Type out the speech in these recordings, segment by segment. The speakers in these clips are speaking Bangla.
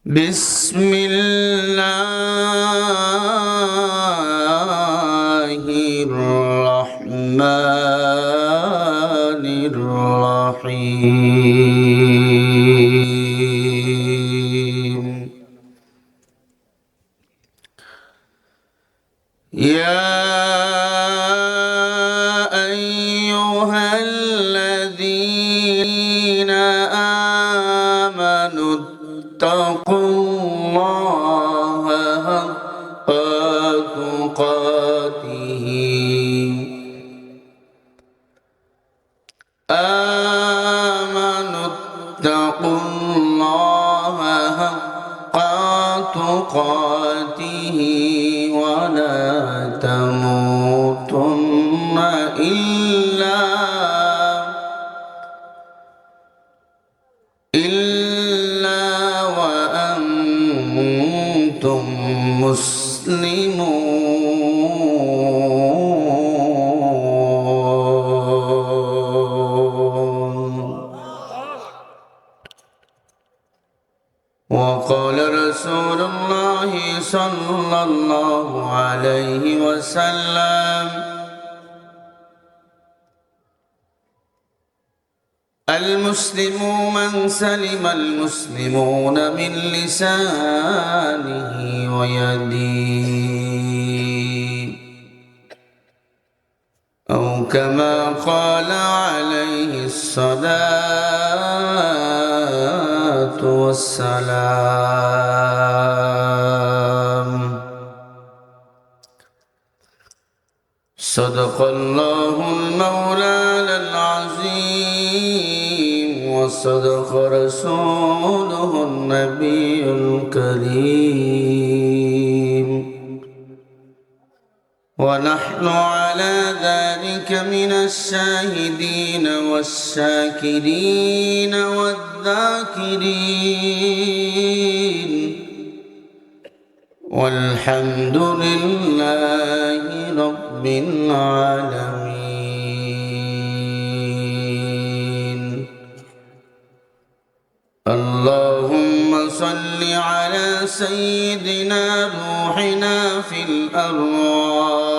بسم الله الرحمن الرحيم يا أيها الذين آمنوا اتقوا الله حق تقاته اتقوا الله حق تقاته ولا تموتن إلا وأنتم مسلمون وقال رسول الله صلى الله عليه وسلم المسلم من سلم المسلمون من لسانه ويده أو كما قال عليه الصلاة والسلام صدق الله المولى العظيم وصدق رسوله النبي الكريم ونحن على ذلك من الشاهدين والشاكرين والذاكرين والحمد لله رب العالمين اللهم صل على سيدنا روحنا في الأرواح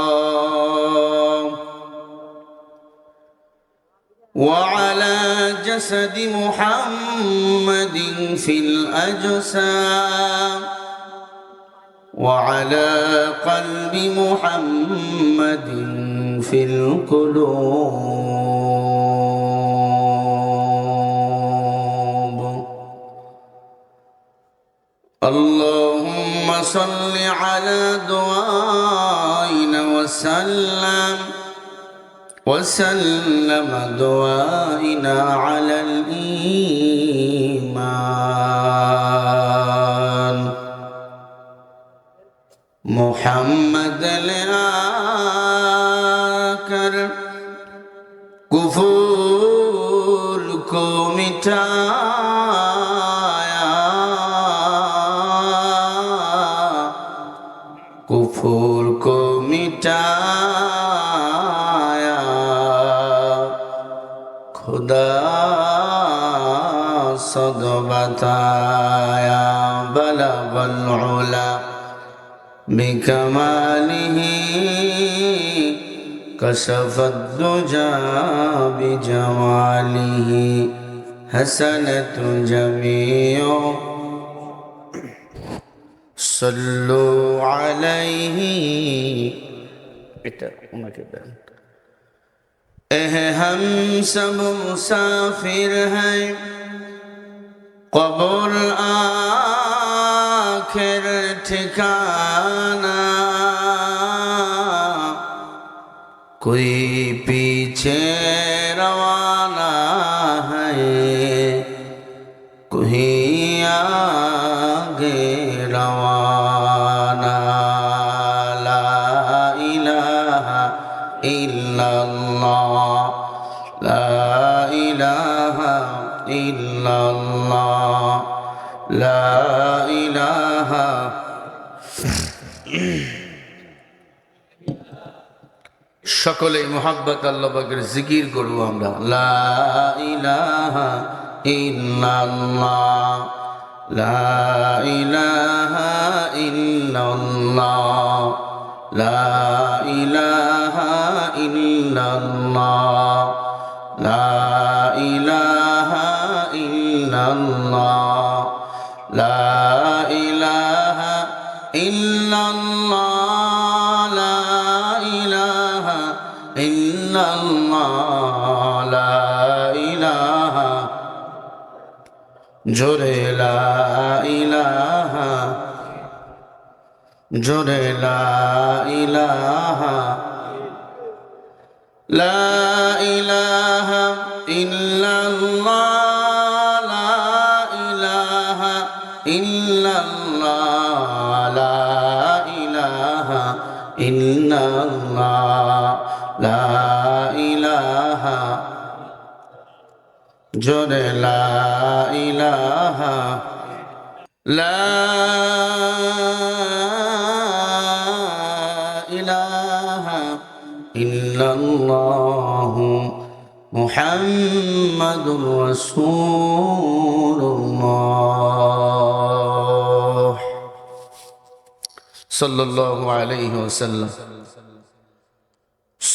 وعلى جسد محمد في الأجسام وعلى قلب محمد في القلوب اللهم صل على دعائنا وسلم دعائنا على الإيمان محمد आकर कुफूर को मिटाया कुफूर को मिटाया खुदा सद बताया बलगल उला बिकमालिह कशफत दुजा बिजमालिह हसनत जमीउ सल्लु अलैहि हम सब मुसाफिर हैं कब्र आखिर ठिकाना कोई पीछे रवाना है कोई आगे रवाना ला इलाहा इल्लल्लाह ला इलाहा इल्लल्लाह ला इलाहा সকলে মুহাব্বত আল্লাহ পাকের জিকির করব আমরা লা ইলাহা ইল্লাল্লাহ লা ইলাহা ইল্লাল্লাহ লা ইলাহা ইল্লাল্লাহ লা ইলাহা ইল্লাল্লাহ লা ইলাহা ইল্লাল্লাহ লা ইলাহা ইল্লাল্লাহ লা ইলাহা জোরে লা ইলাহা জোরে লা ইলাহা লা ইলাহা ইল্লাল্লাহ লা ইলাহা ইল্লাল্লাহ লা ইলাহা ইল্লাল্লাহ লা ইলাহা জোরে লা ইলাহা লা ইলাহা ইল্লাল্লাহ মুহাম্মাদুর রাসূলুল্লাহ সাল্লাল্লাহু আলাইহি ওয়াসাল্লাম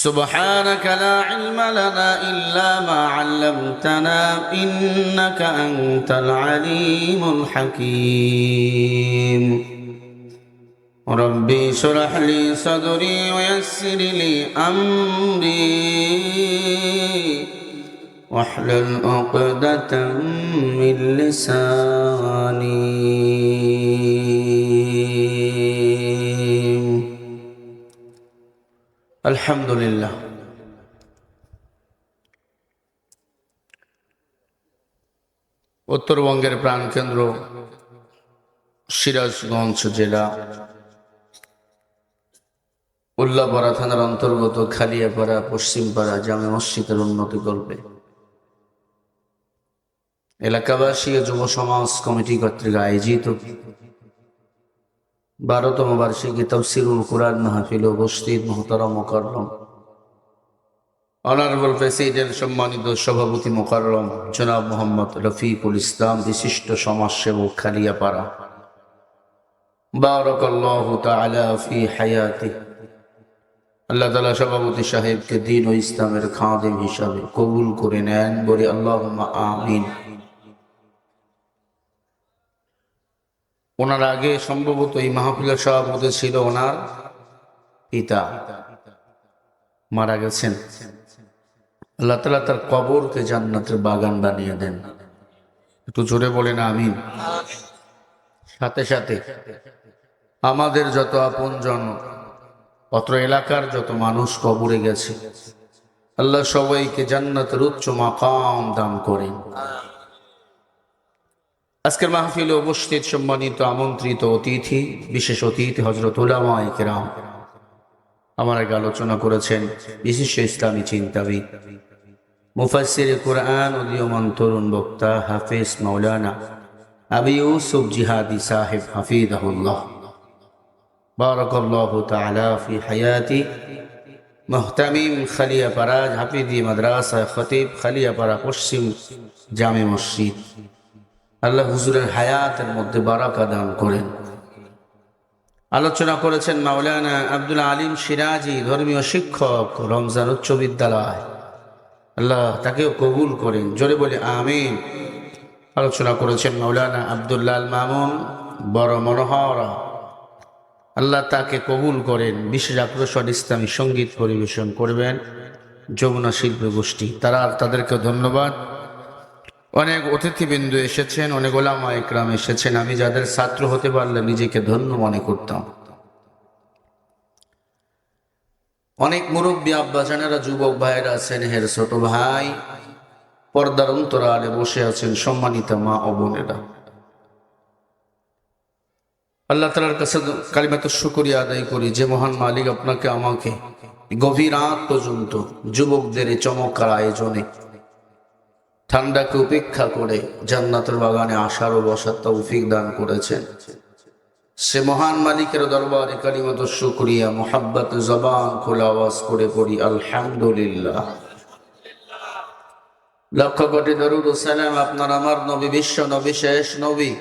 سبحانك لا علم لنا إلا ما علمتنا إنك أنت العليم الحكيم ربي اشرح لي صدري ويسر لي أمري واحلل عقدة من لساني আলহামদুলিল্লাহ। উত্তরবঙ্গের প্রাণকেন্দ্র সিরাজগঞ্জ জেলা উল্লাপাড়া থানার অন্তর্গত খালিয়াপাড়া পশ্চিমপাড়া জামে মসজিদের উন্নতি করবে এলাকাবাসী ও যুব সমাজ কমিটি কর্তৃক আয়োজিত 12তম বার্ষিকী তাফসীরুল কুরআন মাহফিল উপস্থিত মুহতারাম মুকাররম অনারেবল প্রেসিডেন্ট সম্মানিত সভাপতি মুকাররম জনাব মোহাম্মদ রফিকুল ইসলাম বিশিষ্ট সমাজসেবক খালিয়াপাড়া বারাকাল্লাহু তাআলা ফি হায়াতি আল্লাহ তাআলা সভাপতি সাহেবকে দ্বীন ও ইসলামের খাদেম হিসাবে কবুল করে নেন বলে আল্লাহুম্মা আমিন। ওনার আগে সম্ভবত এই মাহফিলের সভাপতি ছিল ওনার পিতা, মারা গেছেন। আল্লাহ তাআলা তার কবরকে জান্নাতের বাগান বানিয়ে দেন। একটু জোরে বলেন আমিন। সাথে সাথে আমাদের যত আপনজন অত্র এলাকার যত মানুষ কবরে গেছে আল্লাহ সবাইকে জান্নাতের উচ্চ মাকাম দান করেন। আজকের মাহফিলে উপস্থিত সম্মানিত আমন্ত্রিত অতিথি, বিশেষ অতিথি হযরত উলামায়ে কেরাম আমার আগে আলোচনা করেছেন বিশিষ্ট ইসলামী চিন্তাবিদ মুফাসসিরে কুরআন ও দীয়মান তরুণ বক্তা হাফেজ মাওলানা আবু ইউসুফ জিহাদি সাহেব হাফিজাহুল্লাহ বারাকাল্লাহু তাআলা ফি হায়াতি মুহতামিম খালিয়াপাড়া হাফিজি মাদ্রাসা খতিব খালিয়াপাড়া পশ্চিম জামে মসজিদ আল্লাহ হুজুরের হায়াতের মধ্যে বারাকা দান করেন। আলোচনা করেছেন মাওলানা আব্দুল আলিম সিরাজি ধর্মীয় শিক্ষক রমজান উচ্চ বিদ্যালয়, আল্লাহ তাকেও কবুল করেন, জোরে বলে আমিন। আলোচনা করেছেন মাওলানা আব্দুল্লাহ আল মামুন বড় মনোহরা, আল্লাহ তাকে কবুল করেন। বিশেষ আকর্ষণ ইসলামী সঙ্গীত পরিবেশন করবেন যমুনা শিল্পী গোষ্ঠী, তাদেরকে ধন্যবাদ। অনেক অতিথিবৃন্দ এসেছেন, অনেক ওলামা ইকরাম এসেছেন। আমি যাদের ছাত্র হতে পারলে নিজেকে ধন্য মনে করতাম। অনেক মুরব্বী আব্বাজানেরা, যুবক ভাইয়েরা আছেন, হের ছোট ভাই পর্দার অন্তরালে বসে আছেন, সম্মানিত মা ও বোনেরা, আল্লাহ তাআলার কাছে কালিমাতুশ শুকরিয়া আদায় করি যে মহান মালিক আপনাকে আমাকে গভীর রাত পর্যন্ত যুবকদের এই চমৎকার আয়োজনে ঠান্ডাকে উপেক্ষা করে জান্নাতের বাগানে আসার ও বসার তৌফিক দান করেছেন। সে মহান মালিকের দরবারে কালিমাতুশ শুকরিয়া মুহাব্বত জবান খোলা আওয়াজ করে পড়ি আলহামদুলিল্লাহ। লক্ষ কোটি দরুদ ও সালাম আপনার আমার নবী, বিশ্ব নবী, শেষ নবী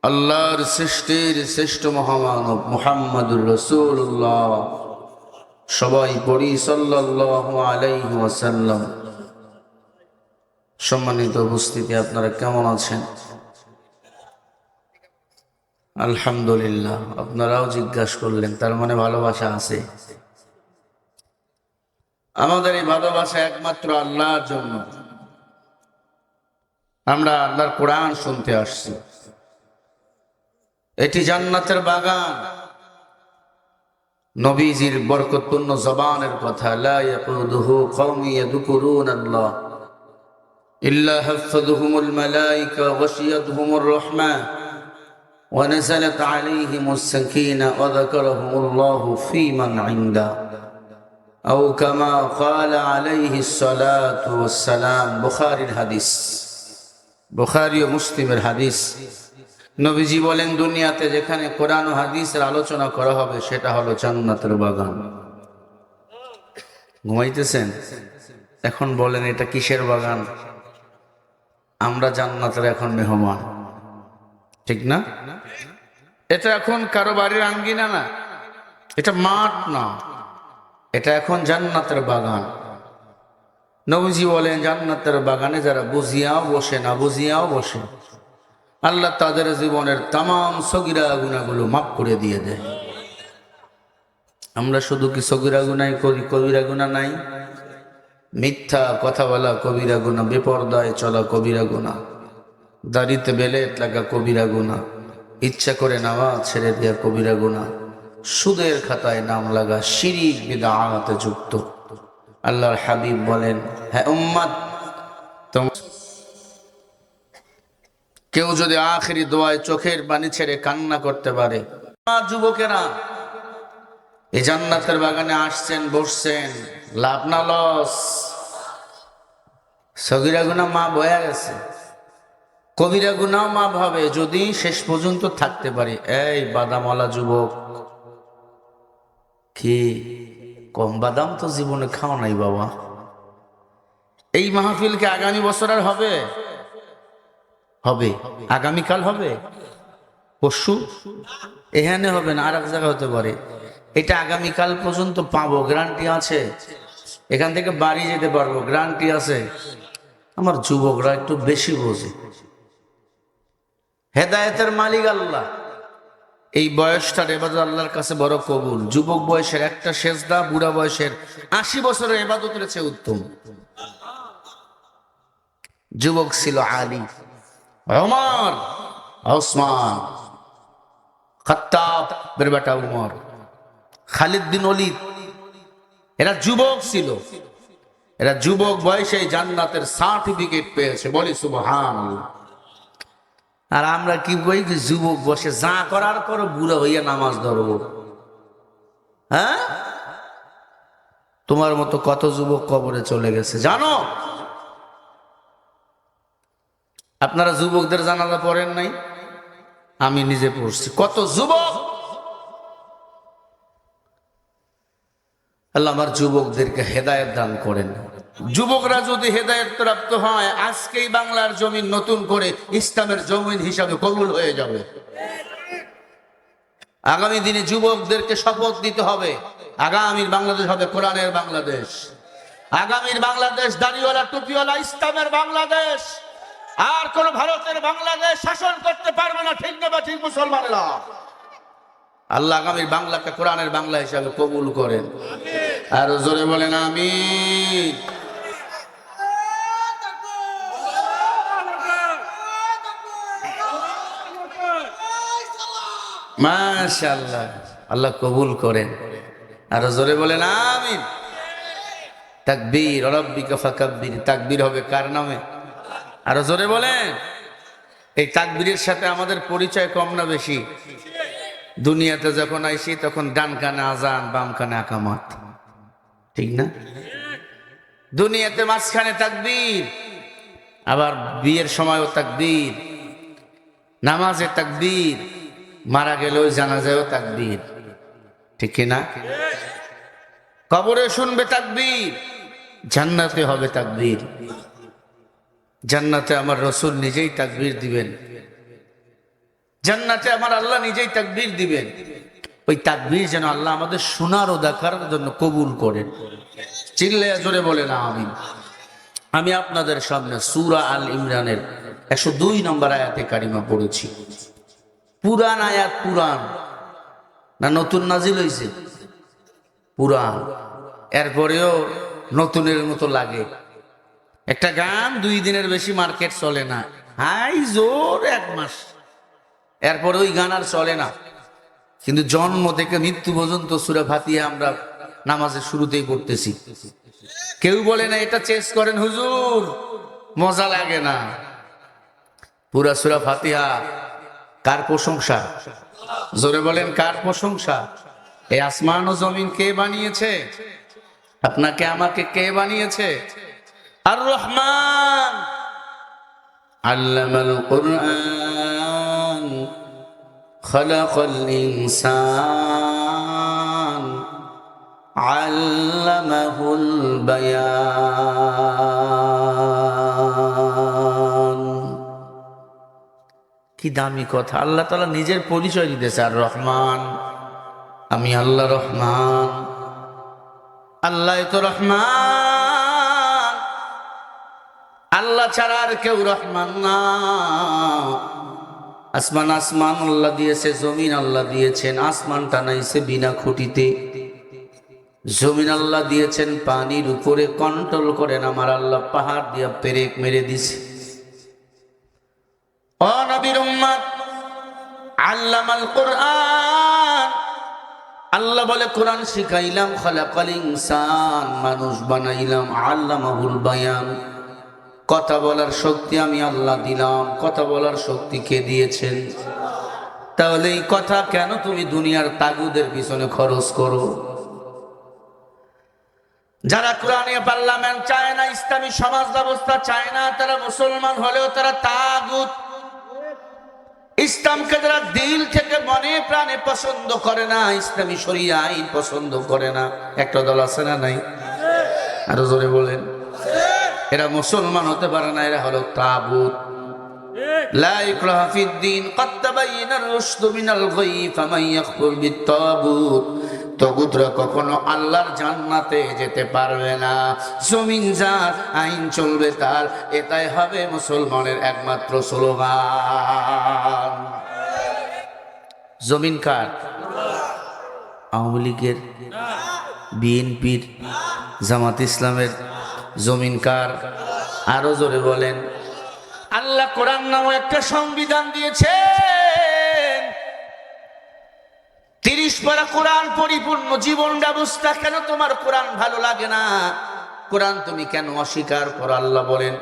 আল্লাহর সৃষ্টির শ্রেষ্ঠ মহামানব মুহাম্মদুর রাসূলুল্লাহ, সবাই পড়ি সাল্লাল্লাহু আলাইহি ওয়াসাল্লাম। সম্মানিত উপস্থিতি, আপনারা কেমন আছেন? আলহামদুলিল্লাহ। আপনারাও জিজ্ঞাসা করলেন, তার মানে ভালোবাসা আছে। আমাদের এই ভালোবাসা একমাত্র আল্লাহর জন্য। আমরা আল্লাহর কোরআন শুনতে আসছি। এটি জান্নাতের বাগান। নবীজির বরকতপূর্ণ জবানের কথা, লা ইয়াকুদুহু কওমি ইয়াযকুরুনাল্লাহ ইল্লা হাফাযুহুমুল মালায়েকা ওয়াশিয়াতুহুমুর রাহমা ওয়া নাযালাত আলাইহিমুস সাকিনা ওয়া যাকারাহুমুল্লাহু ফীমান ইনদা আও কামা ক্বালা আলাইহিস সালাতু ওয়াস সালাম। বুখারীর হাদিস, বুখারী ও মুসলিমের হাদিস। নবীজি বলেন, দুনিয়াতে যেখানে কোরআন ও হাদিসের আলোচনা করা হবে সেটা হলো জান্নাতের বাগান। ঘুমাইতেছেন? এখন বলেন এটা কিসের বাগান? আমরা জান্নাতের এখন মেহমান, ঠিক না? এটা এখন কারো বাড়ির আঙ্গিনা না, এটা মাঠ না, এটা এখন জান্নাতের বাগান। নবীজি বলেন, জান্নাতের বাগানে যারা বুঝিয়াও বসে না বুঝিয়াও বসে, আল্লাহ তাদের জীবনের তামাম সগীরা গুনাহগুলো মাফ করে দিয়ে দেয়। আমরা শুধু কি সগীরা গুনাহ করি, কবিরা গুনাহ নাই? মিথ্যা কথা বলা কবিরা গুনাহ, বেপরদায় চলা কবিরা গুনাহ, দাড়িতে বেলেট লাগা কবিরা গুনাহ, ইচ্ছা করে নামাজ ছেড়ে দেওয়া কবিরা গুনাহ, সুদের খাতায় নাম লাগা শিরিক বিদআতে যুক্ত। আল্লাহর হাবিব বলেন, হ্যাঁ উম্মত, কেউ যদি আখিরি দোয়ায় চোখের পানি ছেড়ে কান্না করতে পারে, যুবকেরা এই জান্নাতের বাগানে আসছেন, বসছেন, লাভ না লস? সগীরা গুনাহ মাফ হয়ে গেছে, কবিরা গুনাহ মাফ হবে যদি শেষ পর্যন্ত থাকতে পারি। এই বাদামওয়ালা যুবক, কি কম বাদাম তো জীবনে খাও নাই বাবা। এই মাহফিল কি আগামী বছর আর হবে? হবে। আগামীকাল হবে, পরশু এখানে হবে না, আর এক জায়গায় হতে পারে। এটা আগামীকাল পর্যন্ত পাবো, গ্যারান্টি আছে। এখান থেকে বাড়ি যেতে পারবো, গ্যারান্টি আছে। আমার যুবকরা একটু বেশি বোঝে। হেদায়েতের মালিক আল্লাহ। এই বয়সটার ইবাদত আল্লাহর কাছে বড় কবুল। যুবক বয়সের একটা সেজদা বুড়া বয়সের 80 বছরের ইবাদতের চেয়ে উত্তম। যুবক ছিল আলী, ওমর, ওসমান, খাত্তাব এর বেটা উমর, খালিদ বিন ওলীদ, এরা যুবক ছিল। এরা যুবক বয়সে জান্নাতের সার্টিফিকেট পেয়েছে, বলি সুবহানাল্লাহ। আর আমরা কি বই, যুবক বসে যা করার পর বুড়া হইয়া নামাজ ধরবো? হ্যাঁ, তোমার মতো কত যুবক কবরে চলে গেছে জানো? আপনারা যুবকদের জানাজা পড়েন নাই? আমি নিজে পড়ছি। কত যুবক! আল্লাহ আমার যুবকদেরকে হেদায়েত দান করেন। যুবকরা যদি হেদায়েত প্রাপ্ত হয়, আজকেই বাংলার জমিন নতুন করে ইসলামের জমিন হিসাবে কবুল হয়ে যাবে। আগামী দিনে যুবকদেরকে শপথ দিতে হবে, আগামীর বাংলাদেশ হবে কোরআনের বাংলাদেশ। আগামীর বাংলাদেশ দাড়িওয়ালা টুপিওয়ালা ইসলামের বাংলাদেশ। আর কোন ভারতের বাংলাদেশ শাসন করতে পারবে না, ঠিক না? ঠিক মুসলমানেরা, আল্লাহ আগামীর বাংলাকে কোরআনের বাংলা হিসাবে কবুল করেন। আর জোরে বলেন আমিন। মাশাআল্লাহ, আল্লাহ কবুল করেন। আর জোরে বলেন আমিন। তাকবীর, রাব্বিকা ফাকাব্বির। তাকবীর হবে কার নামে? আর জোরে বলেন। এই তাকবীরের সাথে আমাদের পরিচয় কম না বেশি? দুনিয়াতে যখন আইসি তখন ডান কানে আজান, বাম কানে আকামাত, ঠিক না? দুনিয়াতে মাঝখানে তাকবীর, আবার বিয়ের সময়ও তাকবীর, নামাজে তাকবীর, মারা গেলেও জানাজায়ও তাকবীর, ঠিক না? কবরে শুনবে তাকবীর, জান্নাতে হবে তাকবীর। জান্নাতে আমার রসুল নিজেই তাকবীর দিবেন, জান্নাতে আমার আল্লাহ নিজেই তাকবীর দিবেন। ওই তাকবীর যেন আল্লাহ আমাদের শোনার ও দেখার জন্য কবুল করেন। চিল্লায়া জোরে বলেন আমিন। আমি আপনাদের সামনে সূরা আল ইমরানের 102 নম্বর আয়াতে কারিমা পড়েছি। পুরান আয়াত, পুরান না নতুন নাজিল হয়েছে? পুরান। এরপরেও নতুনের মতো লাগে। একটা গান 2 দিনের বেশি মার্কেট চলে না, হাই জোর 1 মাস, এরপরে ওই গান আর চলে না। কিন্তু জন্ম থেকে মৃত্যু পর্যন্ত সূরা ফাতিহা আমরা নামাজের শুরুতেই পড়তেছি। কেউ বলে না এটা চেস করেন হুজুর, মজা লাগে না। পুরা সূরা ফাতিহা কার প্রশংসা? জোরে বলেন কার প্রশংসা? এই আসমান ও জমিন কে বানিয়েছে? আপনাকে আমাকে কে বানিয়েছে? আর রহমান আল্লামাল কুরআন খালাকাল ইনসান আল্লামাহুল বায়ান। কি দামি কথা! আল্লাহ তাআলা নিজের পরিচয় দিতেছে, আর রহমান, আমি আল্লাহ রহমান। আল্লাহ তো রহমান, আল্লাহ ছাড়া আর কেউ রহমান না। আসমান আল্লাহ দিয়েছে, জমিন আল্লাহ দিয়েছেন। আসমানটা নাইছে বিনা খুঁটিতে, জমিন আল্লাহ দিয়েছেন পানির উপরে কন্ট্রোল করেন আমার আল্লাহ, পাহাড় দিয়া পেরেক মেরে দিছে। ও নবীর উম্মত, আল্লামাল কুরআন, আল্লাহ বলে কোরআন শিখাইলাম। খালাকাল ইনসান, মানুষ বানাইলাম। আল্লামাহুল বায়ান, কথা বলার শক্তি আমি আল্লাহ দিলাম। কথা বলার শক্তি কে দিয়েছেন? তাহলে এই কথা কেন তুমি দুনিয়ার তাগুদের পিছনে খরচ করো? যারা কোরআনীয় পার্লামেন্ট চায় না, ইসলামী সমাজ ব্যবস্থা চায় না, তারা মুসলমান হলেও তারা তাগুত। ইসলামকে যারা দিল থেকে মনে প্রাণে পছন্দ করে না, ইসলামী শরিয়া আইন পছন্দ করে না, একটা দল আছে না নাই? আরো জোরে বলেন। এরা মুসলমান হতে পারে না, এরা হলো তাগুত। লা ইকরাহা ফিদ্দীন, ক্বাদ তাবায়্যানার রুশদু মিনাল গাই, ফামান ইয়াকফুর বিত-তাগুত। তাগুতরা কখনো আল্লাহর জান্নাতে যেতে পারবে না। জমিন যার, আইন চলবে তার, এটাই হবে মুসলমানের একমাত্র স্লোগান। জমিন কার? আওয়ামী লীগের, বিএনপির, জামাত ইসলামের? জমিন কার? আরো জোরে বলেন। আল্লাহ কোরআন নামে একটা সংবিধান দিয়েছেন। 30 পারা কোরআন পরিপূর্ণ জীবন ব্যবস্থা। কেন তোমার কোরআন ভালো লাগে না? কোরআন তুমি কেন অস্বীকার করো? আল্লাহ বলেন,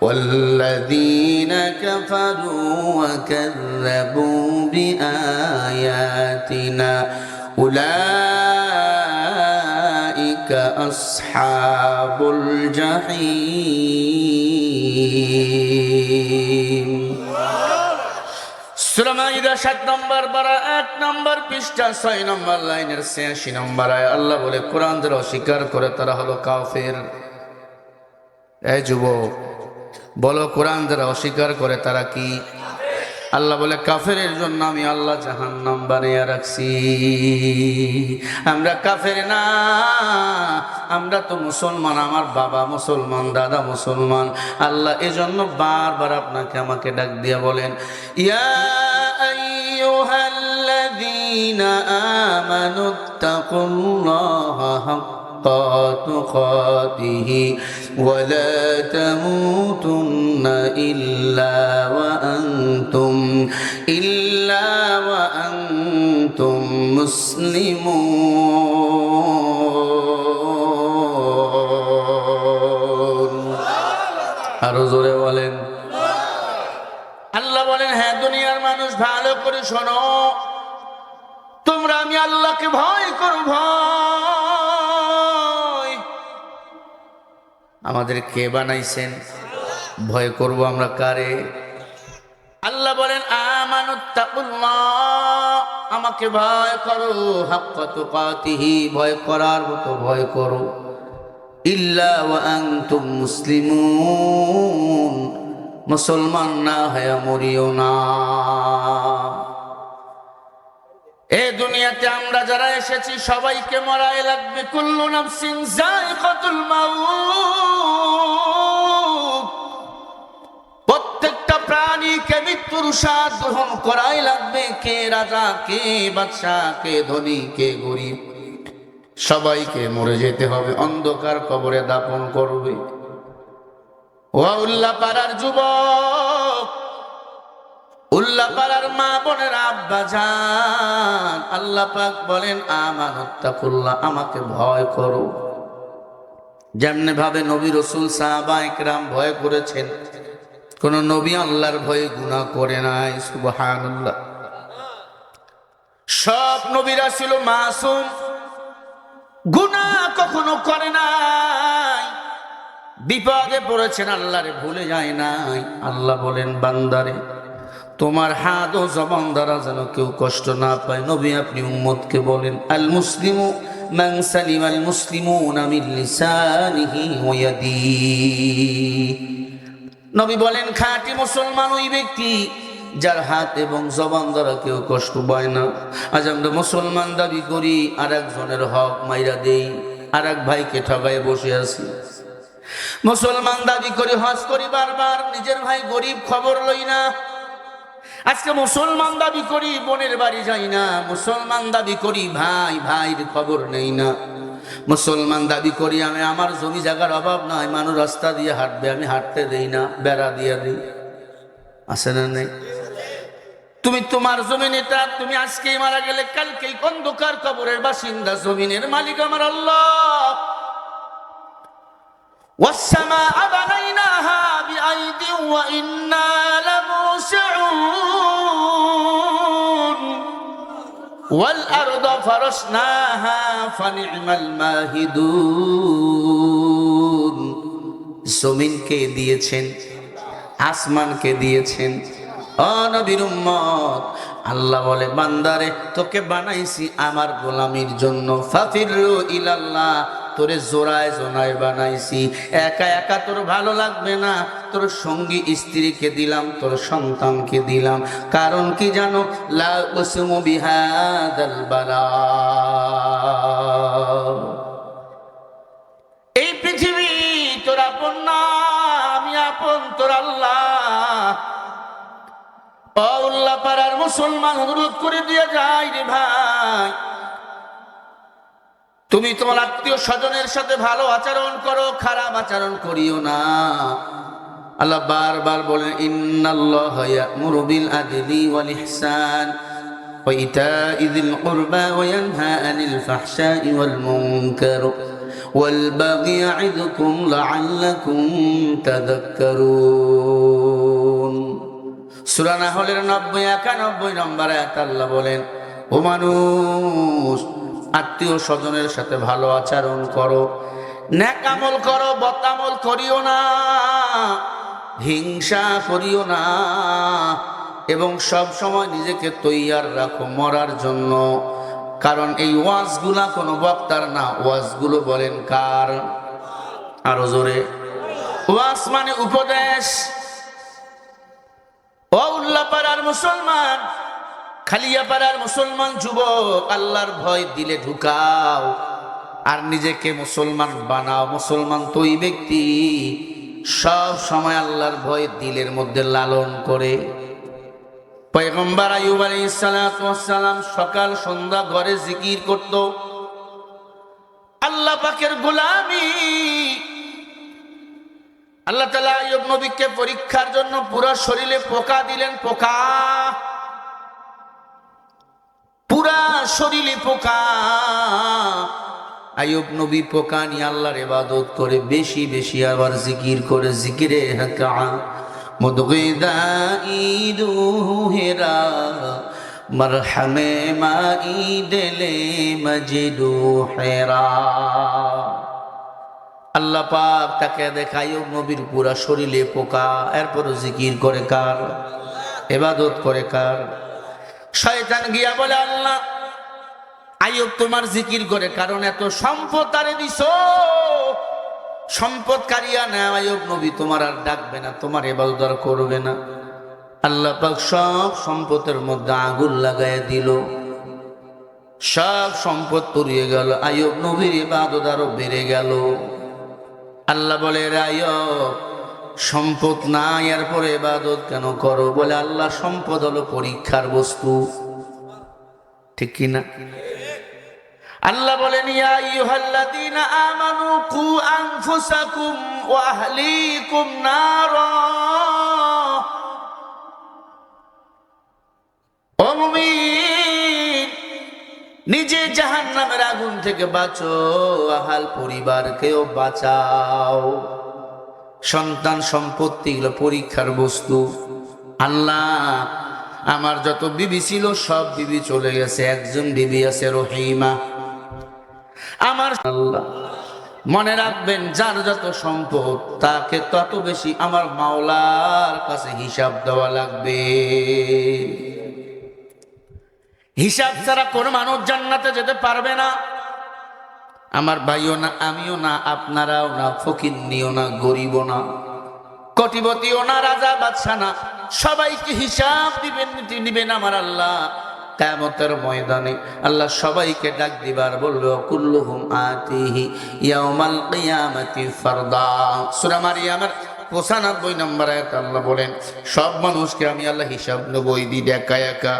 ওয়াল্লাযীনা কাফারু ওয়া কাযযাবু বিআয়াতিনা উলাইকা আসহাবুল জাহিম। সূরা মাইদা 7 নম্বর পারা 1 নম্বর পৃষ্ঠা 6 নম্বর লাইনের 86 নম্বর আয়াত আল্লাহ বলে, কোরআন যারা অস্বীকার করে তারা হলো কাফের। এই যুবক বলো, কোরআন যারা অস্বীকার করে তারা কি? আল্লাহ বলে, কাফেরের জন্য আমি আল্লাহ জাহান্নাম বানিয়ে রাখছি। আমরা কাফের না, আমরা তো মুসলমান। আমার বাবা মুসলমান, দাদা মুসলমান। আল্লাহ এজন্য বারবার আপনাকে আমাকে ডাক দিয়ে বলেন, ইয়া আইয়ুহাল্লাযীনা আমানুত্তাকুল্লাহা হাক্কা তুকাতিহি ওয়া লা তামুতুন্না ইল্লা ওয়া আনতুম মুসলিমুন। আরো জোরে বলেন। আল্লাহ বলেন, হ্যাঁ দুনিয়ার মানুষ ভালো করে শোনো, তোমরা আমি আল্লাহকে ভয় করো। ভয় আমাদের কে বানাইছেন? ভয় করব আমরা কারে? আল্লাহ বলেন, আমানুত্তাকুল্লাহ, আমাকে ভয় করো। হাক্কা তুকাতিহি, ভয় করার মতো ভয় করো। ইল্লা ওয়া আনতুম মুসলিমুন, মুসলমান না হয়ে মরিও না। এ দুনিয়াতে আমরা যারা এসেছি সবাইকে মরাই লাগবে, কুল্লু নাফসিন যায়িকাতুল মাউত, প্রত্যেকটা প্রাণীকে মৃত্যুর স্বাদ গ্রহণ করাই লাগবে। কে রাজা, কে বাদশা, কে ধনী, কে গরিব, সবাইকে মরে যেতে হবে, অন্ধকার কবরে দাফন করবে। ও উল্লাপাড়ার যুবক, উল্লাপাড়ার মা বোনের আব্বা জান, আল্লাহ পাক বলেন আমানুত্তাকুল্লাহ, আমাকে ভয় করো। যেমনি ভাবে নবী রাসূল সাহাবা ইকরাম ভয় করেছেন, কোন নবী আল্লাহর ভয়ে গুনাহ করে নাই। সুবহানাল্লাহ। সব নবীরা ছিল মাসুম, গুনাহ কখনো করে নাই। বিপদে পড়েছেন, আল্লাহরে ভুলে যায় নাই। আল্লাহ বলেন বান্দারে, তোমার হাত ও জবান দ্বারা যেন কেউ কষ্ট না পায়। নবী আপনি উম্মতকে বলেন, আল মুসলিমু মান সালিমাল মুসলিমুনা মিন লিসানিহি ওয়া ইয়াদিহি। নবী বলেন খাঁটি মুসলমান ওই ব্যক্তি যার হাত এবং জবান দ্বারা কেউ কষ্ট পায় না। আজ আমরা মুসলমান দাবি করি, আর একজনের হক মাইরা দেই, আর এক ভাইকে ঠগায় বসে আছি। মুসলমান দাবি করি, হজ করি বারবার, নিজের ভাই গরিব খবর লই না। আজকে মুসলমান দাবি করি, বোনের বাড়ি যাই না। মুসলমান দাবি করি, ভাই ভাইয়ের খবর নেই না। মুসলমান দাবি করি, আমি আমার জমি জায়গার অভাব নাই, মানুষ রাস্তা দিয়ে হাঁটবে, আমি হাঁটতে দেই না, বেড়া দিয়ে দিই। আছে না নেই? তুমি তোমার জমিন এটা, তুমি আজকেই মারা গেলে কালকেই অন্ধকার কবরের বাসিন্দা। জমিনের মালিক আমার আল্লাহ। والسماء بنيناها بأيد وإنا لموسعون والأرض فرشناها فنعم الماهدون। জমিনকে দিয়েছেন, আসমানকে দিয়েছেন। ও নবীর উম্মত, আল্লাহ বলে বান্দারে তোকে বানাইছি আমার গোলামির জন্য। ফাফিরু ইলাল্লাহ, তোরে জোড়ায় জোড়ায় বানাইছি। একা একা তোর ভালো লাগবে না, তোর সঙ্গী স্ত্রীকে দিলাম, তোর সন্তানকে দিলাম। কারণ কি জানো? লা উকসিমু বিহাদাল বালা, এই পৃথিবী তোর আপন না, আমি আপন তোর আল্লাহ। উল্লাপাড়ার মুসলমান অনুরোধ করে দিয়ে যায়, রে ভাই তুমি তোমার আত্মীয় স্বজনের সাথে ভালো আচরণ করো, খারাপ আচরণ করিও না। আল্লাহ বারবার বলেন, ইন্নাল্লাহা ইয়া'মুরু বিল আদলি ওয়াল ইহসান ওয়া ইতা'i যিল কুরবা ওয়া ইয়ানহা আনিল ফাহশা'i ওয়াল মুনকার ওয়াল বাগি ইয়া'iদুকুম লা'আল্লাকুম তাযাক্কারুন। সূরা নাহলের 90-91 নম্বর আয়াত আল্লাহ বলেন, ও মানুষ, আত্মীয় স্বজনের সাথে ভালো আচরণ করো, নেক আমল করো, বদ আমল করিও না, হিংসা করিও না, এবং সব সময় নিজেকে তৈয়ার রাখো মরার জন্য। কারণ এই ওয়াজগুলা কোনো বক্তার না, ওয়াজগুলো বলেন কার? আরো জোরে। ওয়াজ মানে উপদেশ। ও উল্লাপাড়ার মুসলমান, খালিয়াপাড়ার মুসলমান যুবক, আল্লাহর ভয় দিলে ঢুকাও আর নিজেকে মুসলমান বানাও। মুসলমান তো ওই ব্যক্তি সব সময় আল্লাহর ভয় দিলের মধ্যে লালন করে। পয়গম্বর আইয়ুব আলাইহিস সালাতু ওয়াস সালাম সকাল সন্ধ্যা ঘরে জিকির করত, আল্লাহ পাকের গোলামি। আল্লাহ তাআলা আইয়ুব নবীকে পরীক্ষার জন্য পুরো শরীরে পোকা দিলেন, পোকা, পুরা শরীরে পোকা। আইয়ুব নবী পোকা নিয়ে আল্লাহর ইবাদত করে, বেশি বেশি আবার জিকির করে। জিকিরে হাকা মুদগিদাইদু হেরা মারহামে মাইদেলে মজিদু হেরা। আল্লাহ পাক তাকে দেখা আইয়ুব নবীর পুরা শরীরে পোকা, এরপর জিকির করে কার? ইবাদত করে কার? শয়তান গিয়া বলে, আল্লাহ আইয়ুব তোমার জিকির করে, কারণ এত সম্পদ তারে দিছো, সম্পদ কারিয়া না, আইয়ুব নবী তোমার আর ডাকবে না, তোমার ইবাদত আর করবে না। আল্লাহ পাক সব সম্পদের মধ্যে আগুন লাগাইয়া দিল। সব সম্পদ পুড়িয়ে গেল। আইয়ুব নবীর ইবাদত আরো বেড়ে গেল। আল্লাহ বলে, আইয়ুব সম্পদ নাই, এরপরে ইবাদত কেন করো? বলে, আল্লাহ সম্পদ হলো পরীক্ষার বস্তু। ঠিক কিনা? আল্লাহ বলেন, ইয়া আইয়ুহাল্লাযীনা আমানু কু আনফুসাকুম ওয়া আহলিকুম নারা। ও মুমিন, নিজে জাহান্নামের আগুন থেকে বাঁচো, আহাল পরিবারকেও বাঁচাও। সন্তান সম্পত্তি গুলো পরীক্ষার বস্তু। আল্লাহ আমার যত বিবি ছিল সব বিবি চলে গেছে, একজন বিবি আছে রহিমা আমার। আল্লাহ মনে রাখবেন, যার যত সম্পদ তাকে তত বেশি আমার মাওলার কাছে হিসাব দেওয়া লাগবে। হিসাব ছাড়া কোন মানুষ জান্নাতে যেতে পারবে না। আমার ভাইও না, আমিও না, আপনারাও না, ফকিন্নিও না, গরিবও না, কোটিপতিও না, রাজা বাদশা না, সবাইকে হিসাব দিবেন আমার আল্লাহ। কিয়ামতের ময়দানে আল্লাহ সবাইকে ডাক দিবার বলবে, কুল্লুহুম আতিহি ইয়াউমাল কিয়ামাতি ফারদা। সূরা মারিয়ামের 95 নম্বর আয়াত আল্লাহ বলেন, সব মানুষকে আমি আল্লাহ হিসাব নেব ওই দিন একা একা।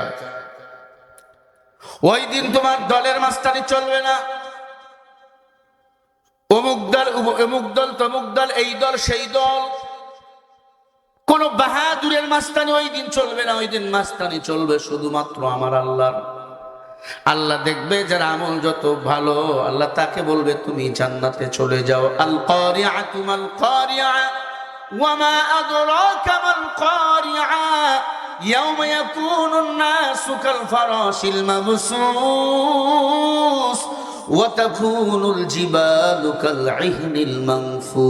ওই দিন তোমার দলের মাস্টারি চলবে না। অমুক দল অমুক দল, তমুক দল, এই দল সেই দল, কোন বাহাদুরের মাস্তানি ওই দিন চলবে না। ওই দিন মাস্তানি চলবে শুধুমাত্র আমার আল্লাহর। আল্লাহ দেখবে যার আমল যত ভালো, আল্লাহ তাকে বলবে তুমি জান্নাতে চলে যাও। আল কারিআতু মাল কারিআ ওয়া মা আদরাকা মাল কারিআ ইয়াওমা ইয়াকুনুন নাসু কাল ফারাশিল মাবসুস ওয়া তাকুনুল জিবালু কাল ইহনিল মানফুস।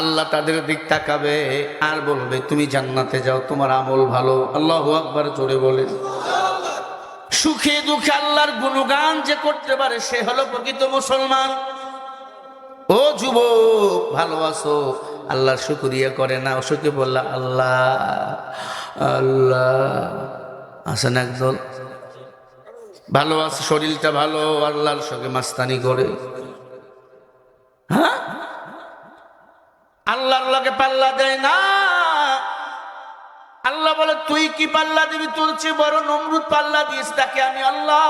আল্লাহ তাদের দিক তাকাবে আর বলবে তুমি জান্নাতে যাও, তোমার আমল ভালো। আল্লাহু আকবার জোরে বলে। সুখে দুঃখে আল্লাহর গুণগান যে করতে পারে সে হলো প্রকৃত মুসলমান। ও যুবক, ভালো আছো, আল্লাহর শুকরিয়া করে না, সুখে বললা আল্লাহ আল্লাহ। আসেন একদল ভালো আছে, শরীরটা ভালো, আল্লাহর সঙ্গে মাস্তানি করে। হ্যাঁ, আল্লাহর লগে পাল্লা দেয় না। আল্লাহ বলে, তুই কি পাল্লা দিবি? তোর চেয়ে বড় নমরুদ পাল্লা দিস, তাকে আমি আল্লাহ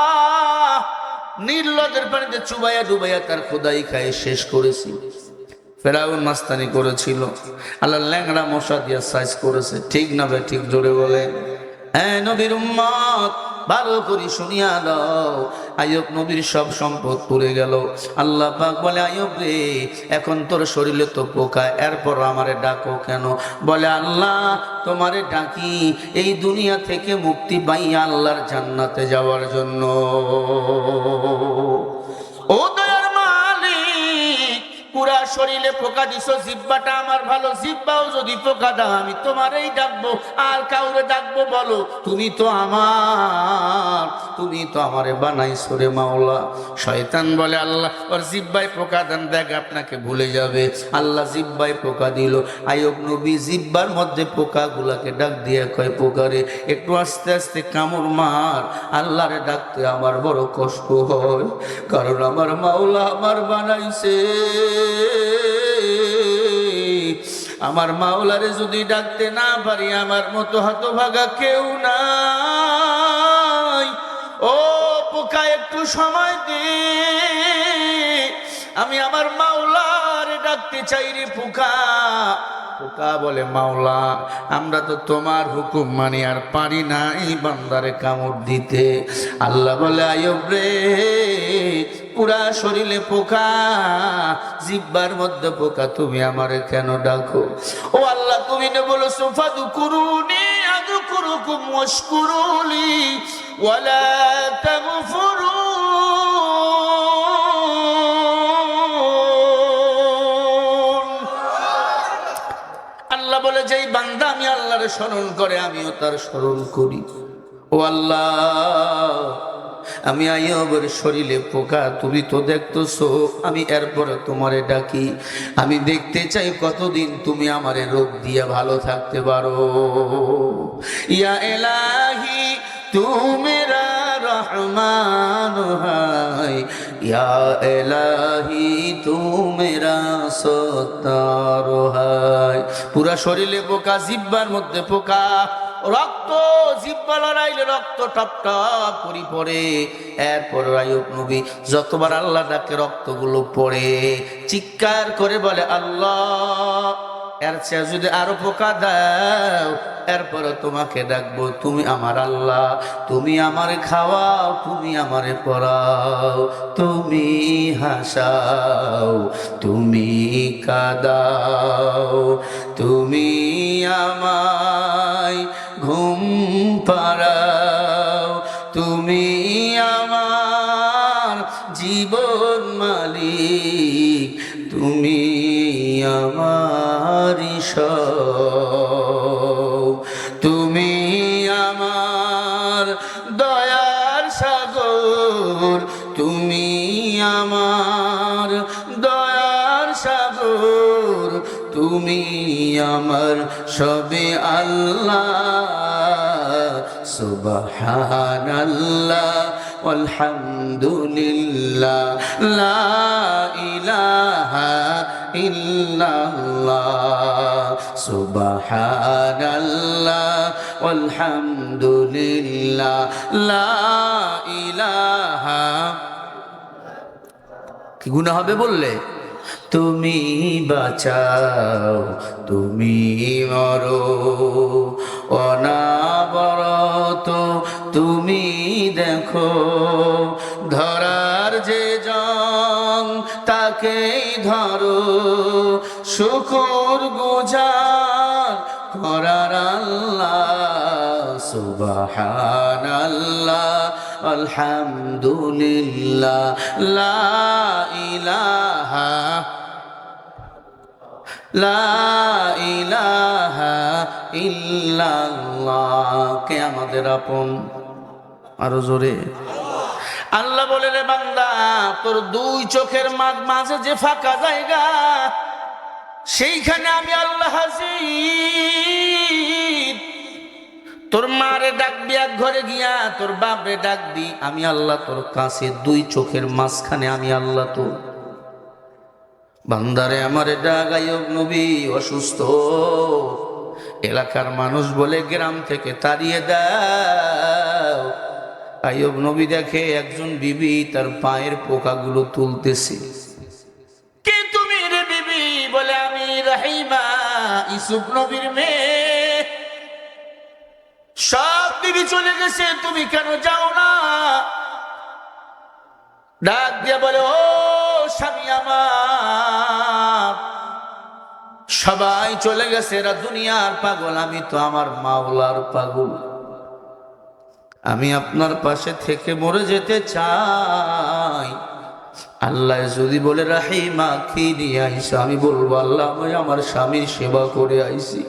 নির্লজ্জের পানিতে চুবাইয়া ডুবাইয়া তার খোদাই খায় শেষ করেছি। ফেরাউন মাস্তানি করেছিল, আল্লাহ ল্যাংড়া মশা দিয়া সাইজ করেছে। ঠিক না ভাই? ঠিক জোরে বলে। হ্যাঁ নবীর উম্মত, ভালো করে শুনিয়া দাও। আইয়ুব নবীর সব সম্পদ পুড়ে গেল। আল্লাহ পাক বলে, আইয়ুব রে, এখন তোর শরীরে তো পোকা, এরপর আমারে ডাকো কেন? বলে, আল্লাহ তোমারে ডাকি এই দুনিয়া থেকে মুক্তি পাইয়া আল্লাহর জান্নাতে যাওয়ার জন্য। ও দয়ার মালিক, পুরা শরীরে পোকা দিছো, জিব্বাটা আমার ভালো, জিব্বাও যদি পোকা দাও আমি তোমারই ডাকবো। আর কাউরে ডাকবো? বলো, তুমি তো আমার, তুমি তো আমারে বানাইছো রে মাওলা। শয়তান বলে, আল্লাহ ওর জিব্বায় পোকা দেন, দেখ আপনাকে ভুলে যাবে। আল্লাহ জিব্বায় পোকা দিল। আইয়ুব নবী জিব্বার মধ্যে পোকা গুলাকে ডাক দিয়ে কয়, পোকারে একটু আস্তে আস্তে কামড় মার, আল্লাহরে ডাকতে আমার বড় কষ্ট হয়, কারণ আমার মাওলা আমার বানাইছে। আমার মাওলারে যদি ডাকতে না পারি, আমার মতো হতভাগা কেউ নাই। ও পোকা, একটু সময় দে, আমি আমার মাওলারে ডাকতে চাই রে পোকা। পোকা বলে, মাওলা আমরা তো তোমার হুকুম মানি আর পারি না এই বান্দারে কামড় দিতে। আল্লাহ বলে, আইয়ুব রে, পুরা শরীরে পোকা, জিব্বার মধ্যে পোকা, তুমি আমারে কেন ডাকো? ও আল্লাহ, তুমি না বলেছো ফাযকুরুনি আযকুরুকুম ওয়াশকুরুলি ওয়ালা তাগফুরুন। আল্লাহ বলে, যেই বান্দা আমি আল্লাহরে স্মরণ করে আমিও তার স্মরণ করি। ও আল্লাহ, আমি আইয়ুবের শরীরে পোকা, তুমি তো দেখতেছো, আমি এরপরে তোমারে ডাকি। আমি দেখতে চাই কতদিন তুমি আমারে রোগ দিয়ে ভালো থাকতে পারো। ইয়া ইলাহি तू मेरा रहमान है, या इलाही तू मेरा सत्तार है। পুরা শরীরে পোকা, জিহ্বার মধ্যে পোকা, রক্ত জিহ্বা লড়াইলে রক্ত টপ টপ করে পড়ে। এরপর আইয়ুব নবী যতবার আল্লাহ ডাকে রক্তগুলো পড়ে, চিৎকার করে বলে আল্লাহ এর চেয়ে যদি আরো পোকা দাও, এরপর তোমাকে ডাকবো। তুমি আমার আল্লাহ, তুমি আমারে খাওয়াও, তুমি আমারে পড়াও, তুমি হাসাও, তুমি কাদাও, তুমি আমায় ঘুম পাড়াও, তুমি আমার জীবন মালিক, তুমি আমার ঈশ্বর, তুমি আমার দয়ার সাগর, তুমি আমার দয়ার সাগর, তুমি আমার সবে আল্লাহ। সুবহানাল্লাহ আলহামদুলিল্লাহ লা ইলাহা ইল্লাল্লাহ, সুবহানাল্লাহ আলহামদুলিল্লাহ লা ইলাহা। কি গুনাহ হবে বললে? তুমি বাঁচাও, তুমি মরো, অনাবরত তুমি দেখো, ধরার যে জন তাকেই ধরো, শুকর গুজার করার আল্লাহ। সুবহানাল্লাহ আলহামদুলিল্লাহ লা ইলাহা লা ইলাহা ইল্লাল্লাহ। কে আমাদের আপন? আরো জোরে। আল্লাহ বলে রে বান্দা, তোর দুই চোখের মাঝে যে ফাঁকা জায়গা, সেইখানে আমি আল্লাহ হাজির। তোর মারে ডাকবি এক ঘরে গিয়া, তোর বাপরে ডাকবি, আমি আল্লাহ তোর কাছে। দুই চোখের মাঝখানে আমি আল্লাহ। তো বান্দারে আমারে ডাক। আইয়ুব নবী অসুস্থ, এলাকার মানুষ বলে গ্রাম থেকে তাড়িয়ে দাও। আইয়ুব নবী দেখে একজন বিবি তার পায়ের পোকাগুলো তুলতেছে। কে তুমি রে বিবি? বলে আমি রাহিমা, ইউসুফ নবীর মেয়ে। সব বিবি চলে গেছে, তুমি কেন যাও না? ডাক দিয়া বলে, ও স্বামী আমার, সবাই চলে গেছে, এরা দুনিয়ার পাগল, আমি তো আমার মাওলার পাগল। আমি আপনার পাশে থেকে মরে যেতে চাই। আল্লাহ যদি বলে রাহিমা কি নিয়ে আইসো, আমি বলবো আল্লাহ আমি আমার স্বামীর সেবা করে আইছি।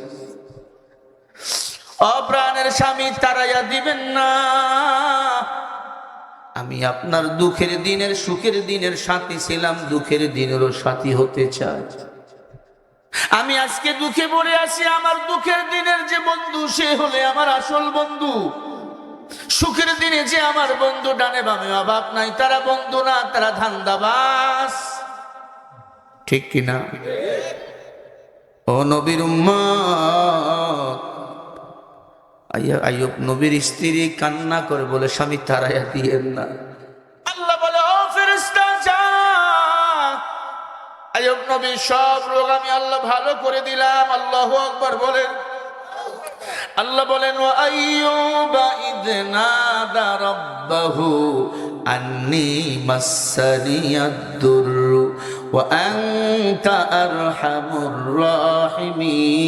অপ্রাণের স্বামী তাড়াইয়া দিবেন না। আমি আপনার দুঃখের দিনের সুখের দিনের সাথী ছিলাম, দুঃখের দিনেরও সাথী হতে চাই। আমি আজকে দুঃখে পড়ে আছি, আমার দুঃখের দিনের যে বন্ধু সে হলে আমার আসল বন্ধু। সুখের দিনে যে আমার বন্ধু, ডানে বামে অভাব নাই, তারা বন্ধু না, তারা ধান্দাবাজ। ঠিক কিনা? ও নবীর উম্মত, আইয়ুব নবীর স্ত্রী কান্না করে বলে, স্বামী তাড়াইয়া দিয়েন না। আল্লাহ বলে, ও ফেরেশতা যা, আইয়ুব নবীর সব রোগ আমি আল্লাহ ভালো করে দিলাম। আল্লাহু আকবার বলেন। আল্লাহ বলেন, ওয়া আইয়ুবা ইয নাদা রাব্বাহু আন্নী মাসসানিয়াদ দুররু ওয়া আনতা আরহামুর রাহিমিন।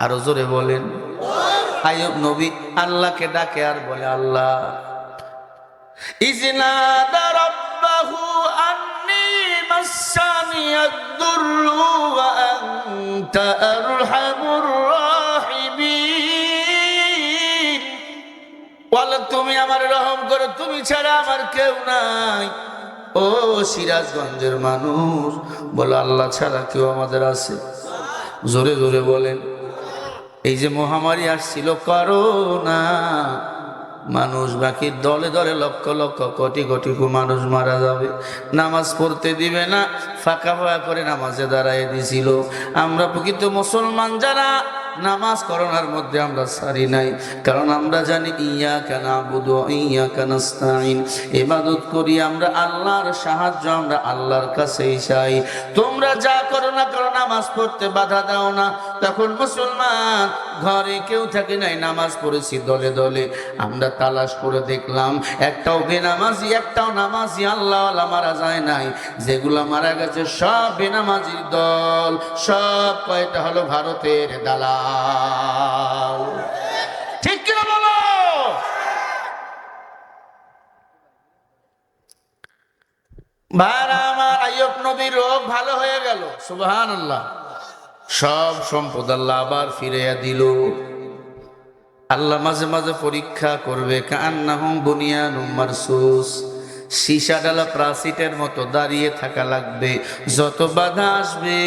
আরো জোরে বলেন। আইয়ুব নবী আল্লাহকে ডাকে আর বলে, আল্লাহ ইয নাদা রাব্বাহু আন্নী মাসসানিয়াদ দুররু ওয়া আনতা আরহামুর রাহিমিন। বলো তুমি আমার রহম করো, তুমি ছাড়া আমার কেউ নাই। ও সিরাজগঞ্জের মানুষ, বলো আল্লাহ ছাড়া কেউ আমাদের আছে? জোরে জোরে বলেন। এই যে মহামারী আসছিল করোনা, মানুষ বাকি দলে দলে লক্ষ লক্ষ কোটি কোটি মানুষ মারা যাবে, নামাজ পড়তে দিবে না, ফাঁকা ফাঁকা করে নামাজে দাঁড়ায় দিছিল। আমরা প্রকৃত মুসলমান যারা নামাজ করোনার মধ্যে আমরা সারি নাই, কারণ আমরা জানি ইয়াকা নাবুদু ওয়া ইয়াকা নাস্তাইন, ইবাদত করি আমরা আল্লাহর সাহায্য আমরা আল্লাহর কাছেই চাই। তোমরা যা করো না করো, নামাজ পড়তে বাধা দাও না। তখন মুসলমান ঘরে কেউ থাকে নাই, নামাজ পড়েছি দলে দলে। আমরা তালাশ করে দেখলাম একটাও বেনামাজি, একটাও নামাজি আল্লাহওয়ালা মারা যায় নাই। যেগুলা মারা গেছে সব বেনামাজির দল, সব কয়টা হলো ভারতের দালাল। ঠিক কিনা বলো? ভাইরা আমার, আইয়ুব নবীর রোগ ভালো হয়ে গেল, সুবহানাল্লাহ। সব সম্পদ আল্লাহ আবার ফিরাইয়া দিল। আল্লাহ মাঝে মাঝে পরীক্ষা করবে, কান্নাহুম বুনিয়ানুম মারসুস, সীসা ডালা প্রাচীরের মতো দাঁড়িয়ে থাকা লাগবে। যত বাধা আসবে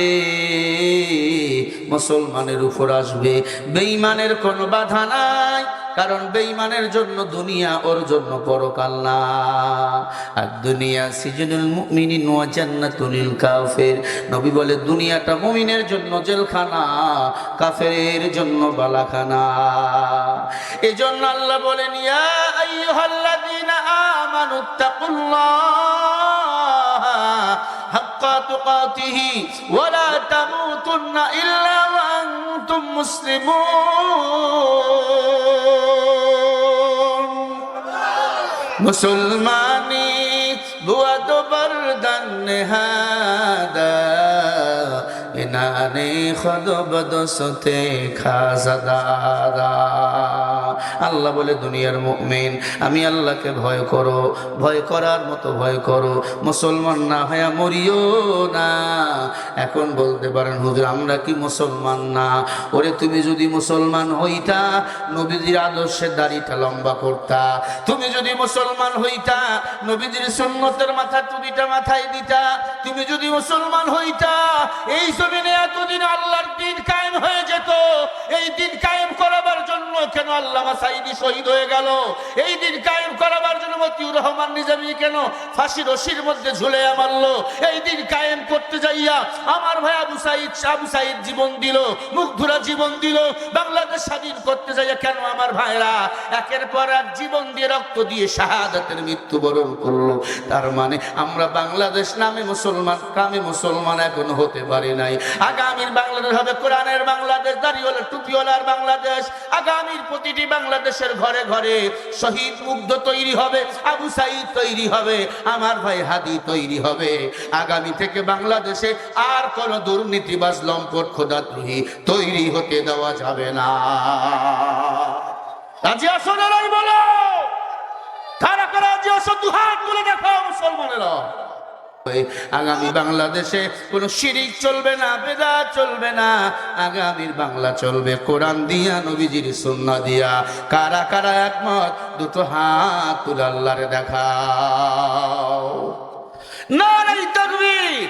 মুসলমানের উপর আসবে, বেঈমানের কোনো বাধা নাই, কারণ বেঈমানের জন্য দুনিয়া, ওর জন্য পরকাল না। আর দুনিয়া সিজনুল মুমিনিন ওয়া জান্নাতুল লিল কাফির, নবী বলে দুনিয়াটা মুমিনের জন্য জেলখানা, কাফেরের জন্য বালাখানা। এজন্য আল্লাহ বলেন, ইয়া আইয়ুহাল্লাযীনা আমানুত্তাকুল্লাহা হাক্কা তুকাতিহি ওয়া লা তামুতুন্না ইল্লা ওয়া আনতুম মুসলিমুন। মুসলমানি বুয়া তো বরদান নেহাদা, ইনানে খদবদসতে খাজাদারা। আল্লাহ বলে দুনিয়ার মুমিন, আমি আল্লাহকে ভয় করো, ভয় করার মতো ভয় করো, মুসলমান না হয়ে মরিও না। এখন বলতে পারেন, হুজুর আমরা কি মুসলমান না? ওরে তুমি যদি মুসলমান হইতা, নবীজির আদর্শের দাড়িটা লম্বা করতা। তুমি যদি মুসলমান হইতা, নবীজির সুন্নতের মাথা টুপিটা মাথায় দিতা। তুমি যদি মুসলমান হইতা, এই জমিনে এতদিন আল্লাহর দ্বীন কায়েম হয়ে যেত। এই দিন কায়েম করাবার জন্য কেন আল্লামা সাঈদী শহীদ হয়ে গেল? এই দিন কায়েম করাবার জন্য মতিউর রহমান নিজামী কেন ফাঁসি রশির মধ্যে ঝুলে মারলো? এই দিন কায়েম করতে যাইয়া আমার ভাই আবু সাঈদ জীবন দিল, মুগ্ধরা জীবন দিল। বাংলাদেশ স্বাধীন করতে যাইয়া কেন আমার ভাইরা একের পর এক জীবন দিয়ে, রক্ত দিয়ে শাহাদাতের মৃত্যুবরণ করলো? তার মানে আমরা বাংলাদেশ নামে মুসলমান, কামে মুসলমান এখন হতে পারি নাই। আগামীর বাংলাদেশ হবে কোরআনের বাংলাদেশ, দাড়িওয়ালা টুপিওয়ালার বাংলাদেশ। আগামীর প্রতিটি বাংলাদেশের ঘরে ঘরে শহীদ মুগ্ধ তৈরি হবে, আবু সাঈদ তৈরি হবে, আমার ভাই হাদি তৈরি হবে। আগামী থেকে বাংলাদেশে আর কোন দুর্নীতিবাজ, লম্পট, খোদাদ্রোহী তৈরি হতে দেওয়া যাবে না। রাজি আছো না নাই বলো? কারা কারা রাজি আছো? দুহাত তুলে দেখাও মুসলমানেরা। আগামী বাংলাদেশে কোনো শিরিক চলবে না, বেদাত চলবে না। আগামীর বাংলা চলবে কোরআন দিয়া, নবীজির সুন্নাহ দিয়া। কারা কারা একমত? দুটো হাত তুলে আল্লাহরে দেখাও। নারে তাকবীর!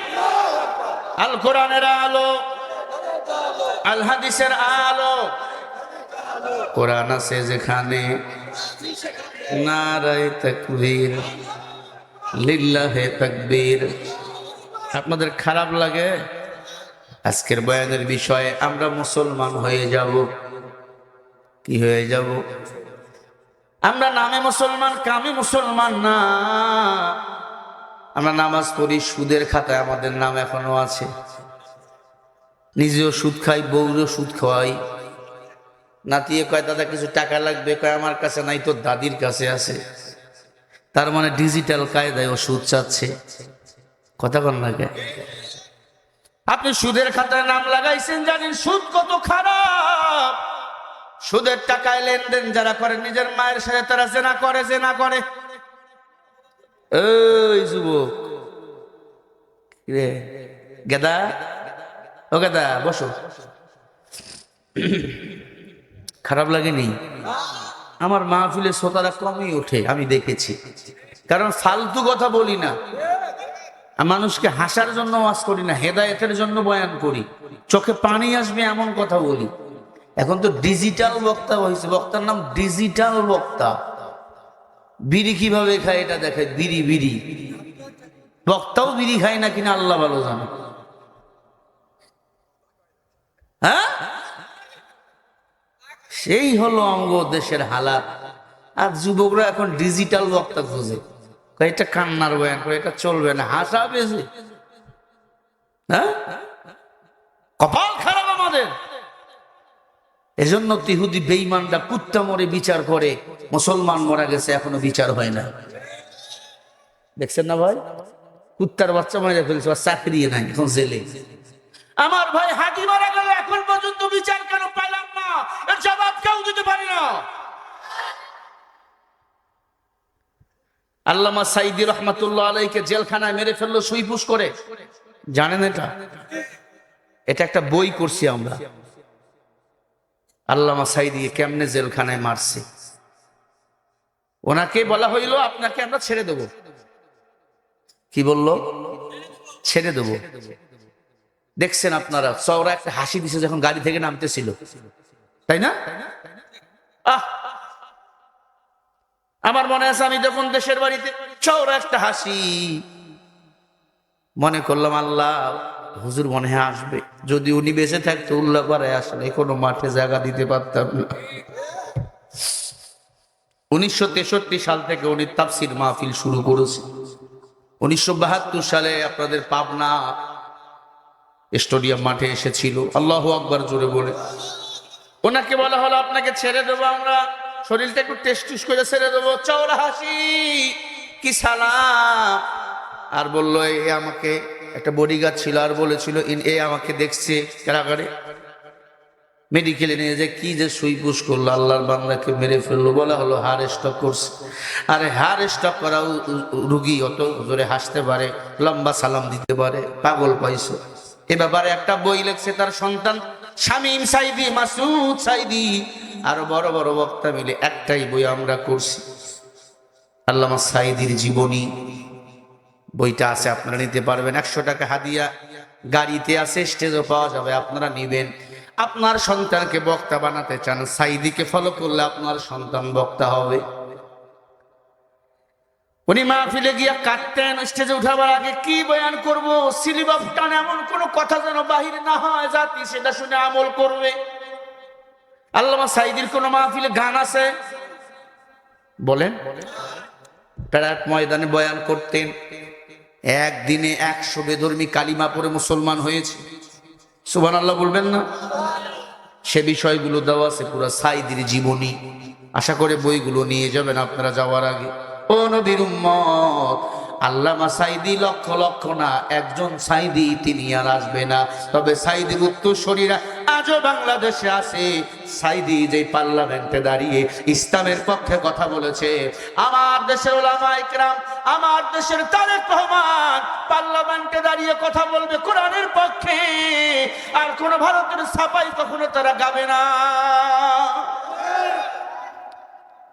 আল কোরআনের আলো, আল হাদিসের আলো। কোরআন আছে যেখানে, নারে তাকবীর, লিল্লাহে তাকবীর। আপনাদের খারাপ লাগে? আজকের বয়ানের বিষয়ে আমরা মুসলমান হয়ে যাব। কি হয়ে যাব? আমরা নামে মুসলমান, কামে মুসলমান না। আমরা নামাজ পড়ি, সুদের খাতায় আমাদের নাম এখনো আছে। নিজেও সুদ খাই, বউরও সুদ খাওয়াই। নাতিয়ে কয় দাদা কিছু টাকা লাগবে, কয় আমার কাছে নাই, তোর দাদির কাছে আছে। তার মানে ডিজিটাল কায়দায় ও সুদ চাচ্ছে। কথা কন না কে? আপনি সুদের খাতায় নাম লাগাইছেন, জানেন সুদ কত খারাপ। সুদের টাকায় লেনদেন যারা করে, নিজের মায়ের সাথে তারা জেনা করে, জেনা করে। এই যুবক রে, গেদা, ও গেদা বসো। খারাপ লাগেনি? আমার মাহফিলে শ্রোতারা কমই ওঠে, আমি দেখেছি। কারণ ফালতু কথা বলি না, মানুষকে হাসার জন্য ওয়াজ করি না, হেদায়েতের জন্য বয়ান করি। চোখে পানি আসবে এমন কথা বলি। এখন তো ডিজিটাল বক্তা হয়েছে, বক্তার নাম ডিজিটাল বক্তা। বিড়ি কিভাবে খায় এটা দেখে, বিড়ি বিড়ি বক্তাও বিড়ি খায় না কিনা আল্লাহ ভালো জানে। হ্যাঁ, সেই হলো অঙ্গ দেশের হালাত। আর যুবকরা এখন ডিজিটাল বক্তা খোঁজে, এটা কান্নার বয়ান করে, এটা চলবে না, হাসা বেশি। হ্যাঁ, কপাল খারাপ আমাদের। এজন্য ইহুদি বেঈমানরা কুত্তা মরে বিচার করে, মুসলমান মারা গেছে এখনো বিচার হয় না। দেখছেন না ভাই, কুত্তার বাচ্চা মারা ফেলছে, চাকরি নাই, এখন জেলে। আমার ভাই হাজি মারা গেল, এখন পর্যন্ত বিচার কেন পাইলাম না, এর জবাব কেউ দিতে পারি না। আল্লামা সাইদি রহমাতুল্লাহ আলাইহিকে জেলখানায় মেরে ফেললো সুইপুস করে, জানেন এটা? এটা একটা বই করছি আমরা, আল্লামা সাইদি কেমনে জেলখানায় মারছে। ওনাকে বলা হইল আপনাকে আমরা ছেড়ে দেব। কি বলল? ছেড়ে দেব। দেখছেন আপনারা, চওড়া একটা হাসি দিছে যখন গাড়ি থেকে নামতেছিল, তাই না? আমার মনে আছে আমি যখন দেশের বাড়িতে, চওড়া একটা হাসি, মনে করলাম আল্লাহ হুজুর মনে হয় আসবে, যদি উনি বেঁচে থাকতো উল্লাহ পাড়ায় আসলে কোনো মাঠে জায়গা দিতে পারতাম না। 1963 সাল থেকে উনি তাফসির মাহফিল শুরু করেছে। 1972 সালে আপনাদের পাবনা স্টেডিয়াম মাঠে এসেছিল, আল্লাহু আকবার জোরে বলে। ওনাকে বলা হলো আপনাকে ছেড়ে দেবো আমরা, শরীরটা একটু টেস্টিস করে ছেড়ে দেবো। চওড়া হাসি, কি সালাম। আর বললো এ আমাকে, একটা বডিগার্ড ছিল, আর বলেছিল এ আমাকে দেখছে কারাগারে, মেডিকেলে নিয়ে যে কি যে সুইপুস করলো, আল্লাহর বান্দাকে মেরে ফেললো। বলা হলো হার্ট স্ট্রোক করছে। আরে হার্ট স্ট্রোক করা রুগী অত জোরে হাসতে পারে, লম্বা সালাম দিতে পারে, পাগল পাইছো। এ ব্যাপারে একটা বই লিখছে তার সন্তান শামীম সাইদি, মাসুদ সাইদি, আরো বড় বড় বক্তা মিলে একটাই বই আমরা করছি, আল্লামা সাইদির জীবনী। বইটা আছে, আপনারা নিতে পারবেন। 100 টাকা হাদিয়া, গাড়িতে আছে, স্টেজও পাওয়া যাবে, আপনারা নিবেন। আপনার সন্তানকে বক্তা বানাতে চান, সাইদিকে ফলো করলে আপনার সন্তান বক্তা হবে। উনি মাহফিলে গিয়া কাটতেন, স্টেজে উঠাবার আগে কি বয়ান করব, স্লিপ অফ টান, এমন কোন কথা যেন বাহির না হয়, জাতি সেটা শুনে আমল করবে। আল্লামা সাইদির কোন মাহফিলে গান আছে বলেন? প্যারাট ময়দানে বয়ান করতেন, একদিনে 100 বেধর্মী কালিমা পড়ে মুসলমান হয়েছে। সুবহানাল্লাহ বলবেন না? সে বিষয়গুলো দেওয়া আছে পুরো সাইদির জীবনী। আশা করে বইগুলো নিয়ে যাবেন আপনারা যাওয়ার আগে। ও নবীর উম্মত, আল্লামা সাইদি লক্ষ লক্ষ না, একজন সাইদি তিনি আর আসবে না। তবে সাইদির উত্তরসূরিরা আজও বাংলাদেশে আছে। সাইদি যে পার্লামেন্টে দাঁড়িয়ে ইসলামের পক্ষে কথা বলেছে, আমার দেশের উলামায়ে কেরাম, আমার দেশের তারেক রহমান পার্লামেন্টে দাঁড়িয়ে কথা বলবে কোরআনের পক্ষে, আর কোন ভারতের ছাপাই কখনো তারা গাবে না।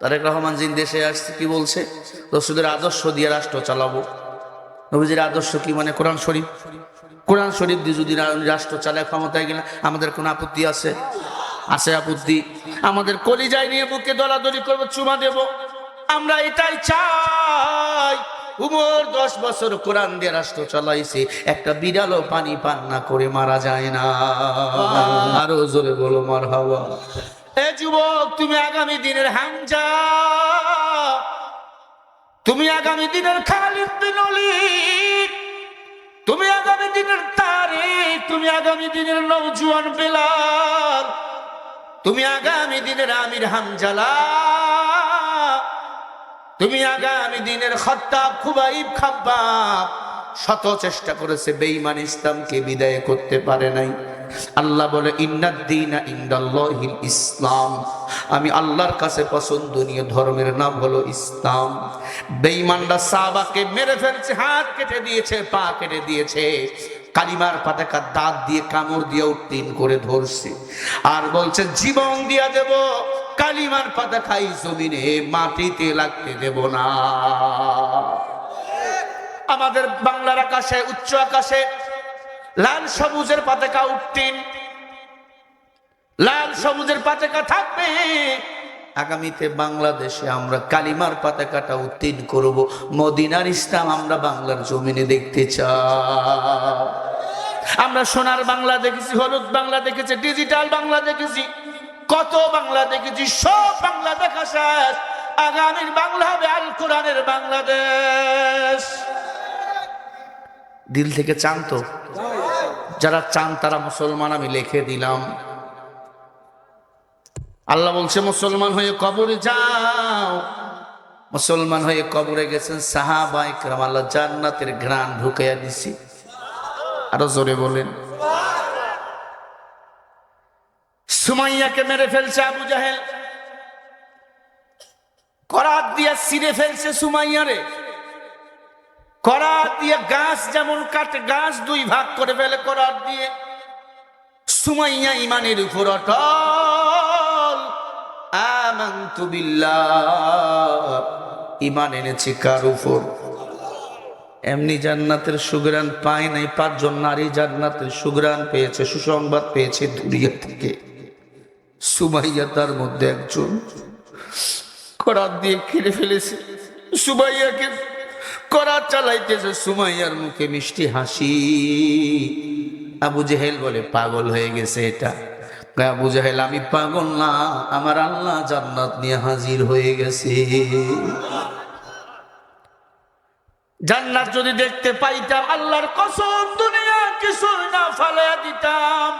তারেক রহমান যিনি দেশে আসছে কি বলছে? রাসূলের আদর্শ দিয়ে রাষ্ট্র চালাবো। নবীজির আদর্শ কি? মানে কোরআন শরীফ। কোরআন শরীফ দিয়ে যদি রাষ্ট্র চালায়, ক্ষমতায় গেলে আমাদের কোনো আপত্তি আছে? আছে আপত্তি? আমাদের কলিজায় নিয়ে বুকে দলাদলি করবো, চুমা দেব, আমরা এটাই চাই। উমর 10 বছর কোরআন দিয়ে রাষ্ট্র চালাইছে, একটা বিড়ালও পানি পান না করে মারা যায় না। আরো জোরে বলো মারহাবা। এ যুবক, তুমি আগামী দিনের হামজা, তুমি আগামী দিনের খালিদ বিন ওলীদ, তুমি আগামী দিনের তারিক, তুমি আগামী দিনের নওজোয়ান বেলাল, তুমি আগামী দিনের আমির হামজালা, তুমি আগামী দিনের খাত্তাব খুবাইব খাব্বাব। শত চেষ্টা করেছে, বেঈমান ইসলামকে বিদায় করতে পারে নাই। আল্লাহ বলে ইন্নাদ-দীনা ইনদাল্লাহিল ইসলাম, আমি আল্লাহর কাছে পছন্দনীয় ধর্মের নাম হলো ইসলাম। বেঈমানরা সাহাবাকে মেরে ফেলছে, হাত কেটে দিয়েছে, পা কেটে দিয়েছে, কালিমার পতাকা দাঁত দিয়ে কামড় দিয়ে উত্তীর্ণ করে ধরছে, আর বলছে জীবন দিয়া দেব, কালিমার পতাকাই জমিনে মাটিতে লাগতে দেব না। আমাদের বাংলার আকাশে, উচ্চ আকাশে লাল সবুজের পতাকা উত্তীর্ণ, লাল সবুজের পতাকা থাকবে। আগামীতে বাংলাদেশে আমরা কালিমার পতাকাটা উত্তীর্ণ করব। মদিনার ইসলাম আমরা বাংলার জমিনে দেখতে চাই। আমরা সোনার বাংলা দেখেছি, হলুদ বাংলা দেখেছি, ডিজিটাল বাংলা দেখেছি, কত বাংলা দেখেছি। সব বাংলা দেখা শেষ। আগামীর বাংলা হবে আল কোরআনের বাংলাদেশ। দিল থেকে চান তো? যারা চান তারা মুসলমান আমি লিখে দিলাম। আল্লাহ বলছে মুসলমান হয়ে কবরে যাও। মুসলমান হয়ে কবরে গেছেন সাহাবায়ে কেরাম, আল্লাহ জান্নাতের ঘ্রাণ ঢুকাইয়া দিছি। আরো জোরে বলেন। সুমাইয়াকে মেরে ফেলছে আবু জাহেল, করাত দিয়ে ছিঁড়ে ফেলছে সুমাইয়ারে। করাত দিয়ে গাছ যেমন কাটে, গাছ দুই ভাগ করে ফেলে করাত দিয়ে। সুমাইয়া ইমানের উপর অটল। আমানতু বিল্লাহ, ইমান এনেছে কার উপর? এমনি জান্নাতের সুঘ্রাণ পায় নাই, 5 জন নারী জান্নাতের সুঘ্রাণ পেয়েছে, সুসংবাদ পেয়েছে দুনিয়া থেকে। সুমাইয়া তার মধ্যে একজন। করাত দিয়ে খেলে ফেলেছে সুমাইয়াকে, করাত চালাইতেছে। সুমাইয়ার মুখে মিষ্টি হাসি। আবু জেহেল বলে পাগল হয়ে গেছে এটা। আবু জেহেল আমি পাগল না, আমার আল্লাহ জান্নাত নিয়ে হাজির হয়ে গেছে। জান্নাত যদি দেখতে পাইতাম, আল্লাহর কসম দুনিয়া কিছুই না ফালাইয়া দিতাম।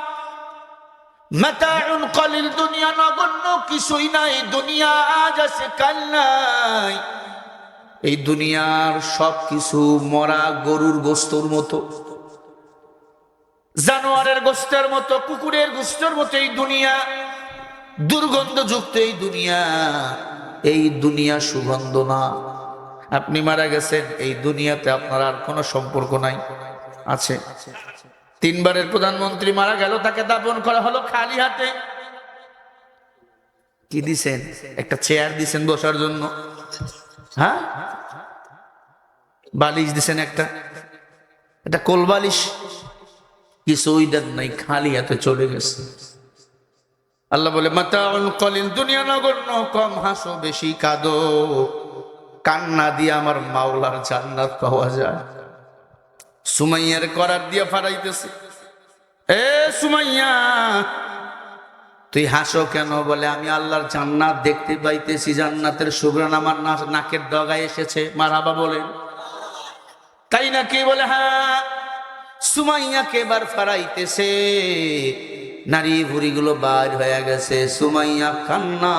মাতাউন কলিল, দুনিয়া নগণ্য কিছুই নাই। দুনিয়া আজ আছে কাল নাই। এই দুনিয়ার সব কিছু মরা গরুর গোশতের মতো, জানোয়ারের গোশতের মতো, কুকুরের গোশতের মতো। এই দুনিয়া দুর্গন্ধযুক্ত। এই দুনিয়া, এই দুনিয়া সুগন্ধ না। আপনি মারা গেছেন, এই দুনিয়াতে আপনার আর কোনো সম্পর্ক নাই। আছে? 3 বারের প্রধানমন্ত্রী মারা গেল, তাকে দাফন করা হলো খালি হাতে। কি দিছেন? একটা চেয়ার দিছেন বসার জন্য, হ্যাঁ, বালিশ দিছেন, একটা কোল বালিশ, কিছুই দেন নাই, খালি হাতে চলে গেছে। আল্লাহ বলে মাতাউন কলিল, দুনিয়া নগণ্য, কম হাসো বেশি কাঁদো। কান্না দিয়ে আমার মাওলার জান্নাত পাওয়া যায়। সুমাইয়ার করার দিয়ে ফারাইতেছে। এ সুমাইয়া, তুই হাসো কেন? বলে আমি আল্লাহর জান্নাত দেখতে পাইতেছি, জান্নাতের সুঘ্রাণ আমার নাকের ডগায় এসেছে। মারহাবা বলেন। তাই নাকি? বলে হ্যাঁ। সুমাইয়াকে এবার ফারাইতেছে, নারী ভুড়িগুলো বার হয়ে গেছে। সুমাইয়া কান্না।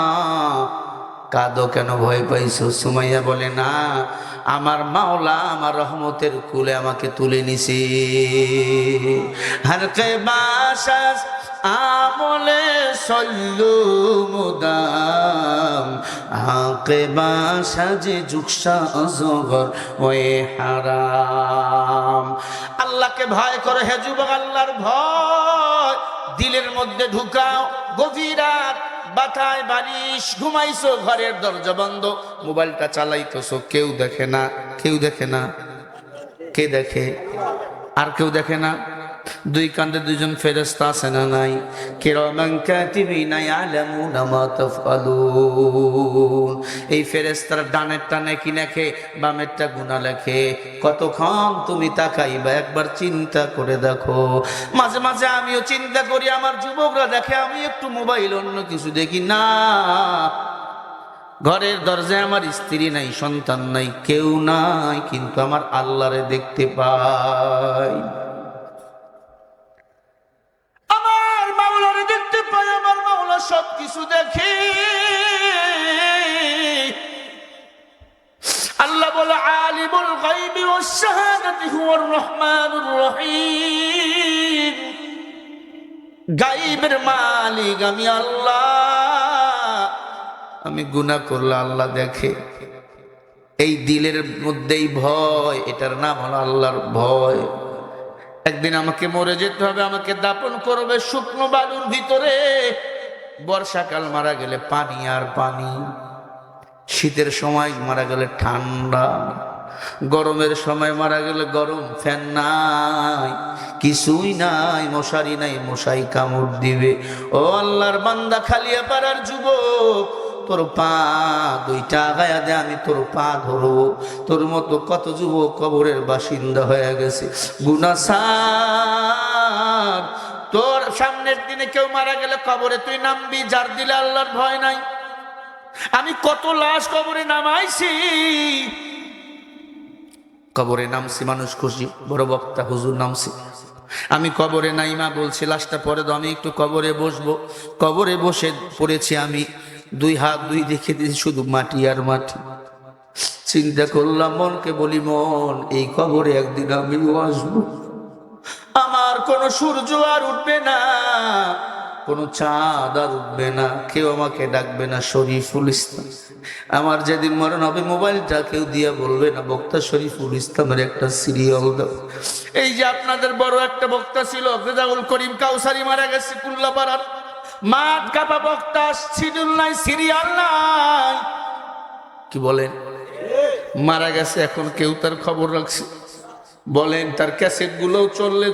কাঁদো কেন? ভয় পাইছো? সুমাইয়া বলে না, আমার মাওলা আমার রহমতের কুলে আমাকে তুলে নিছে। হর কে বাসাস আমলে সল্লু মুদাম, আকে বাসাজে জুকসা অজগর ওয়ে হারাম। আল্লাহকে ভয় করো হে যুবক, আল্লাহর ভয় দিলের মধ্যে ঢুকাও। গভীর রাত, বাতায় বালিশ, ঘুমাইছো, ঘরের দরজা বন্ধ, মোবাইলটা চালাইতেছো, কেউ দেখে না। কেউ দেখে না? কে দেখে? আর কেউ দেখে না? 2 কাঁধে 2জন ফেরেশতা আছে না নাই? কিরামান কাতিবিনা ইয়ালামুনা মা তাফআলুন। এই ফেরেশতারা ডানেরটা নেকি লেখে, বামেরটা গুনাহ লেখে। কতক্ষণ তুমি তাকাইবা? একবার চিন্তা করে দেখো। মাঝে মাঝে আমিও চিন্তা করি, আমার যুবকরা দেখে, আমি একটু মোবাইল অন্য কিছু দেখি না। ঘরের দরজায় আমার স্ত্রী নাই, সন্তান নাই, কেউ নাই, কিন্তু আমার আল্লাহরে দেখতে পাই। আমার মাওলারে দেখতে পাই। আমার মাওলা সবকিছু দেখে। আল্লাহ বলে আলিমুল গায়বি ওয়াস শাহাদাতি হুয়ার রহমানুর রহিম। গায়বের মালিক আমি আল্লাহ। আমি গুনাহ করলে আল্লাহ দেখে। এই দিলের মধ্যেই ভয়, এটার নাম হলো আল্লাহর ভয়। একদিন আমাকে মরে যেতে হবে, আমাকে দাফন করবে শুকনো বালুর ভিতরে। বর্ষাকাল মারা গেলে পানি আর পানি, শীতের সময় মারা গেলে ঠান্ডা। গরমের সময় মারা গেলে গরম, ফ্যান নাই, কিছুই নাই, মশারি নাই, মশাই কামড় দিবে। ও আল্লাহর বান্দা খালিয়া পাড়ার যুবক, তোর পা দুইটা আগায়া দে, আমি তোর পা ধরবো। তোর মতো কত যুবক কবরের বাসিন্দা হয়ে গেছে গুনাহগার। তোর সামনের দিনে কেউ মারা গেলে কবরে তুই নামবি, যার দিলে আল্লাহর ভয় নাই। আমি কত লাশ কবরে নামাইছি, কবরে নামছি, মানুষ খুশি, বড় বক্তা হুজুর নামছি। আমি কবরে নাইমা বলছি লাশটা পরে দাও, আমি একটু কবরে বসবো। কবরে বসে পড়েছি আমি, দুই হাত দুই দেখে দিয়েছি, শুধু মাটি আর মাটি। চিন্তা করলাম, মনকে বলি, মন এই কবরে একদিন আমিও আসবো। আমার কোনো সূর্য আর উঠবে না, কোনো চাঁদ আর উঠবে না, কেউ আমাকে ডাকবে না শরীফুল ইসলাম। আমার যেদিন মরণ হবে, মোবাইলটা কেউ দিয়া বলবে না বক্তা শরীফুল ইসলামের একটা সিরিয়াল দাও। এই যে আপনাদের বড় একটা বক্তা ছিল রেজাউল করিম কাউসারি, মারা গেছে কুল্লাপাড়ার। মাঠ কাপা বক্তা, শিডিউল নাই, সিরিয়াল নাই, কি বলেন? মারা গেছে, এখন কেউ তার খবর রাখছে? বলেন, তার ক্যাসেট গুলোও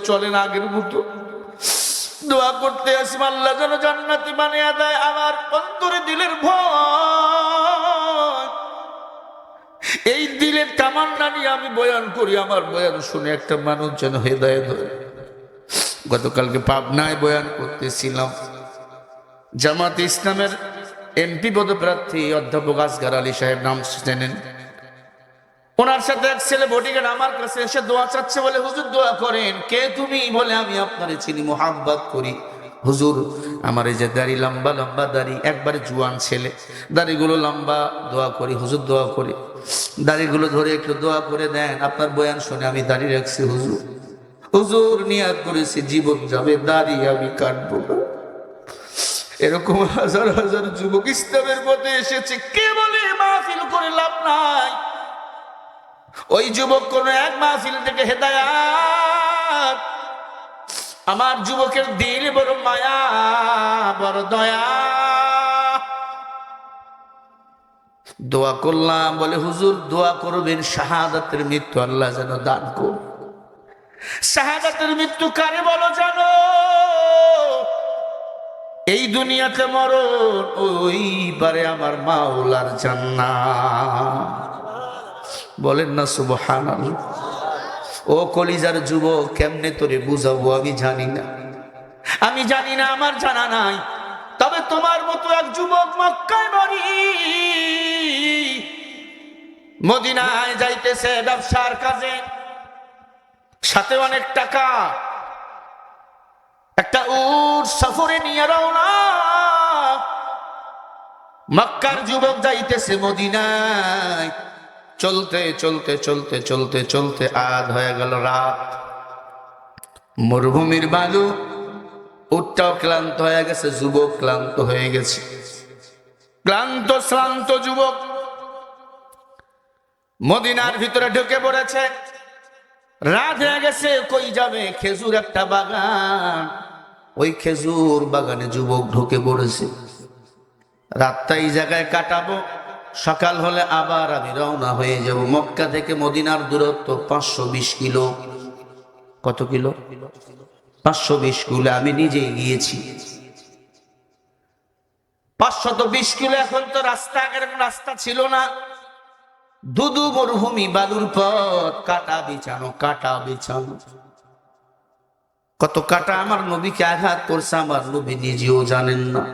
চলেন আগের মতো। দোয়া করতে আসি, আল্লাহ যেন জান্নাতি বানিয়ে দেয়। আমার অন্তরে দিলের ভয়, এই দিলের তামান্না নিয়ে আমি বয়ান করি। আমার বয়ান শুনে একটা মানুষ যেন হেদায়েত হয়। গতকালকে পাবনায় বয়ান করতেছিলাম, জামাতে ইসলামের এমপি পদপ্রার্থী অধ্যাপক আসগার আলী সাহেব, নাম জানেন? ওনার সাথে এক ছেলে বডিগার্ড আমার কাছে এসে দোয়া চাচ্ছে, বলে হুজুর দোয়া করেন। কে তুমি? বলে আমি আপনারে চিনি, মোহাব্বত করি। হুজুর আমার এই যে দাড়ি, লম্বা লম্বা দাড়ি, একবারে জুয়ান ছেলে, দাড়িগুলো লম্বা, দোয়া করি হুজুর, দোয়া করি। দাড়িগুলো ধরে একটু দোয়া করে দেন, আপনার বয়ান শুনে আমি দাড়ি রাখছি হুজুর। হুজুর নিয়াত করেছি জীবন যাবে, দাড়ি আমি কাটবো না। এরকম হাজার হাজার যুবক ইসলামের পথে এসেছে, কে বলে মাহফিল করে লাভ নাই। ওই যুবক কোন এক মাহফিল থেকে হেদায়াত। আমার যুবকের দিল বড় মায়া, বড় দয়া। দোয়া করলাম, বলে হুজুর দোয়া করবেন শাহাদাতের মৃত্যু আল্লাহ যেন দান করুন। শাহাদাতের মৃত্যু কারে বলো জানো? এই দুনিয়াতে মরণ, ওই পারে আমার মাওলার জান্নাত। বলেন না সুবহানাল্লাহ। ও কলিজার যুবক, কেমনে তোরে বুঝাবো আমি জানি না, আমি জানি না, আমার জানা নাই। তবে তোমার মতো এক যুবক মক্কায় বাড়ি, মদিনায় যাইতেছে ব্যবসার কাজে, সাথে অনেক টাকা, একটা উট সফরে নিয়ে রওনা। মক্কার যুবক যাইতেছে মদিনায়। চলতে চলতে চলতে চলতে চলতে আধ হয়ে গেল রাত। মরুভূমির বালু, উটটাও ক্লান্ত হয়ে গেছে, যুবক ক্লান্ত হয়ে গেছে। ক্লান্ত শ্রান্ত যুবক মদিনার ভিতরে ঢুকে পড়েছে। রাত হয়ে গেছে, কই যাবে? খেজুর একটা বাগান, ওই খেজুর বাগানে যুবক ঢুকে পড়েছে। রাতটা এই জায়গায় কাটাবো, সকাল হলে আবার আমি রওনা হয়ে যাব। মক্কা থেকে মদিনার দূরত্ব 520 কিলো। কত কিলো? 520 কিলো। আমি নিজেই গিয়েছি 520 কিলো। এখন তো রাস্তা, আগের রাস্তা ছিল না, ধুধু মরুভূমি, বালুর পথ, কাটা বিছানো, কাটা বিছানো। কত কাটা আমার নবীকে আঘাত করছে, আমার নবী নিজেও জানেন না।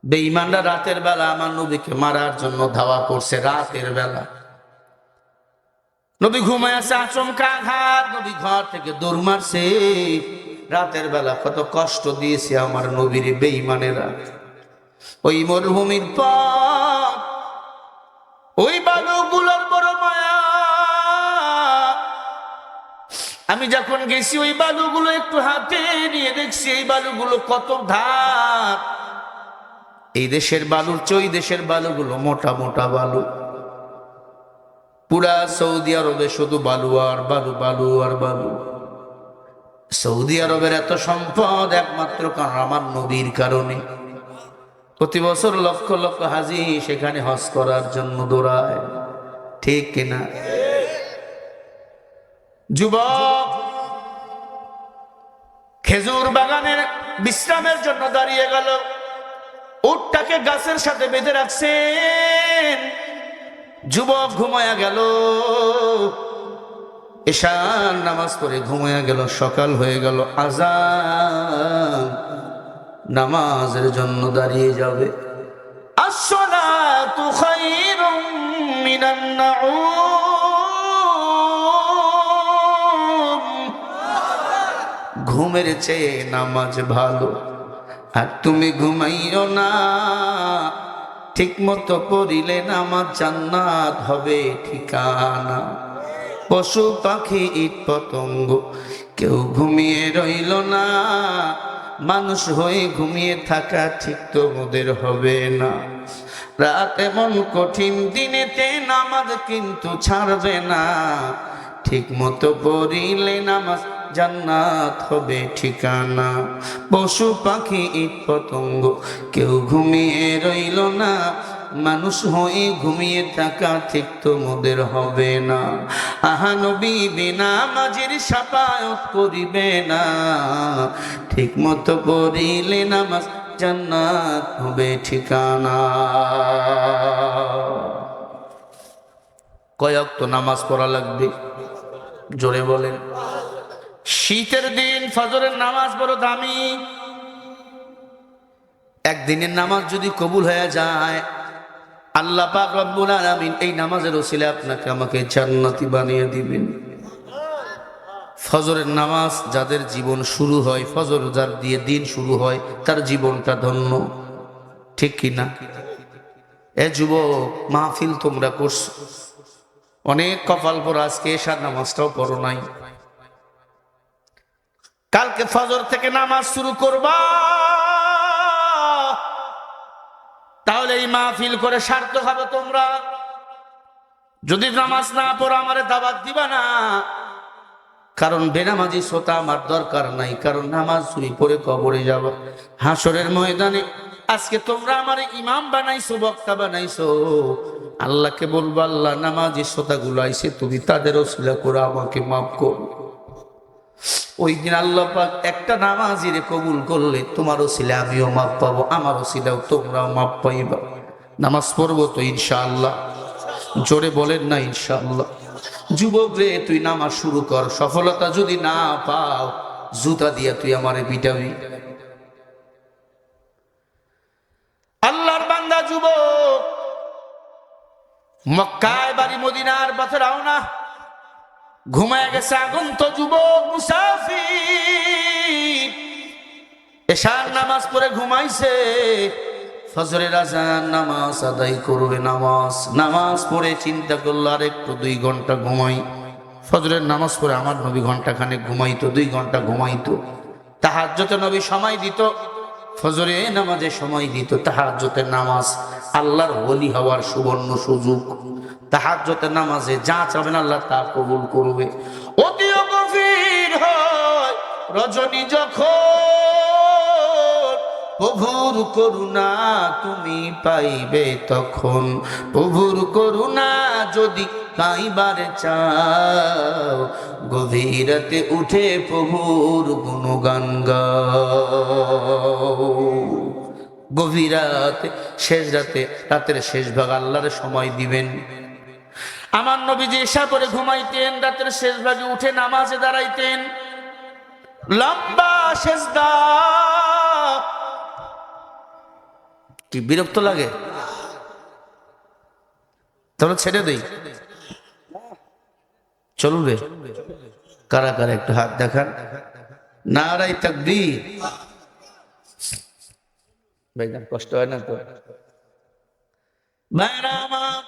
বেঈমানরা রাতের বেলা আমার নবীকে মারার জন্য ধাওয়া করছে। রাতের বেলা নবী ঘুমায় আছে, আচমকা আঘাত, নবী ঘর থেকে দৌড় মারছে। রাতের বেলা কত কষ্ট দিয়েছে আমার নবীর বেঈমানেরা। ওই মরুভূমির পথ, ওই বালুগুলোর বড় মায়া। আমি যখন গেছি ওই বালুগুলো একটু হাতে নিয়ে দেখছি, এই বালুগুলো কত ধার। এই দেশের বালুর চেয়ে ওই দেশের বালুগুলো মোটা মোটা বালু। পুরা সৌদি আরবে শুধু বালু আর বালু, বালু আর বালু। সৌদি আরবের এত সম্পদ একমাত্র কারণ আমার নবীর কারণে। প্রতি বছর লক্ষ লক্ষ হাজি সেখানে হজ করার জন্য দৌড়ায়। ঠিক কিনা? যুবক খেজুর বাগানের বিশ্রামের জন্য দাঁড়িয়ে গেল, উটটাকে গাছের সাথে বেঁধে রাখছেন। যুবক ঘুমায়া গেল, এশার নামাজ পড়ে ঘুমায়া গেল। সকাল হয়ে গেল, আযান, নামাজের জন্য দাঁড়িয়ে যাবে। আসসালাতু খায়রুম মিনান নাউম, ঘুমের চেয়ে নামাজ ভালো। আর তুমি ঘুমাইও না, ঠিক মতো পড়িলে নামাজ জান্নাত হবে ঠিকানা। পশু পাখি ইট পতঙ্গ কেউ ঘুমিয়ে রইল না, মানুষ হয়ে ঘুমিয়ে থাকা ঠিক তো ওদের হবে না। রাত এমন কঠিন, দিনেতে নামাজ কিন্তু ছাড়বে না, ঠিক মতো পড়িলে নামাজ জান্নাত হবে ঠিকানা। পশু পাখি ইট পতঙ্গ কেউ ঘুমিয়ে রইল না, মানুষ হয়ে ঘুমিয়ে থাকা ঠিক তো মোদের হবে না। আহা নবী বেনামাজের শাফায়াত করিবে না, ঠিক মতো পড়িলে নামাজ জান্নাত হবে ঠিকানা। কয় ওয়াক্ত নামাজ পড়া লাগবে? জোরে বলেন। শীতের দিন ফজরের নামাজ বড় দামি। একদিনের নামাজ যদি কবুল হয়ে যায়, আল্লাহ পাক রব্বুল আলামিন এই নামাজের ওসিলায় আপনাকে আমাকে জান্নাতি বানিয়ে দিবেন। ফজরের নামাজ যাদের জীবন শুরু হয়, ফজর যার দিয়ে দিন শুরু হয়, তার জীবনটা ধন্য, ঠিক কিনা? এ যুবক, মাহফিল তোমরা করছো, অনেক কপাল পড়া, আজকে এশার নামাজটাও পড়ো নাই। কালকে ফজর থেকে নামাজ শুরু করবা, তাহলে এই মাহফিল করে সার্থক হবে তোমরা। যদি নামাজ না পড়ো আমারে দাওয়াত দিবা না, কারণ বেনামাজি শ্রোতা আমার দরকার নাই, কারণ নামাজ তুমি পড়ে কবরে যাবো হাসরের ময়দানে। আজকে তোমরা আমার ইমাম বানাইছো, বক্তা বানাইছো, আল্লাহকে বলবো আল্লাহ নামাজি শ্রোতাগুলো আইছে, তুমি তাদের ওসিলা করে আমাকে মাফ করো। ওই দিন আল্লাহ পাক একটা নামাজিরে কবুল করলে তোমার ওসিলা আমিও মাপ পাবো, আমার ওসিলাও তোমরাও মাপ পাইবা। নামাজ পড়বো তো ইনশাআল্লাহ, জোরে বলেন না ইনশাআল্লাহ। যুবক রে, তুই নামাজ শুরু কর, সফলতা যদি না পাও জুতা দিয়া তুই আমারে পিটাবি। আল্লাহর বান্দা যুবক, মক্কায় বাড়ি, মদিনার পথে রওনা, ঘুমায় গেছে আগন্ত যুবক মুসাফির। এশার নামাজ পড়ে ঘুমাইছে, ফজরের আযান নামাজ আদায় করবে। নামাজ পড়ে চিন্তা করলো আর একটু 2 ঘন্টা ঘুমাই। ফজরের নামাজ পড়ে আমার নবী ঘন্টাখানেক ঘুমাইতো, 2 ঘন্টা ঘুমাইতো। তাহাজ্জুদে নবী সময় দিত, ফজরে নামাজে সময় দিত। তাহাজ্জুদের নামাজ আল্লাহর ওলি হওয়ার সুবর্ণ সুযোগ। তাহাজ্জুদের নামাজে যা চাবেন আল্লাহ তা কবুল করবে। অতিও গভীর হয় রজনী যখন, প্রভুর করুণা তুমি পাইবে তখন। প্রভুর করুণা যদি পাইবার চাও, গভীর রাতে উঠে প্রভুর গুণগান গাও। গভীর রাতে, শেষ রাতে, রাতের শেষ ভাগ আল্লাহর সময় দিবেন। আমার নবীজি এশা করে ঘুমাইতেন, রাতের শেষ ভাগে উঠে নামাজে দাঁড়াইতেন, লম্বা সেজদা। কি বিরক্ত লাগে? তাহলে ছেড়ে দেই, চলবে? কারা কারা একটু হাত দেখান। নারায়ে তাকবীর। ভাইজান কষ্ট হয় না তো? ভাইরা আমার,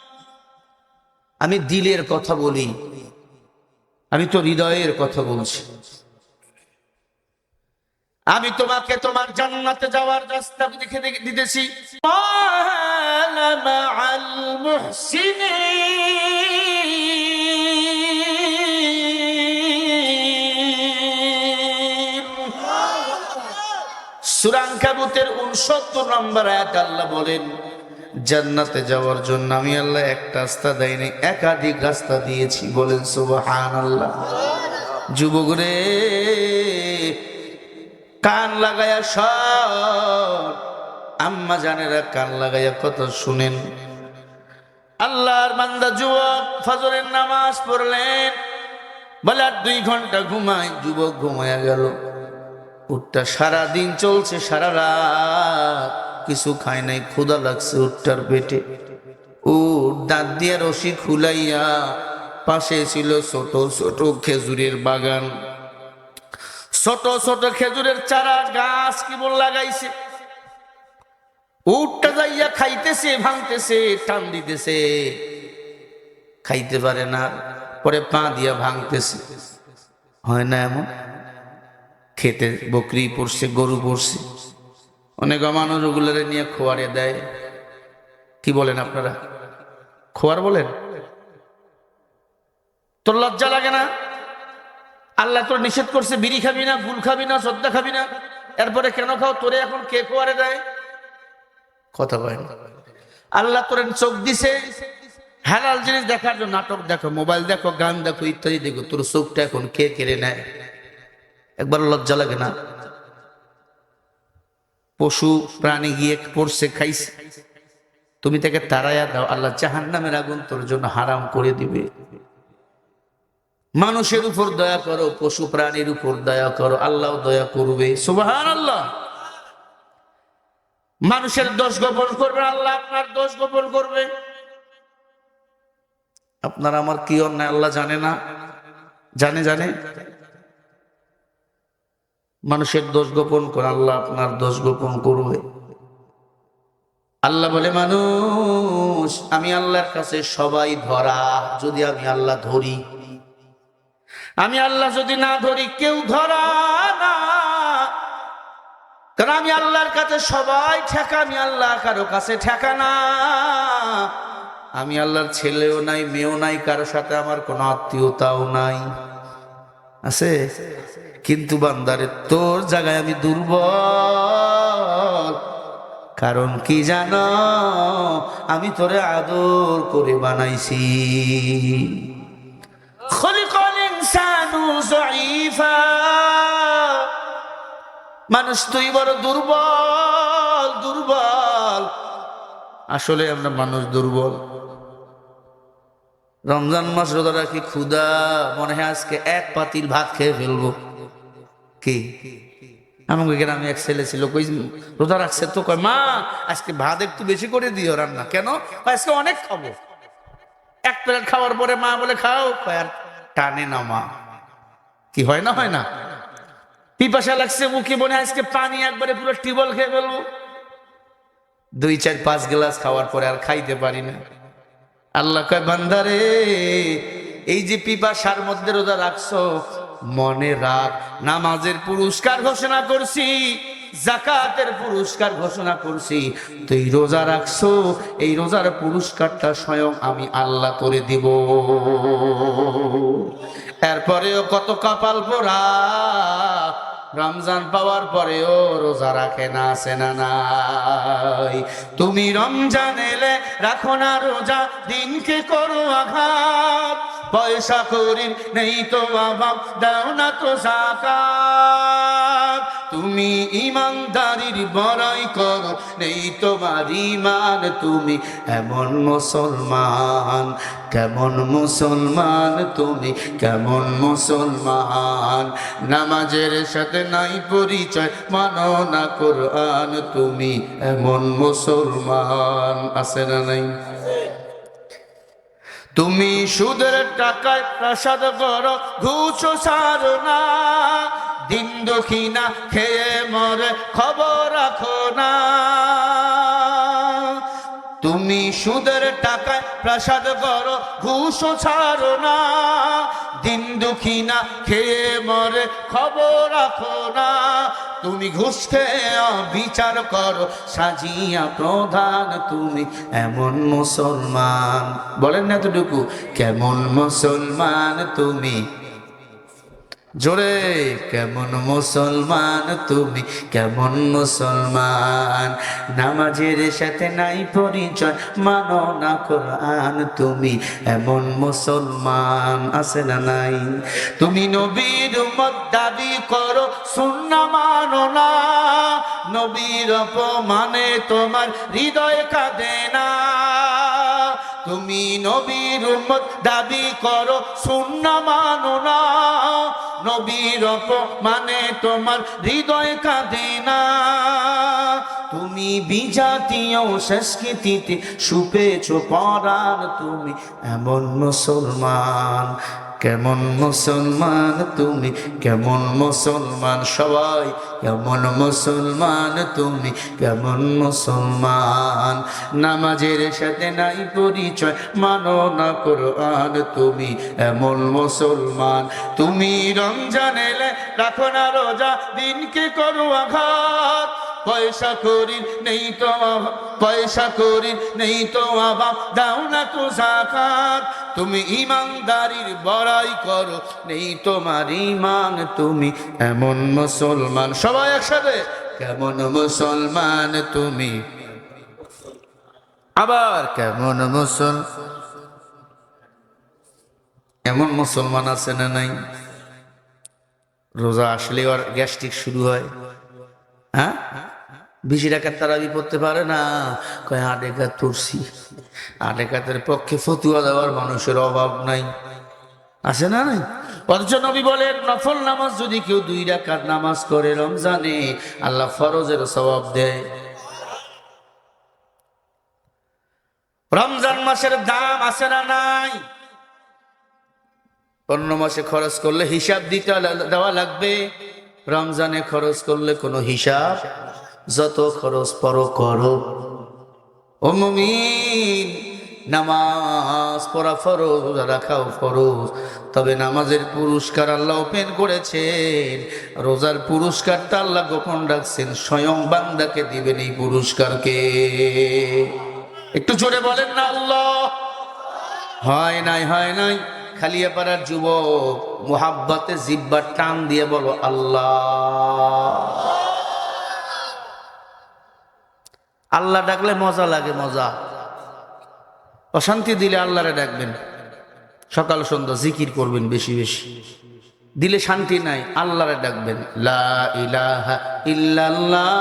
আমি দিলের কথা বলি, আমি তো হৃদয়ের কথা বলছি। আমি তোমাকে তোমার জান্নাতে যাওয়ার রাস্তা দেখে দিতেছি। সূরা আনকাবুতের 69 নম্বর আয়াত আল্লাহ বলেন, জান্নাতে যাওয়ার জন্য আমি আল্লাহ একটা রাস্তা দেয়নি, একাধিক রাস্তা দিয়েছি। বলেন সুবহানাল্লাহ। যুবক রে, কান লাগায়া সব আম্মা জানেরা কান লাগায়া কথা শুনেন। আল্লাহর বান্দা যুবক ফজরের নামাজ পড়লেন, বলে আর 2 ঘন্টা ঘুমাই। যুবক ঘুমায়া গেল। উটটা সারাদিন চলছে, সারা রাত কিছু খায় নাই, ক্ষুধা লাগছে উটটার পেটে। উট দাঁত দিয়ে রশি খুলাইয়া, পাশে ছিল ছোট ছোট খেজুরের বাগান, ছোট ছোট খেজুরের চারা গাছ কেবল লাগাইছে। উটটা যাইয়া খাইতেছে, ভাঙতেছে, টান দিতেছে, খাইতে পারে না, পরে পা দিয়া ভাঙতেছে। হয় না এমন? খেতে বকরি পড়ছে, গরু পড়ছে, অনেক মানুষ ওগুলোরে নিয়ে খোয়ারে দেয়। কি বলেন আপনারা? খোয়ার বলেন? তোর লজ্জা লাগে না? আল্লাহ তোর নিষেধ করছে বিড়ি খাবি না, গুল খাবি না, সদ্দা খাবি না, এরপরে কেন খাও? তোরে এখন কে খোয়ারে দেয়? কথা বলেন। আল্লাহ তোর চোখ দিছে হালাল জিনিস দেখার জন্য, নাটক দেখো, মোবাইল দেখো, গান দেখো, ইত্যাদি দেখো, তোর চোখটা এখন কে কেড়ে নেয়? একবার লজ্জা লাগে না? পশু প্রাণী গিয়ে পড়ছে, খাইছে, তুমি তাকে তাড়াইয়া দাও, আল্লাহ জাহান্নামের আগুন তোর জন্য হারাম করে দিবে। মানুষের উপর দয়া করো, পশু প্রাণীর উপর দয়া করো, আল্লাহ দয়া করবে। সুবহানাল্লাহ। মানুষের দোষ গোপন করবে, আল্লাহ আপনার দোষ গোপন করবে। আপনার আমার কি অন্যায় আল্লাহ জানে না? জানে, জানে। মানুষের দোষ গোপন করে, আল্লাহ আপনার দোষ গোপন করবে। আল্লাহ বলে, মানুষ আমি আল্লাহর কাছে সবাই ধরা, যদি আমি আল্লাহ ধরি। আমি আল্লাহ যদি না ধরি, কেউ ধরা না। কারণ আমি আল্লাহর কাছে সবাই ঠেকা, আমি আল্লাহ কারো কাছে ঠেকা না। আমি আল্লাহর ছেলেও নাই, মেয়েও নাই, কারো সাথে আমার কোনো আত্মীয়তাও নাই। আছে? কিন্তু বান্দারে, তোর জায়গায় আমি দুর্বল। কারণ কি জানো? আমি তোরে আদর করে বানাইছি। খলিকাল ইনসানু যায়ীফা। মানুষ তুই বড় দুর্বল, দুর্বল। আসলে আমরা মানুষ দুর্বল। রমজান মাস রোজা রাখি, ক্ষুধা, মনে হয় আজকে 1 পাতিল ভাত খেয়ে ফেলবো। কি আমাকে গ্রামে এক ছেলে ছিল, কই রোজা রাখছে তো, কয় মা আজকে ভাত একটু বেশি করে দিও রান্না। কেন? আজকে অনেক খাবো। 1 প্লেট খাওয়ার পরে মা বলে খাও, কয় আর টানে না মা। কি হয় না? হয় না? পিপাসা লাগছে, মুখে মনে আজকে পানি একবারে পুরো টিউবওয়েল খেয়ে ফেলবো। 2, 4, 5 গ্লাস খাওয়ার পরে আর খাইতে পারি না। আল্লাহ কয়, বান্দারে, এই যে পিপাসার মধ্যে রোজা রাখছো, মনে রাখ, নামাজের পুরস্কার ঘোষণা করছি, যাকাতের পুরস্কার ঘোষণা করছি। তুই রোজা রাখছো, এই রোজার পুরস্কারটা স্বয়ং আমি আল্লাহ করে দিব। এরপরেও কত কপাল পোড়া, রমজান পাওয়ার পরেও রোজা রাখে না, আছে না নাই? তুমি রমজান এলে রাখো না রোজা, দিনকে করো আঘাত। পয়সা করি নেই তো অভাব, দাও না তো যাকাত। তুমি ইমানদারির বড়াই করো, নেই তোমার ঈমান। তুমি এমন মুসলমান, কেমন মুসলমান তুমি, কেমন মুসলমান। নামাজের সাথে নাই পরিচয়, মানো না কোরআন। তুমি এমন মুসলমান, আছে না নাই? তুমি সুদের টাকায় প্রাসাদ করো, ঘুষ ছাড়ো না। দিন দক্ষিণা খেয়ে মরে, খবর রাখো না। তুমি সুদের টাকায় প্রাসাদ করো, ঘুষ ছাড়ো না। দিন দক্ষিণা খেয়ে মরে, খবর রাখো না। তুমি ঘুষ খেয়ে বিচার করো, সাজিয়া প্রধান। তুমি এমন মুসলমান, বলেন না এতটুকু, কেমন মুসলমান তুমি। জোরে, কেমন মুসলমান তুমি, কেমন মুসলমান, নামাজের সাথে নাই পরিচয়, মানো না কোরআন, তুমি এমন মুসলমান আছে না নাই? তুমি নবীর উম্মত দাবি করো, সুন্নাহ মানো না, নবীর অপমানে তোমার হৃদয় কাঁদে না। তুমি নবীর উম্মত দাবি করো, সুন্নাহ মানো না, নবীর অপমানে তোমার হৃদয় কাঁদে না। তুমি বিজাতীয় সংস্কৃতিতে সুপেছ পরাণ, তুমি এমন মুসলমান, কেমন মুসলমান তুমি, কেমন মুসলমান, সবাই কেমন মুসলমান তুমি, কেমন মুসলমান, নামাজের সাথে নাই পরিচয়, মানো না কোরআন, তুমি এমন মুসলমান। তুমি রমজান এলে রাখো না রোজা, দিনকে করো আঘাত, পয়সা করি নেই তো, পয়সা করি নেই তো অভাব, দাও না তো যাকাত, তুমি ইমানদারির বড়াই করো, নেই তোমার ঈমান, তুমি এমন মুসলমান। সবাই একসাথে, কেমন মুসলমান তুমি, আবার কেমন এমন মুসলমান আছে না নাই? রোজা আসলে আর গ্যাস্ট্রিক শুরু হয়। হ্যাঁ, 20 রাকাত তারাবি পড়তে পারে না, কয় 8 রাকাত পড়ছি। 8 রাকাতের পক্ষে ফতুয়া দেওয়ার মানুষের অভাব নাই, আছে না নাই? অথচ নবী বলেন, নফল নামাজ যদি কেউ 2 রাকাত নামাজ করে রমজানে, আল্লাহ ফরজের সওয়াব দেয়। রমজান মাসের দাম আছে না নাই? অন্য মাসে খরচ করলে হিসাব দিতে দেওয়া লাগবে, রমজানে খরচ করলে কোনো হিসাব, যত খরচ পড়ো করো। ও মুমিন, নামাজ পড়া ফরজ, রোজা রাখাও ফরজ, তবে নামাজের পুরস্কার আল্লাহ ওপেন করেছেন, রোজার পুরস্কারটা আল্লাহ গোপন রাখছেন, স্বয়ং বান্দাকে দিবেন এই পুরস্কারকে। একটু জোরে বলেন না আল্লাহ। হয় নাই, হয় নাই? খালিয়াপাড়ার যুবক মুহাব্বতে জিহ্বার টান দিয়ে বলো আল্লাহ। আল্লাহ ডাকলে মজা লাগে, মজা। অশান্তি দিলে আল্লাহরে ডাকবেন, সকাল সন্ধ্যা জিকির করবেন বেশি বেশি। দিলে শান্তি নাই, আল্লাহরে ডাকবেন, লা ইলাহা ইল্লাল্লাহ,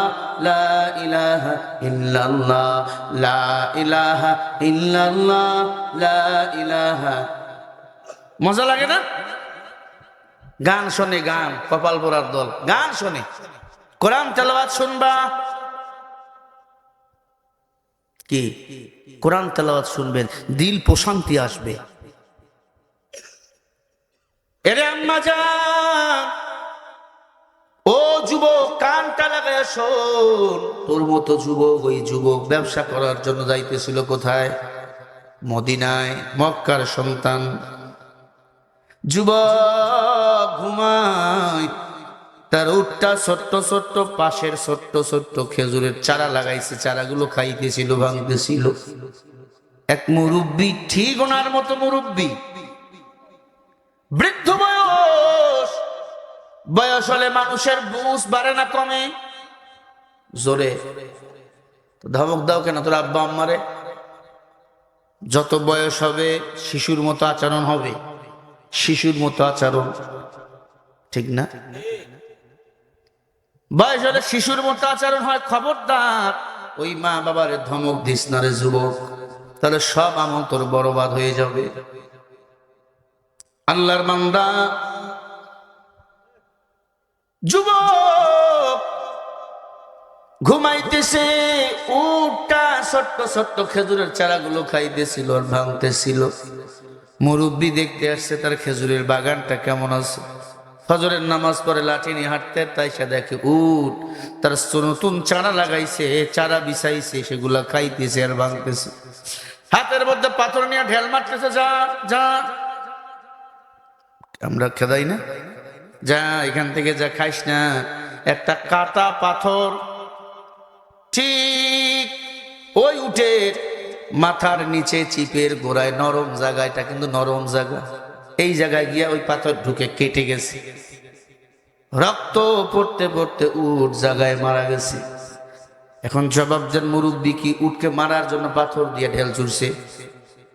লা ইলাহা ইল্লাল্লাহ, লা ইলাহা ইল্লাল্লাহ, লা ইলাহা। মজা লাগে না? গান শোনে, গান, কপাল পোড়ার দল গান শোনে, কোরআন তেলাওয়াত শুনবা, কি কোরআন তেলাওয়াত শুনবেন, দিল প্রশান্তি আসবে। এরে আম্মা জান, ও যুবক, কানটা লাগায় শোন। তোর মতো যুবক, ওই যুবক ব্যবসা করার জন্য যাইতেছিল কোথায়? মদিনায়। মক্কার সন্তান যুবক ঘুমায়, তার উটটা ছোট্ট ছোট্ট পাশের ছোট্ট ছোট্ট খেজুরের চারা লাগাইছে, চারাগুলো খাইতেছিল, ভাঙতেছিল। এক মুরব্বী, ঠিক ওনার মতো মুরব্বী, বৃদ্ধ বয়স, বয়স হলে মানুষের বুঝ বাড়ে না কমে? জোরে ধমক দাও কেন তোর আব্বা আম্মারে? যত বয়স হবে শিশুর মতো আচরণ হবে, শিশুর মতো আচরণ, ঠিক না? বয়স হলে শিশুর মতো আচরণ হয়, খবরদার ওই মা বাবার ধমক দিস না রে যুবক, তাহলে সব আমল তোর বরবাদ হয়ে যাবে। আল্লাহর বান্দা যুবক ঘুমাইতেছে, উটটা ছোট্ট ছোট্ট খেজুরের চারাগুলো খাইতেছিল আর ভাঙতেছিল। মুরব্বী দেখতে আসছে তার খেজুরের বাগানটা কেমন আছে। ফজরের নামাজ পড়ে লাঠি নিয়ে হাঁটতে, তাই সে দেখে উট তার নতুন চারা লাগাইছে, চারা বিছাইছে, সেগুলা খাইতেছে আর ভাঙতেছে। হাতের মধ্যে পাথর নিয়ে ঢেল মারতেছে, যা যা, আমরা খেদাই না, যা এখান থেকে, যা খাইস না। একটা কাটা পাথর ঠিক ওই উটের মাথার নিচে চিপের গোড়ায় নরম জায়গাটা, কিন্তু নরম জায়গা, এই জায়গায় গিয়া ওই পাথর ঢুকে কেটে গেছে। রক্ত পড়তে পড়তে উট জায়গায় মারা গেছে। এখন জবাব দেন, মুরব্বী কি উটকে মারার জন্য পাথর দিয়ে ঢেল ছুড়ছে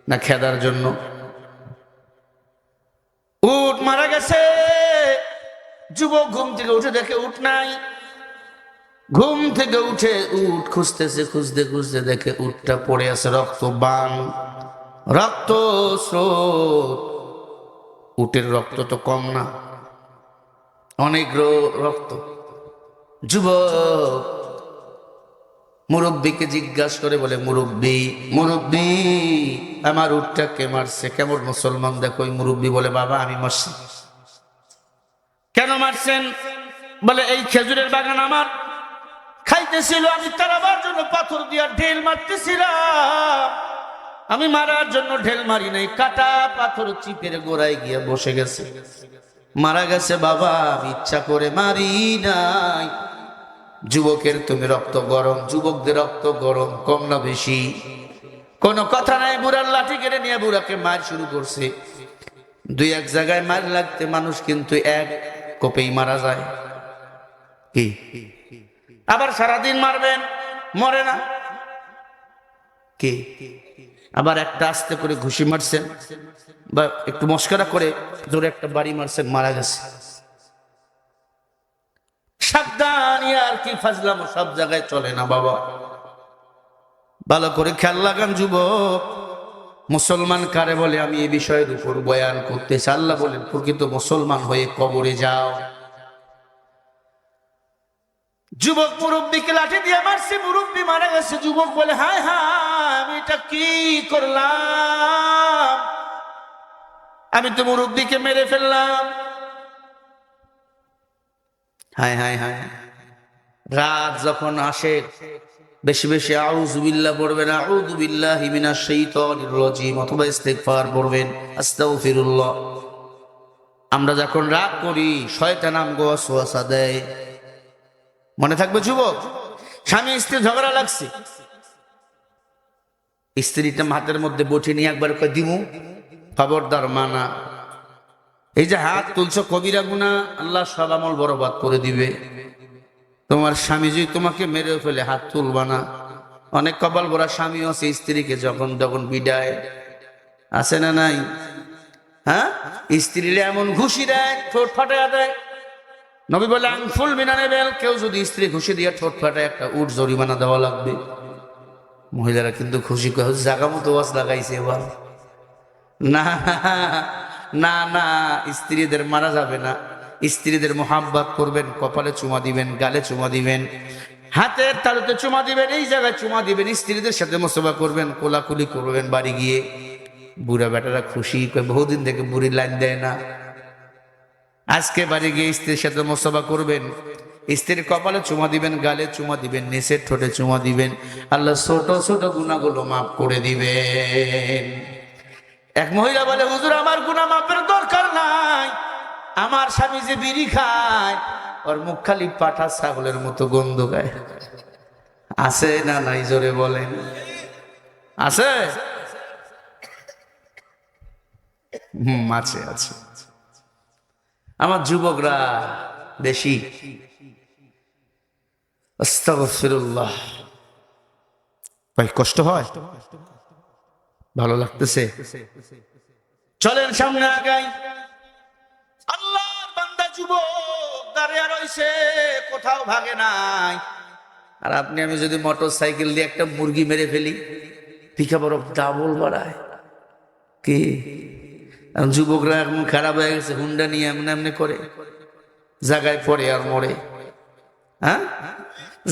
না খেদার জন্য? উট মারা গেছে। যুবক ঘুম থেকে উঠে দেখে উট নাই। ঘুম থেকে উঠে উট খুঁজতেছে, খুঁজতে খুঁজতে দেখে উটটা পড়ে আছে, রক্ত বান, রক্ত স্রোত। উটের রক্ত তো কম না, অনেক রক্ত। যুবক মুরব্বীকে জিজ্ঞাসা করে বলে, মুরব্বী মুরব্বী আমার উটটা কে মারছে? কেমন মুসলমান দেখো। ওই মুরব্বী বলে, বাবা আমি মারছি। কেন মারছেন? বলে, এই খেজুরের বাগান আমার খাইতেছিল, আমি তারাবার জন্য পাথর দিয়া ঢেল মারতেছিলাম। আমি মারার জন্য ঢেল মারি নাই, কাটা পাথর চিপের গোড়ায় গিয়ে বসে গেছে, মারা গেছে। বাবা আমি ইচ্ছা করে মারি নাই। যুবকের তুমি রক্ত গরম, যুবকদের রক্ত গরম, কম না বেশি? কোনো কথা নাই। বুড়ার লাঠি কেড়ে নিয়ে বুড়াকে মার শুরু করছে। দুই এক জায়গায় মার লাগতে মানুষ কিন্তু এক কোপেই মারা যায়। কি আবার সারাদিন মারবেন, মরে না? কি আবার একটা আস্তে করে ঘুষি মারছেন বা একটু মস্করা করে জোরে একটা বাড়ি মারছেন, মারা গেছে। সাবধান, আর কি ফাজলাম সব জায়গায় চলে না বাবা। ভালো করে খেয়াল লাগান যুবক। মুসলমান কারে বলে আমি এই বিষয়ের উপর বয়ান করতেছি। আল্লাহ বলেন, প্রকৃত মুসলমান হয়ে কবরে যাও। যুবক মুরব্বীকে লাঠি দিয়ে মারছে, মুরব্বী মারা গেছে। যুবক বলে, হায় হায় আমি এটা কি করলাম? আমি তো মুরব্বীকে মেরে ফেললাম। হায় হায় হায়। রাত যখন আসে বেশি বেশি আউযু বিল্লাহ পড়বেন, আউযু বিল্লাহি মিনাশ শাইতানির রাজিম, অথবা ইস্তিগফার পড়বেন, আস্তাগফিরুল্লাহ। আমরা যখন রাগ করি শয়তান আমগো ওয়াসওয়াসা দেয়। মনে থাকবে যুবক, স্বামী স্ত্রী ঝগড়া লাগছে, স্ত্রীটা হাতের মধ্যে বটি নিয়ে একবার কয় দিমু, খবরদার মানা। এই যে হাত তুলছো কবিরা গুনাহ, আল্লাহ সব আমল বরবাদ করে দিবে। তোমার স্বামী যদি তোমাকে মেরে ফেলে হাত তুলবা না। অনেক কপাল ভরা স্বামী আছে স্ত্রীকে যখন তখন বিদায়, আছে না নাই? হ্যাঁ, স্ত্রীরে এমন ঘুষি দেয়, ঠোঁট ফাটাইয়া দেয়। নবী বলে, আনফুল মিনানে বেল, কেউ যদি স্ত্রী ঘুষি দিয়ে ঠোঁট ফাটায় একটা উট জরিমানা দেওয়া লাগবে। মহিলারা কিন্তু খুশি করে জাগা মতো ওয়াজ লাগাইছে এবার। না না না, স্ত্রীদের মারা যাবে না। স্ত্রীদের মোহাব্বত করবেন, কপালে চুমা দিবেন, গালে চুমা দিবেন, হাতের তালুতে চুমা দিবেন, এই জায়গায় চুমা দিবেন। স্ত্রীদের সাথে মুসাফা করবেন, কোলাকুলি করবেন। বাড়ি গিয়ে বুড়া বেটারা খুশি, বহুদিন থেকে বুড়ির লাইন দেয় না। আজকে বাড়ি গিয়ে স্ত্রীর সাথে মুসাফা করবেন, স্ত্রীর কপালে চুমা দিবেন, গালে চুমা দিবেন, নিচের ঠোঁটে চুমা দিবেন। আল্লাহ ছোট ছোট গুনাহগুলো মাফ করে দিবেন। এক মহিলা বলে, হুজুর আমার গুনাহ মাফের দরকার নাই, আমার স্বামী যে বিড়ি খায় ওর মুখ খালি পাঠা ছাগলের মতো গন্ধ গায়। আছে না নাই? জোরে বলেন, আছে? আছে আছে। আমার যুবকরা বেশি আস্তাগফিরুল্লাহ। ভাই কষ্ট হয়? ভালো লাগতেছে? চলেন সামনে আগাই। আল্লাহর বান্দা যুবক দাঁড়িয়ে রইছে, কোথাও ভাগে নাই। আর আপনি আমি যদি মোটর সাইকেল দিয়ে একটা মুরগি মেরে ফেলি, পিকা বরফ ডাবল বাড়ায়। কি যুবকরা এখন খারাপ হয়ে গেছে, হুন্ডা নিয়ে এমনি এমনি করে, জায়গায় পড়ে আর মরে। হ্যাঁ,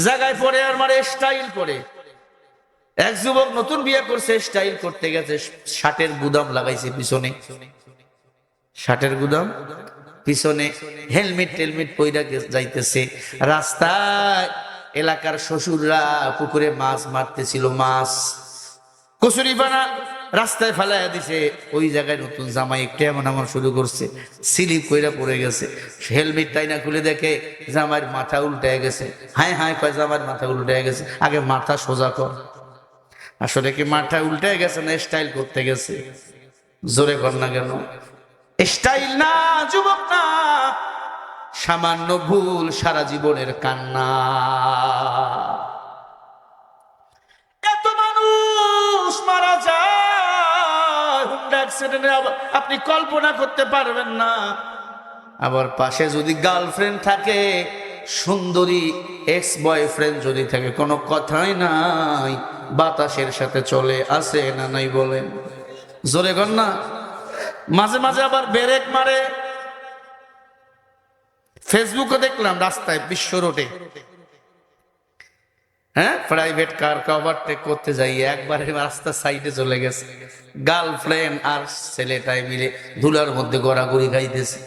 জায়গায় পড়ে আর মরে, স্টাইল করে। এক যুবক নতুন বিয়ে করছে, স্টাইল করতে গেছে, শার্টের গুদাম লাগাইছে পিছনে, শার্টের গুদাম পিছনে, হেলমেট টেলমেট পইরা যাইতেছে রাস্তায়। এলাকার শ্বশুররা পুকুরে মাছ মারতেছিল, মাছ কচুরিপানা রাস্তায় ফেলাইয়া দিছে। ওই জায়গায় নতুন জামাই একটু এমন আমার শুরু করছে, স্লিপ কইরা পড়ে গেছে। হেলমেট টাইনা খুলে দেখে জামাইয়ের মাথা উল্টে গেছে। হায় হায় কয়, জামাইয়ের মাথা উল্টে গেছে, আগে মাথা সোজা কর। আসলে কি মাথা উল্টে গেছে না স্টাইল করতে গেছে? জোরে কর না কেন? স্টাইল না, যুবক না, সামান্য ভুল সারা জীবনের কান্না। এত মানুষ মারা যায় হুন্ডা অ্যাক্সিডেন্টে, আপনি কল্পনা করতে পারবেন না। আবার পাশে যদি গার্লফ্রেন্ড থাকে, সুন্দরী এক্স বয়ফ্রেন্ড যদি থাকে, কোনো কথাই নাই, বাতাসের সাথে চলে আসে না নাই বলেন, জোরে কর না। মাঝে মাঝে আবার ব্রেক মারে। ফেসবুকে দেখলাম রাস্তায় বিশ্ব রোডে, হ্যাঁ, প্রাইভেট কার ওভারটেক করতে যাই, একবারে রাস্তা সাইডে চলে গেছে, গার্লফ্রেন্ড আর ছেলেটাই মিলে ধুলার মধ্যে গড়াগড়ি খাইতেছে।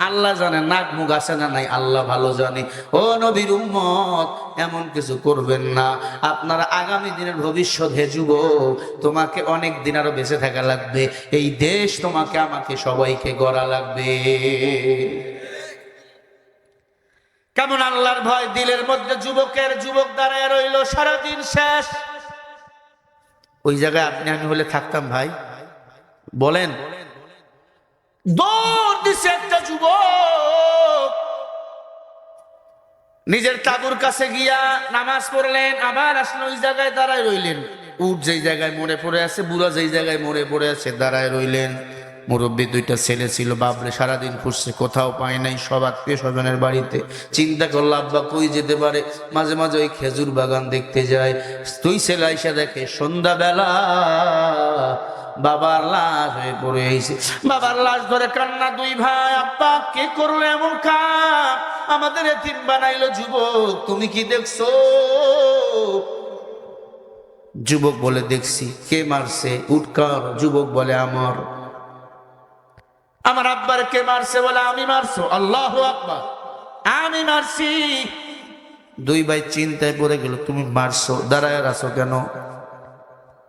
আল্লাহ জানে নাক মুখ আসে না নাই, আল্লাহ ভালো জানে। ও নবীর উম্মত, এমন কিছু করবেন না। আপনারা আগামী দিনের ভবিষ্যৎ হে যুবক, তোমাকে অনেক দিন আরো বেঁচে থাকা লাগবে। এই দেশ তোমাকে আমাকে সবাইকে গড়া লাগবে। কেমন আল্লাহর ভয় দিলের মধ্যে যুবক দাঁড়ায় রইল, সারাদিন শেষ। ওই জায়গায় আপনি আমি হলে থাকতাম ভাই, বলেন? দৌড় দিছে একটা যুবক, নিজের তাঁবুর কাছে গিয়া নামাজ পড়লেন, আবার আসলে ওই জায়গায় দাঁড়ায় রইলেন। উট যেই জায়গায় মরে পড়ে আছে, বুড়া যেই জায়গায় মরে পড়ে আছে, দাঁড়ায় রইলেন। মুরব্বী দুইটা ছেলে ছিল, বাপরে সারাদিন খুঁজছে, কোথাও পায় নাই, সব আত্মীয় স্বজনের বাড়িতে। চিন্তা করলো আব্বা কই যেতে পারে, মাঝে মাঝে ওই খেজুর বাগান দেখতে যায়। তুই ছেলে আইসা দেখে সন্ধ্যাবেলা বাবার লাশ হয়ে পড়ে আইছে। বাবার লাশ ধরে কান্না দুই ভাই। আব্বা কে করলো এমন কাম, আমাদের এতিম বানাইলো। যুবক তুমি কি দেখছো? যুবক বলে দেখছি। কে মারছে? উটকার। যুবক বলে আমার আব্বার কে মারছে? বলে আমি। মারছো? আল্লাহু আকবার, আমি মারছি। দুই ভাই চিন্তায় পড়ে গেল, তুমি মারছো, দাঁড়ায় আছো কেন?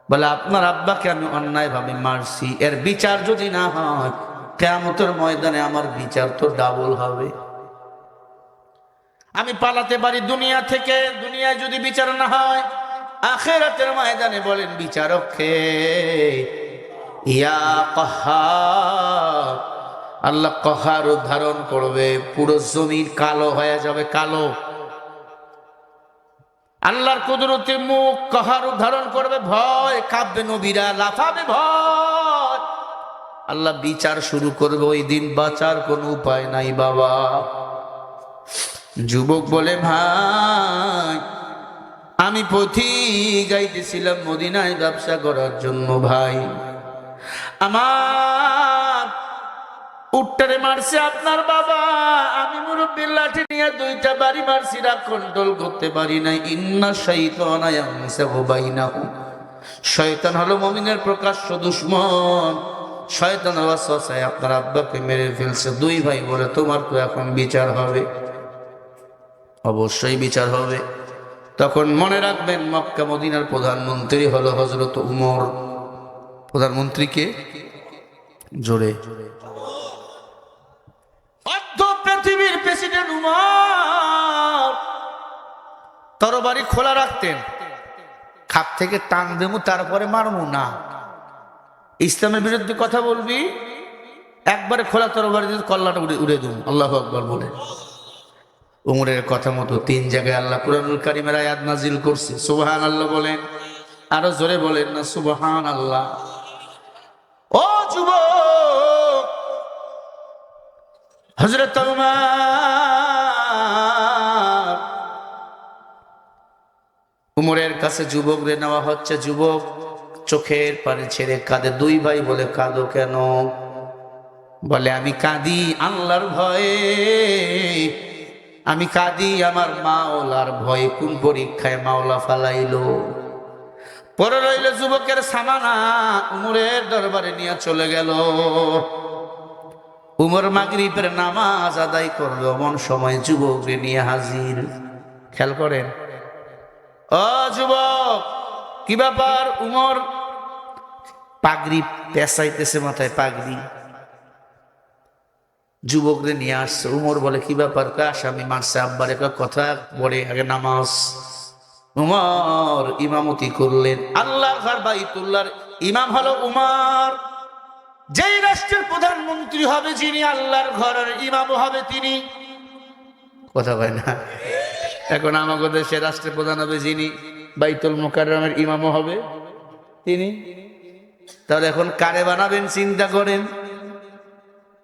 বলে আপনার আব্বাকে আমি অন্যায় ভাবে মারছি, এর বিচার যদি না হয় কিয়ামতের ময়দানে আমার বিচার তো ডাবল হবে। আমি পালাতে পারি দুনিয়া থেকে, দুনিয়ায় যদি বিচার না হয় আখিরাতের ময়দানে বলেন বিচারক কে? ইয়া কাহ্হার, আল্লাহ কাহার ধারণ করবে, পুরো জমিন কালো হয়ে যাবে, কালো। আল্লাহর কুদরতে মুখ কাহার ধারণ করবে, ভয় কাঁপবে, নবীরা লাফাবে ভয়। আল্লাহ বিচার শুরু করবে, ওই দিন বাঁচার কোনো উপায় নাই বাবা। যুবক বলে ভাই আমি পথিক গাইতেছিলাম মদিনায় ব্যবসা করার জন্য, ভাই আমার উট্টারে মারছে আপনার বাবা, আমি মুরব্বির লাঠি নিয়ে দুইটা বাড়ি মারছি, রাগ কন্ট্রোল করতে পারি নাই। ইন্না শাইতানা ইয়ানসাগু বাইনাহুম, শয়তান হলো মুমিনের প্রকাশ্য দুশমন। শয়তান ওয়াসওয়াসায় আপনার আব্বাকে মেরে ফেলছে। দুই ভাই বলে তোমার তো এখন বিচার হবে। অবশ্যই বিচার হবে। তখন মনে রাখবেন মক্কা মদিনার প্রধানমন্ত্রী হলো হযরত উমর। প্রধানমন্ত্রীকে জোরে, পৃথিবীর প্রেসিডেন্ট উমর তরবারি খোলা রাখতেন, খাপ থেকে টান দেবো তারপরে মারবো না। ইসলামের বিরুদ্ধে কথা বলবি, একবারে খোলা তরবারি দিয়ে কল্লাটা উড়ে দেবো। আল্লাহু আকবার বলে উমরের কথা মতো 3 জায়গায় আল্লাহ কুরআনুল কারীমের আয়াত নাজিল করছে। সুবহানাল্লাহ বলেন, আরো জোরে বলেন না সুবহানাল্লাহ। ও যুবক, হযরত উমরের কাছে যুবকরে নেওয়া হচ্ছে। যুবক চোখের পানি ছেড়ে কাঁদে। দুই ভাই বলে কাঁদো কেন? বলে আমি কাঁদি আল্লাহর ভয়ে, আমি কাঁদি আমার মাওলার ভয়ে। কোন পরীক্ষায় মাওলা ফালাইলো? পরে রইল যুবকের সামানা, উমরের দরবারে নিয়ে চলে গেল। উমর মাগরিবের নামাজ আদায় করবে, এমন সময় যুবককে নিয়ে হাজির। খেয়াল করেন, ও যুবক কি ব্যাপার? উমর পাগড়ি পেঁচাইতেছে, মাথায় পাগড়ি, যুবকরে নিয়ে আসছে। উমর বলে কি ব্যাপার? আসামি মারছে আব্বার, একটা কথা বলে আগে নামাজ। উমর ইমামতি করলেন। আল্লাহর বাইতুল্লাহর ইমাম হলো উমর। যেই রাষ্ট্রের প্রধানমন্ত্রী হবে যিনি, আল্লাহর ঘরের ইমাম হবে তিনি। কথা হয় না। এখন আমাদের দেশে রাষ্ট্রপ্রধান হবে যিনি, বাইতুল মুকাররমের ইমামও হবে তিনি। তাহলে এখন কারে বানাবেন চিন্তা করেন।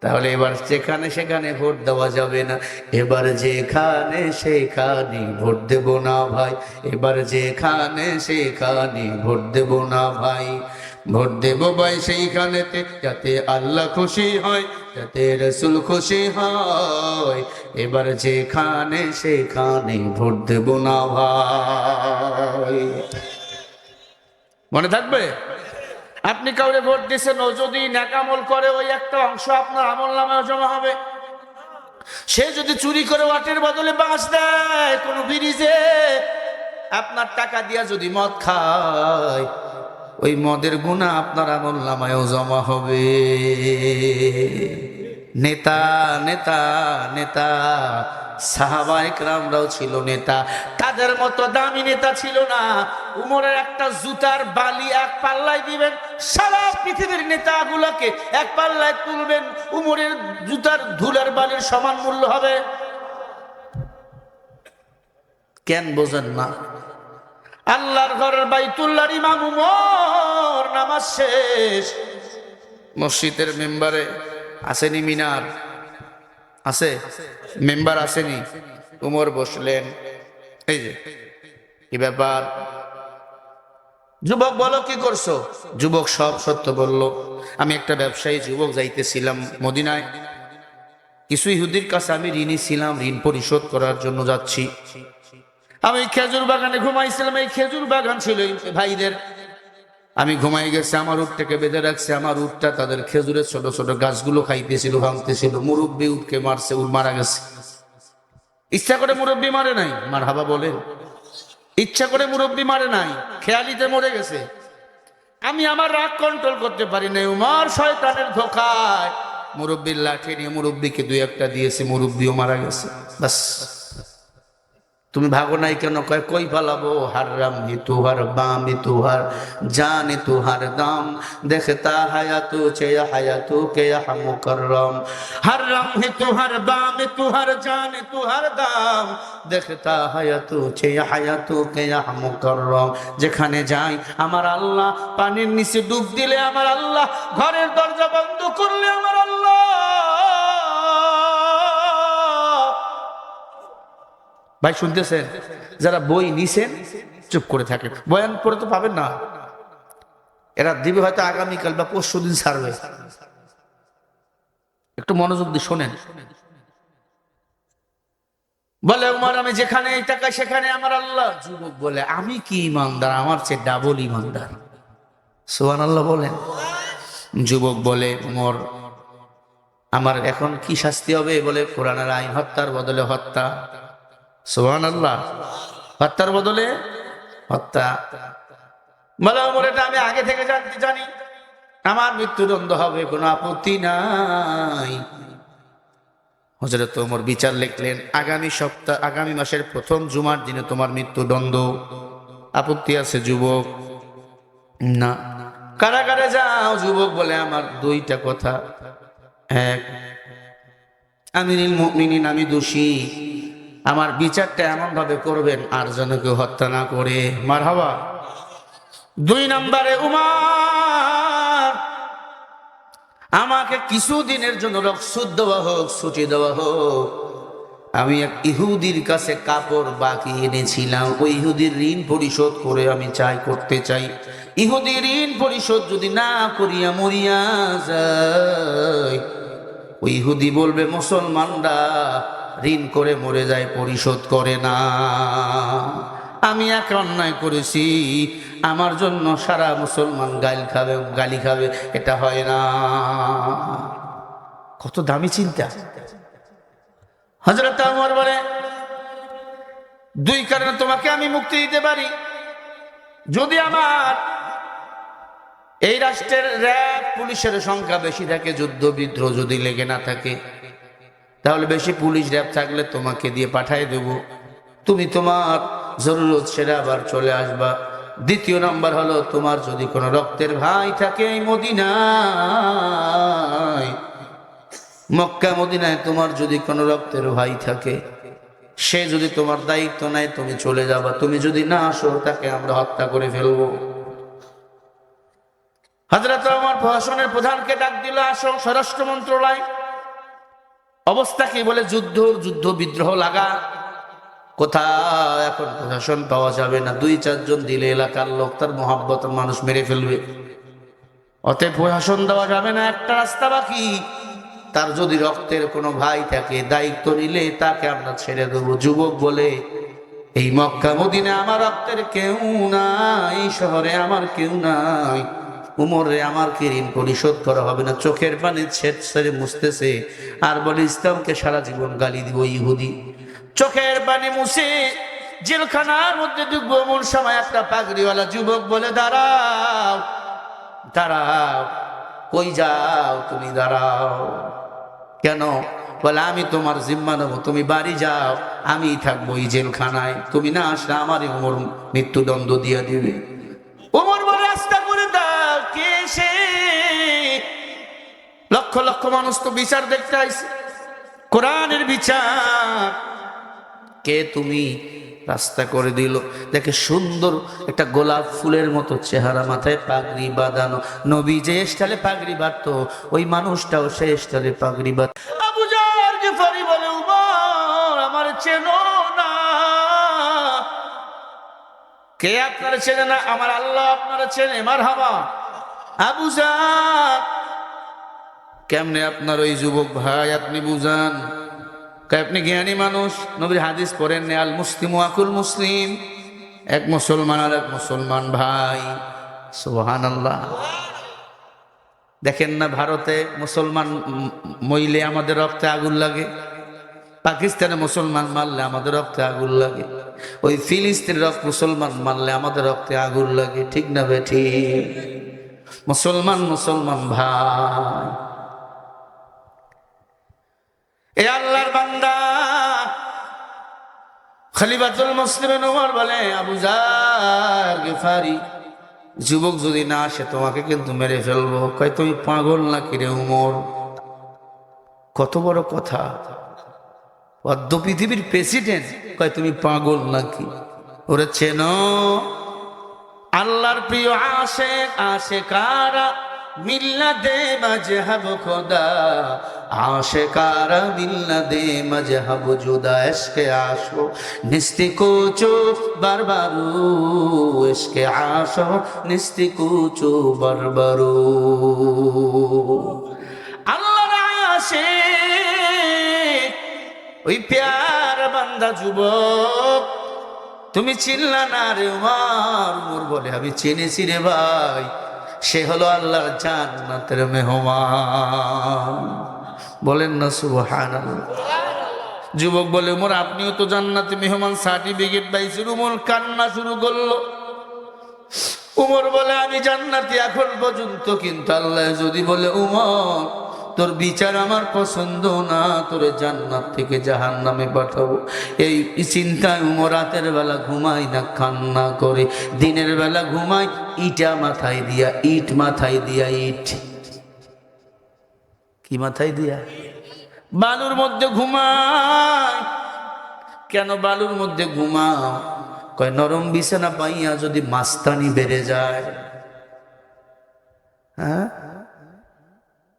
তাহলে এবার যেখানে সেখানে ভোট দেওয়া যাবে না, এবার যেখানে সেখানে ভোট দেব না ভাই, এবার যেখানে সেখানে ভোট দেব না ভাই। ভোট দেব ভাই সেইখানেতে যাতে আল্লাহ খুশি হয়, যাতে রসুল খুশি হয়। এবার যেখানে সেখানে ভোট দেব না ভাই। মনে থাকবে? আপনি কাউরে ভোট দিচ্ছেন, ও যদি নেকামল করে ওই একটা অংশ আপনার আমল নামায় জমা হবে। সে যদি চুরি করে ওয়াটের বদলে বাঁশ দেয় কোন ব্রিজে, আপনার টাকা দিয়া যদি মদ খায়, ওই মদের গুনাহ আপনার আমল নামায়ও জমা হবে। নেতা নেতা নেতা, সাহাবায়ে কেরামরাও ছিল নেতা, তাদের মতো দামি নেতা ছিল না। উমরের একটা জুতার বালি এক পাল্লায় দিবেন, সারা পৃথিবীর নেতাগুলোকে এক পাল্লায় তুলবেন, উমরের জুতার ধুলার বালির সমান মূল্য হবে। কেন বোঝেন না? আল্লাহর ঘরের বাইতুল্লাহর ইমাম উমর, নামাজ শেষ, মসজিদের মেম্বারে আসেনি, মিনার আছে, মেম্বার আসেনি, উমর বসলেন। এই যে কি ব্যাপার, যুবক বলো কি করছো? যুবক সব সত্য বলল। আমি একটা ব্যবসায়ী যুবক, যাইতেছিলাম মদিনায়, কিছু ইহুদির কাছে আমি ঋণী ছিলাম, ঋণ পরিশোধ করার জন্য যাচ্ছি। আমি খেজুর বাগানে ঘুমাইছিলাম, এই খেজুর বাগান ছিল ভাইদের। আমি ঘুমাই গেছে, আমার উটটাকে বেঁধে রাখছে, আমার উটটা তাদের খেজুরের ছোট ছোট গাছগুলো খাইতেছিল, ভাঙতেছিল। মুরব্বী উটকে মারছে, উট মারা গেছে। ইচ্ছা করে মুরব্বী মারে নাই, মার হাবা বলেন, ইচ্ছা করে মুরব্বী মারে নাই, খেয়ালিতে মরে গেছে। আমি আমার রাগ কন্ট্রোল করতে পারি নাই, উমর শয়তানের ধোকায় মুরব্বীর লাঠি নিয়ে মুরব্বীকে দুই একটা দিয়েছে, মুরব্বীও মারা গেছে। বাস, তুমি ভাগো নাই কেন? কয় কই পালাবো, হারাম হি তুহার বাম হি তুহার জান হি তুহার দাম, দেখতা হায়াতু চেয়া হায়াতু কে মুকররম। হারাম হি তুহার বাম হি তুহার জান হি তুহার দাম, দেখতা হায়াতু চেয়া হায়াতু কে মুকররম। যেখানে যাই আমার আল্লাহ, পানির নিচে ডুব দিলে আমার আল্লাহ, ঘরের দরজা বন্ধ করলে আমার আল্লাহ। ভাই শুনতেছেন? যারা বই নিছেন চুপ করে থাকেন, বয়ান পড়ে তো পাবেন না, এরা দিবে হয়তো আগামীকাল বা পরশু দিন ছাড়বে। একটু মনোযোগ দিয়ে শোনেন। বলে উমর, আমি যেখানে টাকা সেখানে আমার আল্লাহ। যুবক বলে, আমি কি ইমানদার, আমার চেয়ে ডাবল ইমানদার। সুবহানাল্লাহ বলেন। যুবক বলে, উমর আমার এখন কি শাস্তি হবে? বলে কোরআনের আইন, হত্যার বদলে হত্যা। সুবহানাল্লাহ, হত্যার বদলে হত্যা। বলে ওমর, এটা আমি আগে থেকে জানি, আমার মৃত্যুদণ্ড হবে, কোনো আপত্তি নাই। হযরত ওমর বিচার লিখলেন, আগামী মাসের প্রথম জুমার দিনে তোমার মৃত্যুদণ্ড। আপত্তি আছে যুবক? না। কারাগারে যাও। যুবক বলে, আমার দুইটা কথা। এক, আমিরুল মুমিনিন, আমি দোষী, আমার বিচারটা এমন ভাবে করবেন আর যেন কেউ হত্যা না করে। মারহাবা। দুই নম্বরে, উমর আমাকে কিছুদিনের জন্য রুখসত দেওয়া হোক, ছুটি দেওয়া হোক। আমি এক ইহুদির কাছে কাপড় বাকি এনেছিলাম, ওই ইহুদির ঋণ পরিশোধ করে আমি করতে চাই। ইহুদির ঋণ পরিশোধ যদি না করিয়া মরিয়া যায়, ওই ইহুদি বলবে মুসলমানরা ঋণ করে মরে যায়, পরিশোধ করে না। আমি এক অন্যায় করেছি, আমার জন্য সারা মুসলমান গালি খাবে, এটা হয় না। কত দামি চিন্তা। হযরত ওমর বলে, দুই কারণে তোমাকে আমি মুক্তি দিতে পারি। যদি আমার এই রাষ্ট্রের র‍্যাব পুলিশের সংখ্যা বেশি থাকে, যুদ্ধ বিদ্রোহ যদি লেগে না থাকে, তাহলে বেশি পুলিশ র‍্যাব থাকলে তোমাকে দিয়ে পাঠিয়ে দেব, তুমি তোমার জরুরত সেরে আবার চলে আসবা। দ্বিতীয় নাম্বার হলো, তোমার যদি কোনো রক্তের ভাই থাকে এই মদিনায়, মক্কা মদিনায় তোমার যদি কোনো রক্তের ভাই থাকে, সে যদি তোমার দায়িত্ব নেয় তুমি চলে যাবা, তুমি যদি না আসো তাকে আমরা হত্যা করে ফেলবো। হযরত ওমর প্রশাসনের প্রধানকে ডাক দিল, আসো স্বরাষ্ট্র মন্ত্রণালয়। অবস্থা কি? বলে যুদ্ধ বিদ্রোহ লাগা। কোথাও এখন প্রশাসন পাওয়া যাবে না, 2-4 জন দিলে এলাকার লোক তার মহাব্বত মানুষ মেরে ফেলবে, অতএব প্রশাসন দেওয়া যাবে না। একটা রাস্তা বাকি, তার যদি রক্তের কোনো ভাই থাকে দায়িত্ব নিলে তাকে আমরা ছেড়ে দেবো। যুবক বলে, এই মক্কা মদিনা আমার রক্তের কেউ নাই, এই শহরে আমার কেউ নাই, উমরে আমার কি ঋণ পরিশোধ করা হবে না? চোখের পানি ছেড়ে মুছতেছে আর বলে, ইসলামকে সারা জীবন গালি দিব ইহুদি। চোখের পানি মুছে জেলখানার মধ্যে ঢুকবো এমন সময় একটা পাগড়িওয়ালা যুবক বলে, দাঁড়াও দাঁড়াও। কই যাও তুমি? দাঁড়াও। কেন? বলে, আমি তোমার জিম্মা নেব, তুমি বাড়ি যাও, আমি থাকবো এই জেলখানায়, তুমি না আসলে আমারই উমর মৃত্যুদণ্ড দিয়ে দিবে। উমর বলে, রাস্তা করে দাও। কে সে? লক্ষ লক্ষ মানুষ তো বিচার দেখতে আইছে, কোরআনের বিচার। কে তুমি? রাস্তা করে দিল। দেখে সুন্দর একটা গোলাপ ফুলের মতো চেহারা, মাথায় পাগড়ি বাঁধানো। নবী যে স্টাইলে পাগড়ি বাঁধতো ওই মানুষটাও সে স্টাইলে পাগড়ি বাঁধ। আবু জার গিফারি বলে, উমর আমার চেনো না? কে আপনারা চেনে না? আমার আল্লাহ আপনারা চেনে। মারহাবা। আবু জার, কেমনে আপনার ওই যুবক ভাই আপনি বুঝান? আপনি জ্ঞানী মানুষ, নবীর হাদিস পড়েন নে, আল মুসলিম আকুল মুসলিম, এক মুসলমান আর এক মুসলমান ভাই। সুবহানাল্লাহ। দেখেন না ভারতে মুসলমান মইলে আমাদের রক্তে আগুন লাগে, পাকিস্তানে মুসলমান মারলে আমাদের রক্তে আগুন লাগে, ওই ফিলিস্তিনের মুসলমান মারলে আমাদের রক্তে আগুন লাগে। ঠিক না বেঠি? মুসলমান মুসলমান ভাই। এ আল্লাহর বান্দা খলিফাতুল মুসলিমিন ওমর বলে, আবু জার গিফারি, যুবক যদি না আসে তোমাকে কিন্তু মেরে ফেলবো। কয়, তুমি পাগল নাকি রে উমর? কত বড় কথা! অর্ধ পৃথিবীর প্রেসিডেন্ট কয় তুমি পাগল নাকি? ওরে চেনো? আল্লাহর প্রিয় আশেক আশেকারা মিল্লাতে মজহব খোদা, আশেকারা মিল্লাতে মজহব জুদা, ইশকে আশো নিস্তি কুচো বারবারু, ইশকে আশো নিস্তি কুচো বারবারু। আল্লাহর আশেক ওই প্যার বান্দা যুবক, তুমি চিনলা না রে উমর? উমর বলে, আমি চিনেছি রে ভাই, সে হলো আল্লাহর জান্নাতের মেহমান। বলেন না সুবহানাল্লাহ। যুবক বলে, উমর আপনিও তো জান্নাতে মেহমান সার্টিফিকেট পাইছেন। উমর কান্না শুরু করলো। উমর বলে, আমি জান্নাতি এখন পর্যন্ত, কিন্তু আল্লাহ যদি বলে উমর তোর বিচার আমার পছন্দ না, তোরে জান্নাত থেকে জাহান্নামে পাঠাবো, এই চিন্তায় উমর রাতের বেলা ঘুমাই না, কান্না করে। দিনের বেলা ঘুমাই ইটা মাথায় দিয়া, ইট মাথায় দিয়া, ইট কি মাথায় দিয়া? বালুর মধ্যে ঘুমায়। কেন বালুর মধ্যে ঘুমাও? কয়, নরম বিছানা পাইয়া যদি মাস্তানি বেড়ে যায়। হ্যাঁ,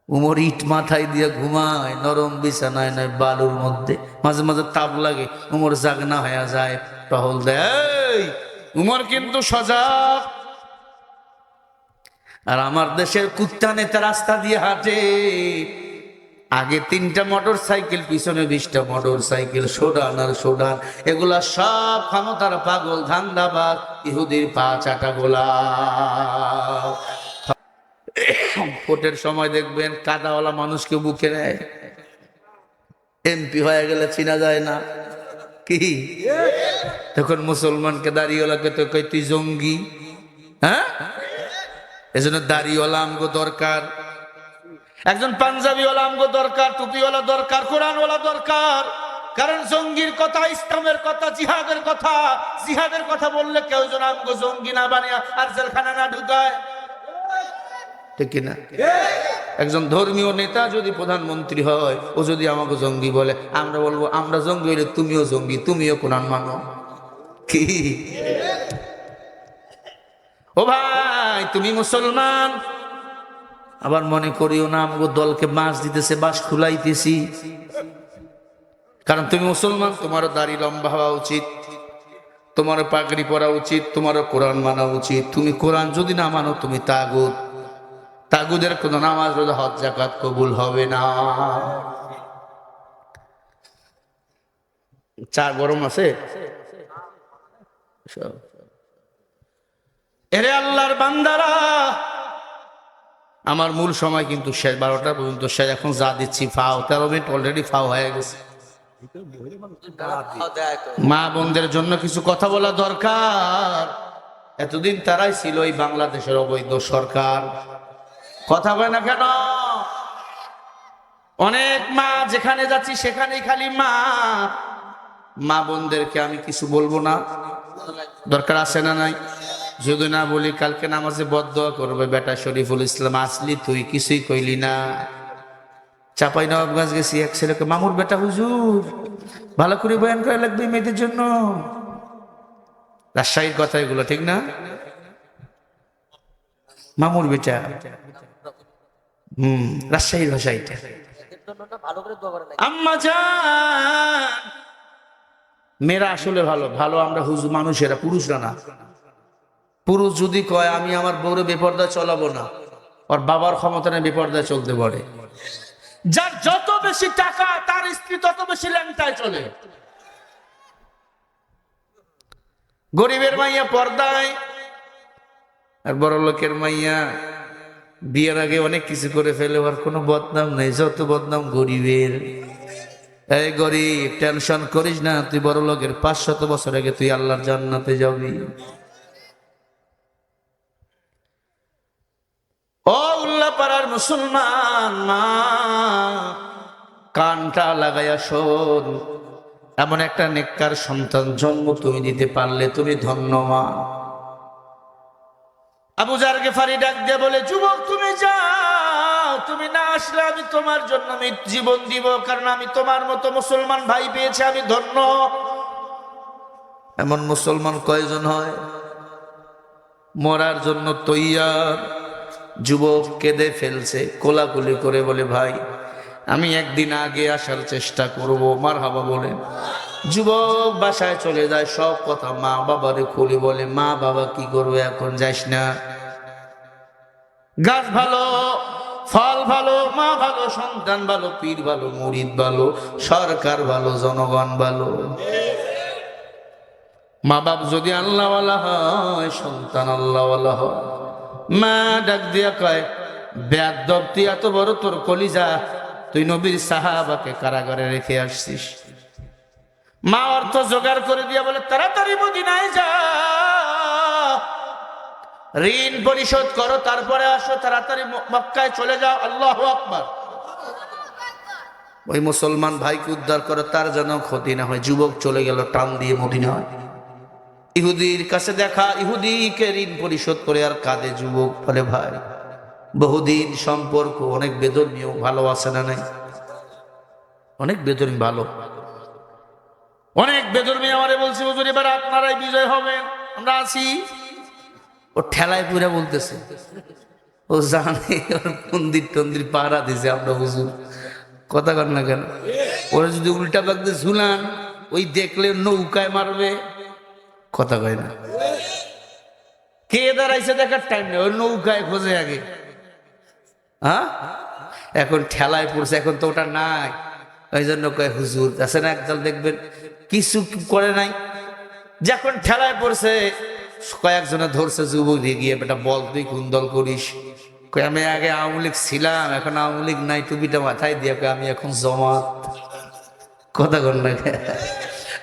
উমর ইট মাথায় দিয়ে ঘুমায়, নরম বিছানায় নয়, বালুর মধ্যে। মাঝে মাঝে তাপ লাগে, উমর জাগনা হয়ে যায়, টহল দেয়। উমর কিন্তু সজাগ। আর আমার দেশের কুত্তা নেতা রাস্তা দিয়ে হাঁটে, আগে 3টা মোটর সাইকেল, পিছনে 20টা মোটর সাইকেল, সোডান আর সোডান, এগুলা সব ক্ষমতার পাগল, ধান্দাবাজ, ইহুদির পা চাটা গোলা। ভোটের সময় দেখবেন কাদাওয়ালা মানুষকে বুকে নেয়, এমপি হয়ে গেলে চিনা যায় না কি? তখন মুসলমানকে দাড়িওয়ালাকে তো কই তুই জঙ্গি। হ্যাঁ, এজন্য দাড়িওয়ালা আমগো দরকার, একজন পাঞ্জাবিওয়ালা আমগো দরকার, টুপিওয়ালা দরকার, কোরআনওয়ালা দরকার। কারণ জঙ্গির কথা, ইসলামের কথা, জিহাদের কথা, জিহাদের কথা বললে কেউ যেন আমগো জঙ্গি না বানিয়ে আর জেলখানা না ঢুকায়। ঠিক কিনা? একজন ধর্মীয় নেতা যদি প্রধানমন্ত্রী হয়, ও যদি আমাকে জঙ্গি বলে, আমরা বলবো আমরা জঙ্গি হইলে তুমিও জঙ্গি, তুমিও কোরআন মানো। কি ও ভাই, তুমি মুসলমান, আবার মনে করিও না আমাকে দলকে মাছ দিতেছে, বাস খুলাইতেছি। কারণ তুমি মুসলমান, তোমারও দাড়ি লম্বা হওয়া উচিত, তোমারও পাগড়ি পরা উচিত, তোমারও কোরআন মানা উচিত। তুমি কোরআন যদি না মানো তুমি তাগুত, তাগুদের কোন নামাজ রোজা হজ যাকাত কবুল হবে না। চা গরম আছে? এরে আল্লাহর বান্দারা, আমার মূল সময় কিন্তু শেষ, 12টা পর্যন্ত শেষ। এখন যা দিচ্ছি ফাও, 13 মিনিট অলরেডি ফাও হয়ে গেছে। মা বোনদের জন্য কিছু কথা বলা দরকার। এতদিন তারাই ছিল এই বাংলাদেশের অবৈধ সরকার, কথা বলে না কেন? অনেক মা, যেখানে যাচ্ছি সেখানেই খালি মা। মা বোনদেরকে আমি কিছু বলবো না, দরকার আছে না নাই? যদি না বলি কালকে নামাজে বদদোয়া করবে, বেটা শরীফুল ইসলাম আসলি তুই কিছুই কইলি না। চাপাই নবাবগঞ্জ গেছি, এক ছেলেকে, মামুর বেটা হুজুর ভালো করে বয়ান করা লাগবে মেয়েদের জন্য। রাজশাহীর কথা এগুলো, ঠিক না? মামুর বেটা, রাজশাহীর ভাষা এটা। আম্মা জান, মেয়েরা আসলে ভালো ভালো, আমরা হুজুর মানুষেরা, পুরুষরা না। পুরুষ যদি কয় আমি আমার বউরে বেপরদায় চলাবো না, ওর বাবার ক্ষমতা নেই বেপরদায় চলতে পারে। যার যত বেশি টাকা তার স্ত্রী তত বেশি ল্যাংটায় চলে। গরিবের মাইয়া পর্দায়, আর বড় লোকের মাইয়া বিয়ের আগে অনেক কিছু করে ফেলে, আর কোনো বদনাম নেই, যত বদনাম গরিবের। এই গরিব, টেনশন করিস না, তুই বড় লোকের 500 বছর আগে তুই আল্লাহর জান্নাতে যাবি। ও উল্লাপাড়ার মুসলমান মা, কানটা লাগাইয়া শোন, এমন একটা নেককার সন্তান জন্ম তুমি দিতে পারলে তুমি ধন্য মা। আবু জার গেফারি ডাক দিয়ে বলে, যুবক তুমি যাও, তুমি না আসলে আমি তোমার জন্য আমি জীবন দিব, কারণ আমি তোমার মতো মুসলমান ভাই পেয়েছি, আমি ধন্য। এমন মুসলমান কয়জন হয় মরার জন্য তৈয়ার? যুবক কেঁদে ফেলছে, কোলাকুলি করে বলে, ভাই আমি একদিন আগে আসার চেষ্টা করব। মারহাবা বলে যুবক বাসায় চলে যায়, সব কথা মা বাবারে খুলে বলে, মা বাবা কি করবে, এখন যাস না। গাছ ভালো, ফল ভালো, মা ভালো, সন্তান ভালো, পীর ভালো, মুরিদ ভালো, সরকার ভালো, জনগণ ভালো। মা বাপ যদি আল্লাহওয়ালা হয়, সন্তান আল্লাহওয়ালা হয়। মা ডাক দিয়া কয়, বেয়াদব তুই এত বড়, তোর কলিজা, তুই নবীর সাহাবাকে কারাগারে রেখে আসছিস। মা অর্থ জোগাড় করে দিয়া বলে, তাড়াতাড়ি মদিনায় যা, ঋণ পরিশোধ করো, তারপরে আসো, তাড়াতাড়ি মক্কায় চলে যাও। আল্লাহু আকবার। ওই মুসলমান ভাইকে উদ্ধার করো, তার যেন ক্ষতি না হয়। যুবক চলে গেল টান দিয়ে মদিনায়। ইহুদির কাছে দেখা, ইহুদিকে ঋণ পরিশোধ করে আর কাঁদে যুবক। বলে, ভাই বহুদিন সম্পর্ক, অনেক বেদনীয়, ভালোবাসে না নাই? অনেক বেদনী, ভালো অনেক বেদনী। আমারে বলছে, হুজুর এবার আপনারাই বিজয় হবেন, আমরা আছি। ও ঠেলায় পুরা বলতেছে, ও জানে ওর মন্দির টন্দির পাহারা দিছে আমরা হুজুর। কথা কর না কেন? ওরা যদি উল্টা বাগদে ঝুলান, ওই দেখলে নৌকায় মারবে। কথা কয় না? কে দাঁড়াইছে দেখার টাইম নেই, ওই নৌকায় খোঁজে আগে। হ্যাঁ, এখন ঠেলায় পড়ছে, এখন তো ওটা নাই। ওই জন্য কয় হুজুর আছে না, একদল দেখবেন কিছু করে নাই, যখন ঠেলায় পড়ছে কয়েকজনে ধরছে যুবক দিয়ে গিয়ে, বেটা বল তুই কোন দল করিস? কই আমি আগে আওয়ামী লীগ ছিলাম, এখন আওয়ামী লীগ নাই, টুপিটা মাথায় দিয়ে আমি এখন জামাত। কথা কর না?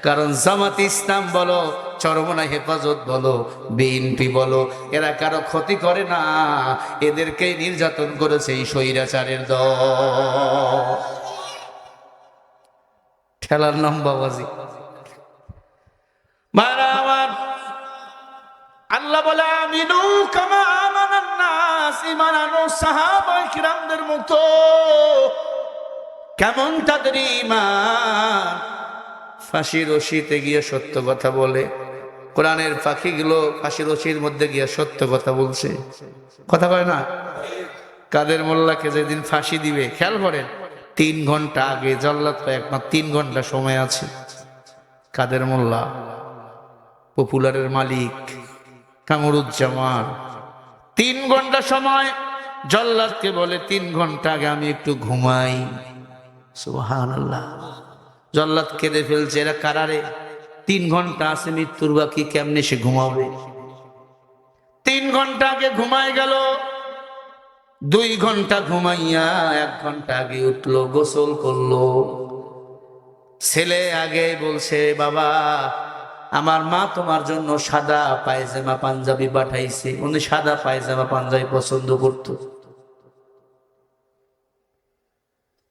কারণ জামাত ইসলাম বলো, চরমনাই হেফাজত বলো, বিএনপি বলো, এরা কারো ক্ষতি করে না, এদেরকে নির্যাতন করেছে এই স্বৈরাচারের দল। ঠেলার নাম বাবাজি। মারা আমার আল্লাহ বলে, আমিনু কামা আমানান নাস, নাস ঈমান আনো সাহাবায়ে কিরামদের মতো। কেমন তাদের ঈমান? ফাঁসি রশিতে গিয়ে সত্য কথা বলে। কোরআনের পাখিগুলো ফাঁসি রশির মধ্যে গিয়ে সত্য কথা বলছে, কথা কয় না? কাদের মোল্লাকে যেদিন ফাঁসি দিবে, খেয়াল করেন 3 ঘন্টা আগে জল্লাদ একমাত্র 3 ঘন্টা সময় আছে। কাদের মোল্লা পপুলারের মালিক কামরুজ্জামান 3 ঘন্টা সময় জল্লাদকে বলে 3 ঘন্টা আগে আমি একটু ঘুমাই। সুবহানাল্লাহ। জল্লাদ কেঁদে ফেলছে, এরা কারারে 3 ঘন্টা আছে মৃত্যুর বাকি, কেমনে সে ঘুমাবে? 3 ঘন্টা আগে ঘুমায় গেল। 2 ঘন্টা ঘুমাইয়া 1 ঘন্টা আগে উঠলো, গোসল করলো। ছেলে আগে বলছে, বাবা আমার মা তোমার জন্য সাদা পায়জামা পাঞ্জাবি পাঠাইছে। উনি সাদা পায়জামা পাঞ্জাবি পছন্দ করত।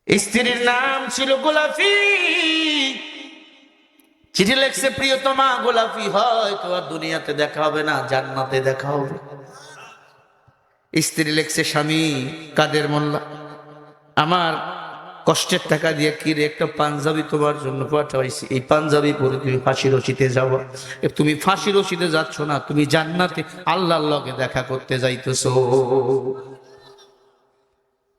স্ত্রীর নাম ছিল গোলাপি। চিঠি লেখছে, প্রিয়তমা গোলাপি হয়তো আর দুনিয়াতে দেখা হবে না, জান্নাতে দেখা হবে। স্ত্রী লেখছে, স্বামী কাদের মোল্লা আমার কষ্টের টাকা দিয়ে কিরে একটা পাঞ্জাবি তোমার জন্য পাঠাইছি, এই পাঞ্জাবি পরে তুমি ফাঁসি রশিতে যাবো। তুমি ফাঁসি রশিতে যাচ্ছ না, তুমি জান্নাতে আল্লাহর লগে দেখা করতে যাইতেছো।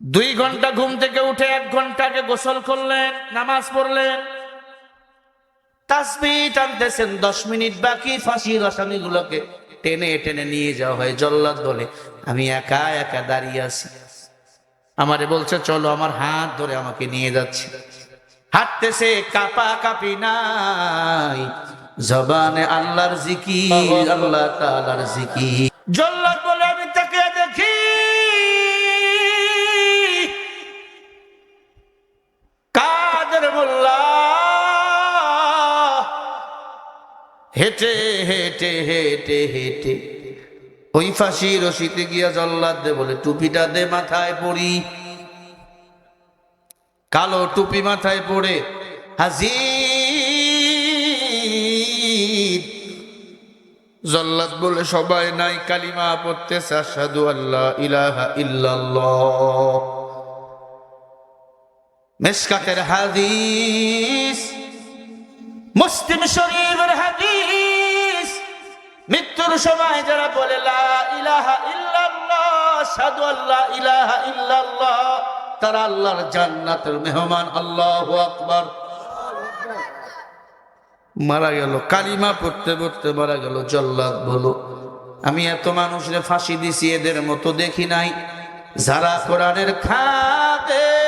2 ঘন্টা ঘুম থেকে উঠে 1 ঘন্টা আগে গোসল করলেন, নামাজ পড়লেন, তাসবিহ টানতেছেন। 10 মিনিট বাকি, ফাঁসির আসামিগুলোকে টেনে টেনে নিয়ে যাওয়া হয়। জল্লাদ বলে, আমি একা একা দাঁড়িয়ে আছি। আমারে বলছে চলো, আমার হাত ধরে আমাকে নিয়ে যাচ্ছে। হাঁটতেছে, কাপা কাপি নাই, জবানে আল্লাহর জিকির, আল্লাহ তাআলার জিকির। জল্লাদ বলে, আমি তাকে দেখি কাদের মোল্লা হেঁটে হেঁটে হেঁটে হেঁটে ওই ফাঁসি রশিতে গিয়া জল্লাদ দে বলে, টুপিটা দে মাথায় পড়ি। কালো টুপি মাথায় পড়ে হাজির। জল্লাদ বলে, সবাই নাই, কালিমা পড়তেছে, আশহাদু আল্লা ইলাহা ইল্লাল্লাহ। মিশকাতের হাদিস, মুসলিম শরীফের হাদিস। মৃত্যুর সময় যারা বলে লা ইলাহা ইল্লাল্লাহ, আশহাদু আল্লা ইলাহা ইল্লাল্লাহ, তারা আল্লাহর জান্নাতের মেহমান। আল্লাহু আকবার। মারা গেল, কালিমা পড়তে পড়তে মারা গেল। জল্লাদ বলো, আমি এত মানুষের ফাঁসি দিছি, এদের মতো দেখি নাই। যারা কোরআনের খাদেম,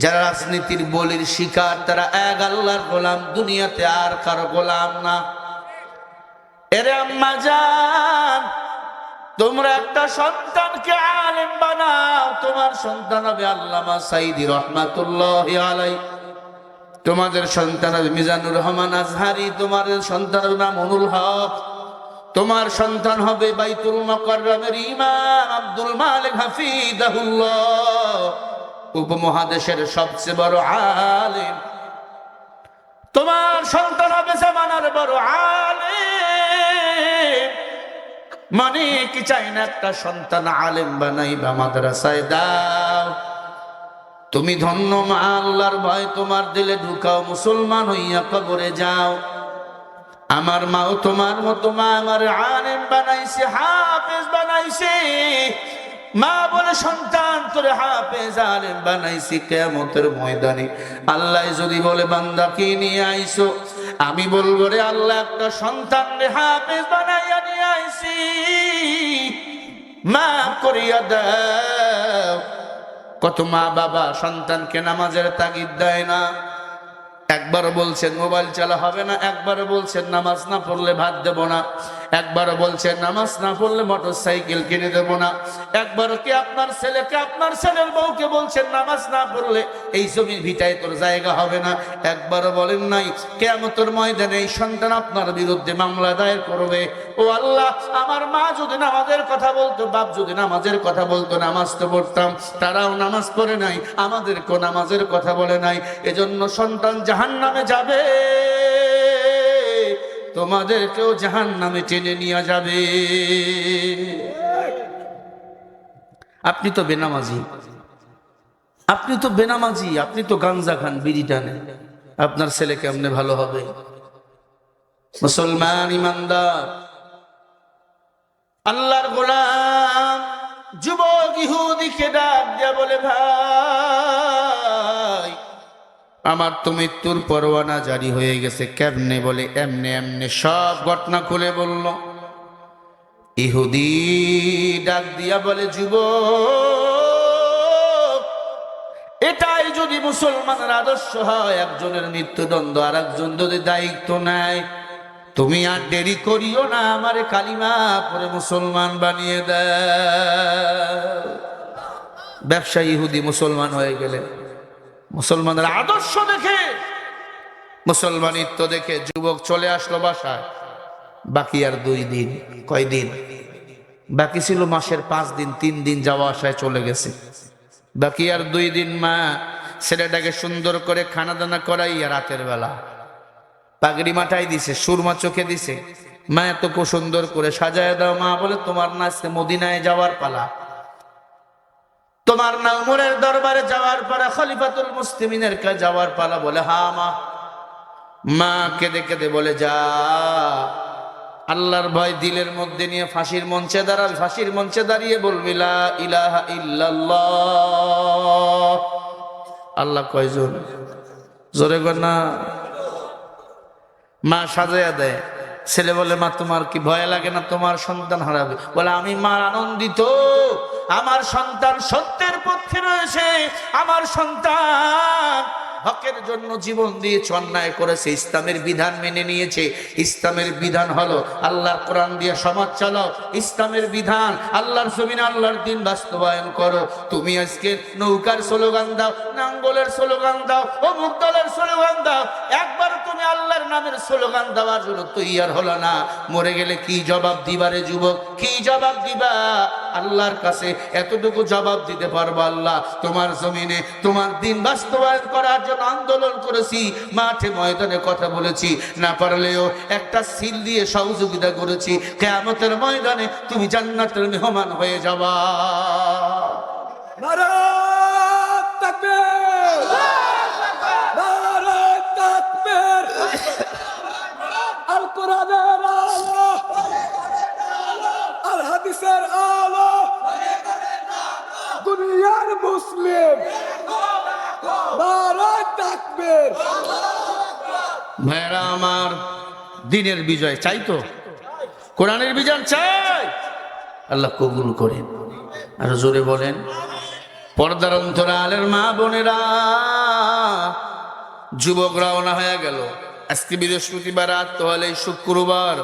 যারা রাজনীতির বলির শিকার, তারা এক আল্লাহর গোলাম, দুনিয়াতে আর কারো গোলাম না। এরে আম্মা জান, তোমরা একটা সন্তানকে আলেম বানাও। তোমার সন্তান হবে আল্লামা সাইদি রহমাতুল্লাহি আলাইহি, তোমাদের সন্তান হবে মিজানুর রহমান আজহারি, তোমাদের সন্তান হবে মামুনুল হক, তোমার সন্তান হবে বাইতুল মুকাররমের ইমাম আব্দুল মালিক হাফিজাহুল্লাহ, উপমহাদেশের সবচেয়ে বড় আলেম। তোমার সন্তান হবে জামানার বড় আলেম। মানে কি চাই না একটা সন্তান আলেম বানাইবা, মাদ্রাসায় দাও। তুমি ধন্য মা, আল্লাহর ভয় তোমার দিলে ঢুকাও, মুসলমান হইয়া কবরে যাও। আমার মাও তোমার মতো মা আমার আলেম বানাইছে, হাফেজ বানাইছে। মা বলে, সন্তান তোরে হাফেজ আলেম বানাইছি, কিয়ামতের ময়দানে আল্লাহ যদি বলে বান্দাকে নিয়ে আইছো, আমি বলবো রে আল্লাহ একটা সন্তান রে হাফেজ বানাইয়া নিয়ে আইছি, মাফ করিয়া দাও। কত মা বাবা সন্তানকে নামাজের তাগিদ দেয় না। একবারও বলছেন মোবাইল চালা হবে না, একবারও বলছেন নামাজ না পড়লে ভাত দেব না, একবারও বলছেন নামাজ না পড়লে মোটর সাইকেল কিনে দেব না, একবারও কি আপনার ছেলেকে, আপনার ছেলের বউকে বলছেন নামাজ না পড়লে এই জমির ভিটায় তোর জায়গা হবে না। একবারও বলেন নাই কিয়ামতের ময়দানে এই সন্তান আপনার বিরুদ্ধে মামলা দায়ের করবে। ও আল্লাহ, আমার মা যদি নামাজের কথা বলতো, বাপ যদি নামাজের কথা বলতো, নামাজ তো পড়তাম। তারাও নামাজ পড়ে নাই, আমাদেরকেও নামাজের কথা বলে নাই, এজন্য সন্তান জাহান্নামে যাবে। তোমাদেরকেও জাহান্নামে টেনে নিয়ে যাবে। আপনি তো বেনামাজি, আপনি তো বেনামাজি, আপনি তো গাঞ্জা খান, বিড়ি টানেন, আপনার ছেলে কেমনে ভালো হবে? মুসলমান ইমানদার আল্লাহর গোলাম যুবক ইহুদিকে ডাক দিয়া বলে, ভাই আমার তো মৃত্যুর পরোয়ানা জারি হয়ে গেছে। কেমনে? বলে এমনে এমনে। সব ঘটনা খুলে বলল। ইহুদি ডাক দিয়া বলে, যুবক এটাই যদি মুসলমানের আদর্শ হয়, একজনের মৃত্যুদণ্ড আর একজন যদি দায়িত্ব নেয়, তুমি আর দেরি করিও না, আমারে কালিমা পরে মুসলমান বানিয়ে দাও। ব্যবসায়ী ইহুদি মুসলমান হয়ে গেলেন। মুসলমানের আদর্শ দেখে, মুসলমানিত্ব দেখে যুবক চলে আসলো বাসায়। বাকি আর 2 দিন। কয়দিন বাকি ছিল? মাসের 5 দিন। 3 দিন যাওয়া আসায় চলে গেছে। বাকি আর 2 দিন। মা ছেলেটাকে সুন্দর করে খানা দানা করাইয়া রাতের বেলা পাগড়ি মাথায় দিছে, সুরমা চোখে দিছে। মা এত সুন্দর করে সাজায় দাও। মা বলে, তোমার না আজকে মদিনায় যাওয়ার পালা, তোমার না উমরের দরবারে যাওয়ার পালা, খলিফাতুল মুসলিমিনের কাছে যাওয়ার পালা। বলে, হ্যাঁ মা। মা কেঁদে কেঁদে বলে, যা আল্লাহর ভয় দিলের মধ্যে নিয়ে ফাঁসির মঞ্চে দাঁড়াল। ফাঁসির মঞ্চে দাঁড়িয়ে বলবি, লা ইলাহা ইল্লাল্লাহ। আল্লাহ কয়জন? জোরে কর না। মা সাজাইয়া দেয়। ছেলে বলে, মা তোমার কি ভয় লাগে না তোমার সন্তান হারাবে? বলে, আমি মা আনন্দিত, আমার সন্তান সত্যের পক্ষে রয়েছে, আমার সন্তান হকের জন্য জীবন দিয়েছে, অন্যায় করেছে, ইসলামের বিধান মেনে নিয়েছে। ইসলামের বিধান হলো আল্লাহর কোরআন দিয়ে সমাজ চালাও। ইসলামের বিধান, আল্লাহর জমিনে আল্লাহর দিন বাস্তবায়ন করো। তুমি আজকে নৌকার স্লোগান দাও, নাঙ্গলের স্লোগান দাও, অমুক দলের স্লোগান দাও, একবার তুমি আল্লাহর নামের স্লোগান দেওয়ার জন্য তৈয়ার হলো না। মরে গেলে কি জবাব দিবা রে যুবক? কি জবাব দিবা? আল্লাহর কাছে এতটুকু জবাব দিতে পারবো, আল্লাহ তোমার জমিনে তোমার দিন বাস্তবায়ন করার জন্য আন্দোলন করেছি, মাঠে ময়দানে কথা বলেছি, না পারলেও একটা সিল দিয়ে সহযোগিতা করেছি। কিয়ামতের ময়দানে তুমি জান্নাতের মেহমান হয়ে যাবা। নারায়ে তাকবীর, নারায়ে তাকবীর। আল কোরআনের আলো, আল হাদিসের আলো, দুনিয়ার মুসলিম। নারায়ে তাকবীর। ভাইরা আমার, দিনের বিজয় চাই তো, কোরআনের বিজয় চাই। আল্লাহ কবুল করেন। আর জোরে বলেন। পর্দার অন্তরালের মা বোনেরা, যুবক রওনা হয়ে গেল। আজকে বৃহস্পতিবার, রাত তো হলে শুক্রবার।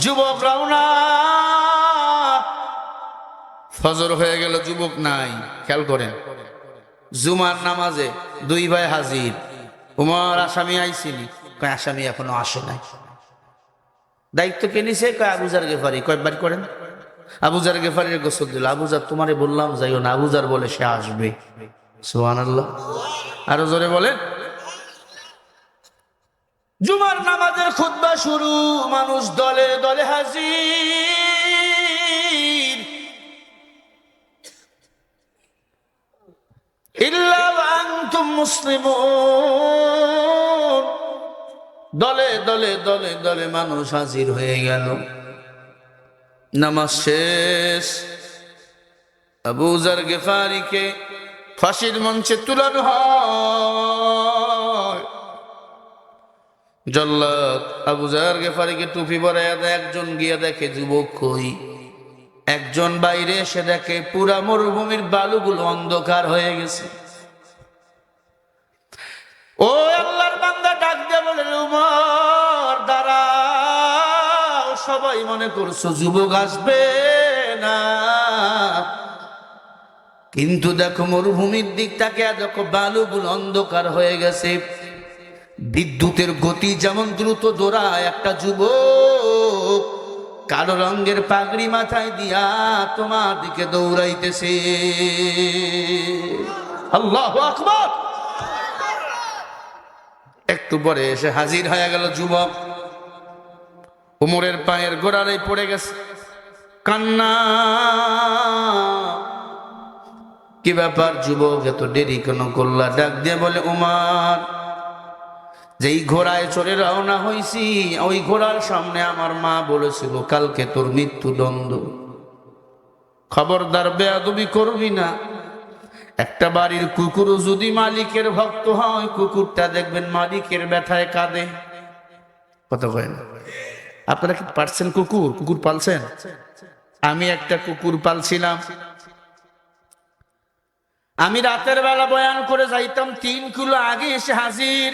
যুবক রওনা, ফজর হয়ে গেল, যুবক নাই। খেয়াল করেন, জুমার নামাজে 2 ভাই হাজির। উমর, আসামি আইসিনি? কয় আসামি এখনো আসে নাই। দায়িত্ব কে নিছে? কয় আবু জার গেফারি। কয়েকবার করেন। আবু জার গেফারির গোসল দিল। আবু জার, তোমারে বললাম যাইও না। আবু জার বলে সে আসবে। সুবহানাল্লাহ। আরো জোরে বলে। জুমার নামাজের খুতবা শুরু, মানুষ দলে দলে হাজির। ইল্লা ওয়া আনতুম মুসলিমুন। দলে দলে দলে দলে মানুষ হাজির হয়ে গেল। নামাজ শেষ। আবু জার গেফারিকে ফাঁসির মঞ্চে তুলানো হয়। জল্লাদ আবু জার গেফারিকে টুপি পরাইয়া দেয়। একজন গিয়া দেখে যুবক কই। একজন বাইরে এসে দেখে পুরা মরুভূমির বালুগুলো অন্ধকার হয়ে গেছে। ও আল্লাহর বান্দা ডাক দিয়ে বলে, উমর দাঁড়াও। সবাই মনে করছো যুবক আসবে না, কিন্তু দেখো মরুভূমির দিকটাকে, দেখো বালুগুলো অন্ধকার হয়ে গেছে। বিদ্যুতের গতি যেমন দ্রুত দৌড়ায়, একটা যুবক কালো রঙের পাগড়ি মাথায় দিয়া তোমার দিকে দৌড়াইতেছে। আল্লাহু আকবার। একটু পরে এসে হাজির হয়ে গেল যুবক। উমরের পায়ের গোড়ায় পড়ে গেছে, কান্না। কি ব্যাপার যুবক, এত দেরি কেন করলা? ডাক দিয়ে বলে, উমর, যেই ঘোড়ায় চড়ে রওনা হইছি ওই ঘোড়ার সামনে আমার মা বলেছিল কালকে তোর মৃত্যুদণ্ড। খবরদার বেয়াদবি করবি না। একটা বাড়ির কুকুরও যদি মালিকের ভক্ত হয়, কুকুরটা দেখবেন মালিকের ব্যথায় কাঁদে। কথা কয় না? আপনারা কি পারছেন? কুকুর পালছেন? আমি একটা কুকুর পালছিলাম। আমি রাতের বেলা বয়ান করে যাইতাম, 3 কিলো আগে এসে হাজির।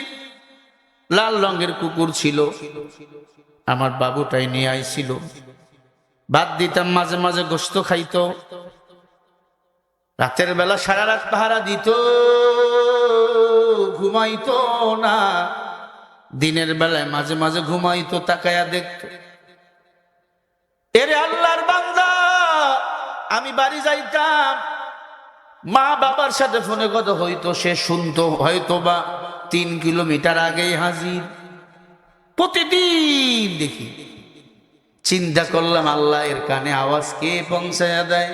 লাল রঙের কুকুর ছিল, আমার বাবুটাই নিয়ে আইছিল। ভাত দিতাম, মাঝে মাঝে গোশত খাইতো। রাতের বেলা সারা রাত পাহারা দিত, ঘুমাইতো না। দিনের বেলায় মাঝে মাঝে ঘুমাইতো, তাকায়া দেখতো। এরে আল্লাহর বান্দা, আমি বাড়ি যাইতাম, মা বাবার সাথে ফোনে কথা হইতো, সে শুনতো, হয়তো বা 3 কিলোমিটার আগেই হাজির। প্রতিদিন দেখি। চিন্তা করলাম, আল্লাহ এর কানে আওয়াজ কে পৌঁছায়া দেয়?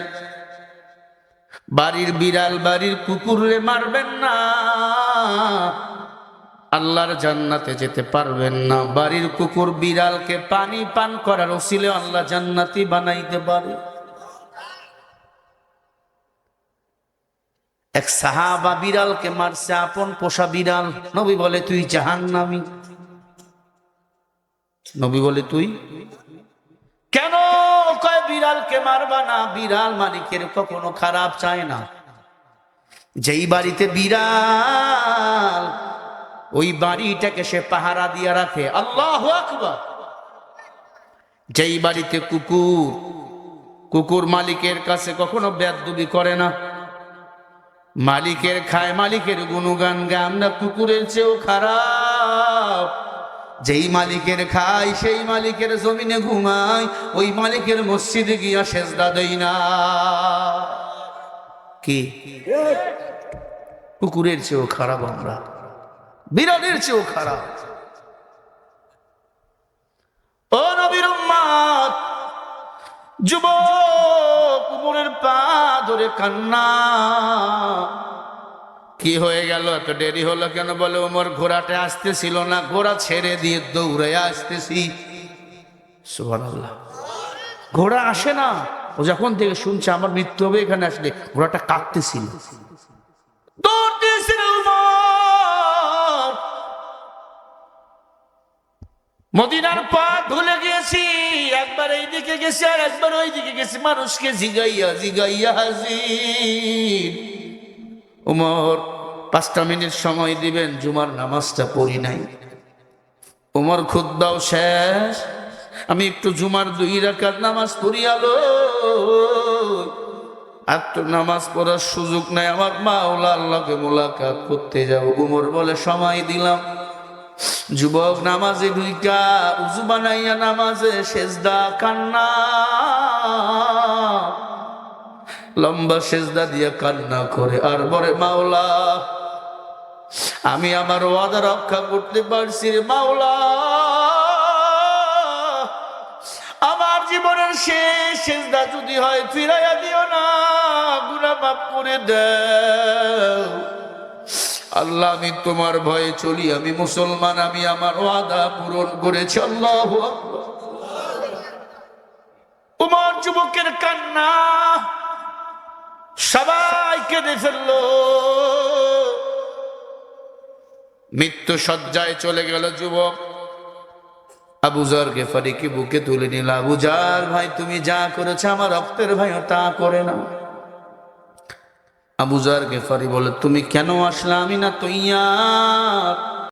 বাড়ির বিড়াল বাড়ির কুকুরে মারবেন না, আল্লাহর জান্নাতে যেতে পারবেন না। বাড়ির কুকুর বিড়ালকে পানি পান করার ওসিলে আল্লাহ জান্নাতি বানাইতে পারে। এক সাহাবা বিড়ালকে মারছে, আপন পোষা বিড়াল। নবী বলে, তুই জাহান্নামী। নবী বলে, তুই কেন? কয়, বিড়ালকে মারবা না, বিড়াল মালিকের কখনো খারাপ চায় না। যেই বাড়িতে বিড়াল, ওই বাড়িটাকে সে পাহারা দিয়ে রাখে। আল্লাহু আকবার। যেই বাড়িতে কুকুর মালিকের কাছে কখনো বেয়াদবি করে না। মালিকের খায়, মালিকের গুণগান গায়। আমরা কুকুরের চেয়েও খারাপ। যেই মালিকের খাই সেই মালিকের জমিনে ঘুমাই, ওই মালিকের মসজিদে গিয়া সেজদা দেই না। কি কুকুরের চেয়েও খারাপ আমরা, বিড়ালের চেয়েও খারাপ। ও নবীর উম্মত, যুবক উমরের পা ধরে কান্না। কি হয়ে গেল? এত দেরি হলো কেন? বলে, উমর ঘোড়াটা আসতেছিল না, ঘোড়া ছেড়ে দিয়ে দৌড়ে আসতেছি। সুবহানাল্লাহ। ঘোড়া আসে না, ও যখন থেকে শুনছে আমার মৃত্যু হবে, এখানে আসলে ঘোড়াটা কাঁপতেছিল, দৌড়তেছিল উমর। মদিনার পথ ভুলে গিয়েছি, একবার এইদিকে গেছি আর একবার ওইদিকে গেছি, মানুষকে জিগাইয়া জিগাইয়া হাজির। উমর 5টা মিনিট সময় দিবেন, জুমার নামাজটা পড়ি নাই। উমর খুতবাও শেষ, আমি একটু জুমার 2 রাকাত নামাজ পড়ি আলো। আর তো নামাজ পড়ার সুযোগ নাই, আমার মাওলা আল্লাহকে মোলাকাত করতে যাও। উমর বলে, সময় দিলাম। যুবক নামাজে ঢুইকা উজু বানাইয়া নামাজে সেজদা, কান্না, লম্বা সেজদা দিয়া কান্না করে আর বলে, মাওলা আমি আমার ওয়াদা রক্ষা করতে পারছি রে মাওলা। আমার জীবনের শেষ সেজদা যদি হয় ফিরাইয়া দিও না, গুনাহ মাফ করে দাও। আল্লাহ আমি তোমার ভয়ে চলি, আমি মুসলমান, আমি আমার ওয়াদা পূরণ করেছি। আল্লাহু আকবার। উমর যুবকের কান্না, সবাই কেঁদে ফেললো। মৃত্যু শয্যায় চলে গেল যুবক। আবু যর গিফারিকে বুকে তুলে নিল। আবু যর ভাই, তুমি যা করেছো আমার রক্তের ভাইও তা করে না। আবু যর গিফারি বলে, তুমি কেন আসলা? আমি না তৈয়ার।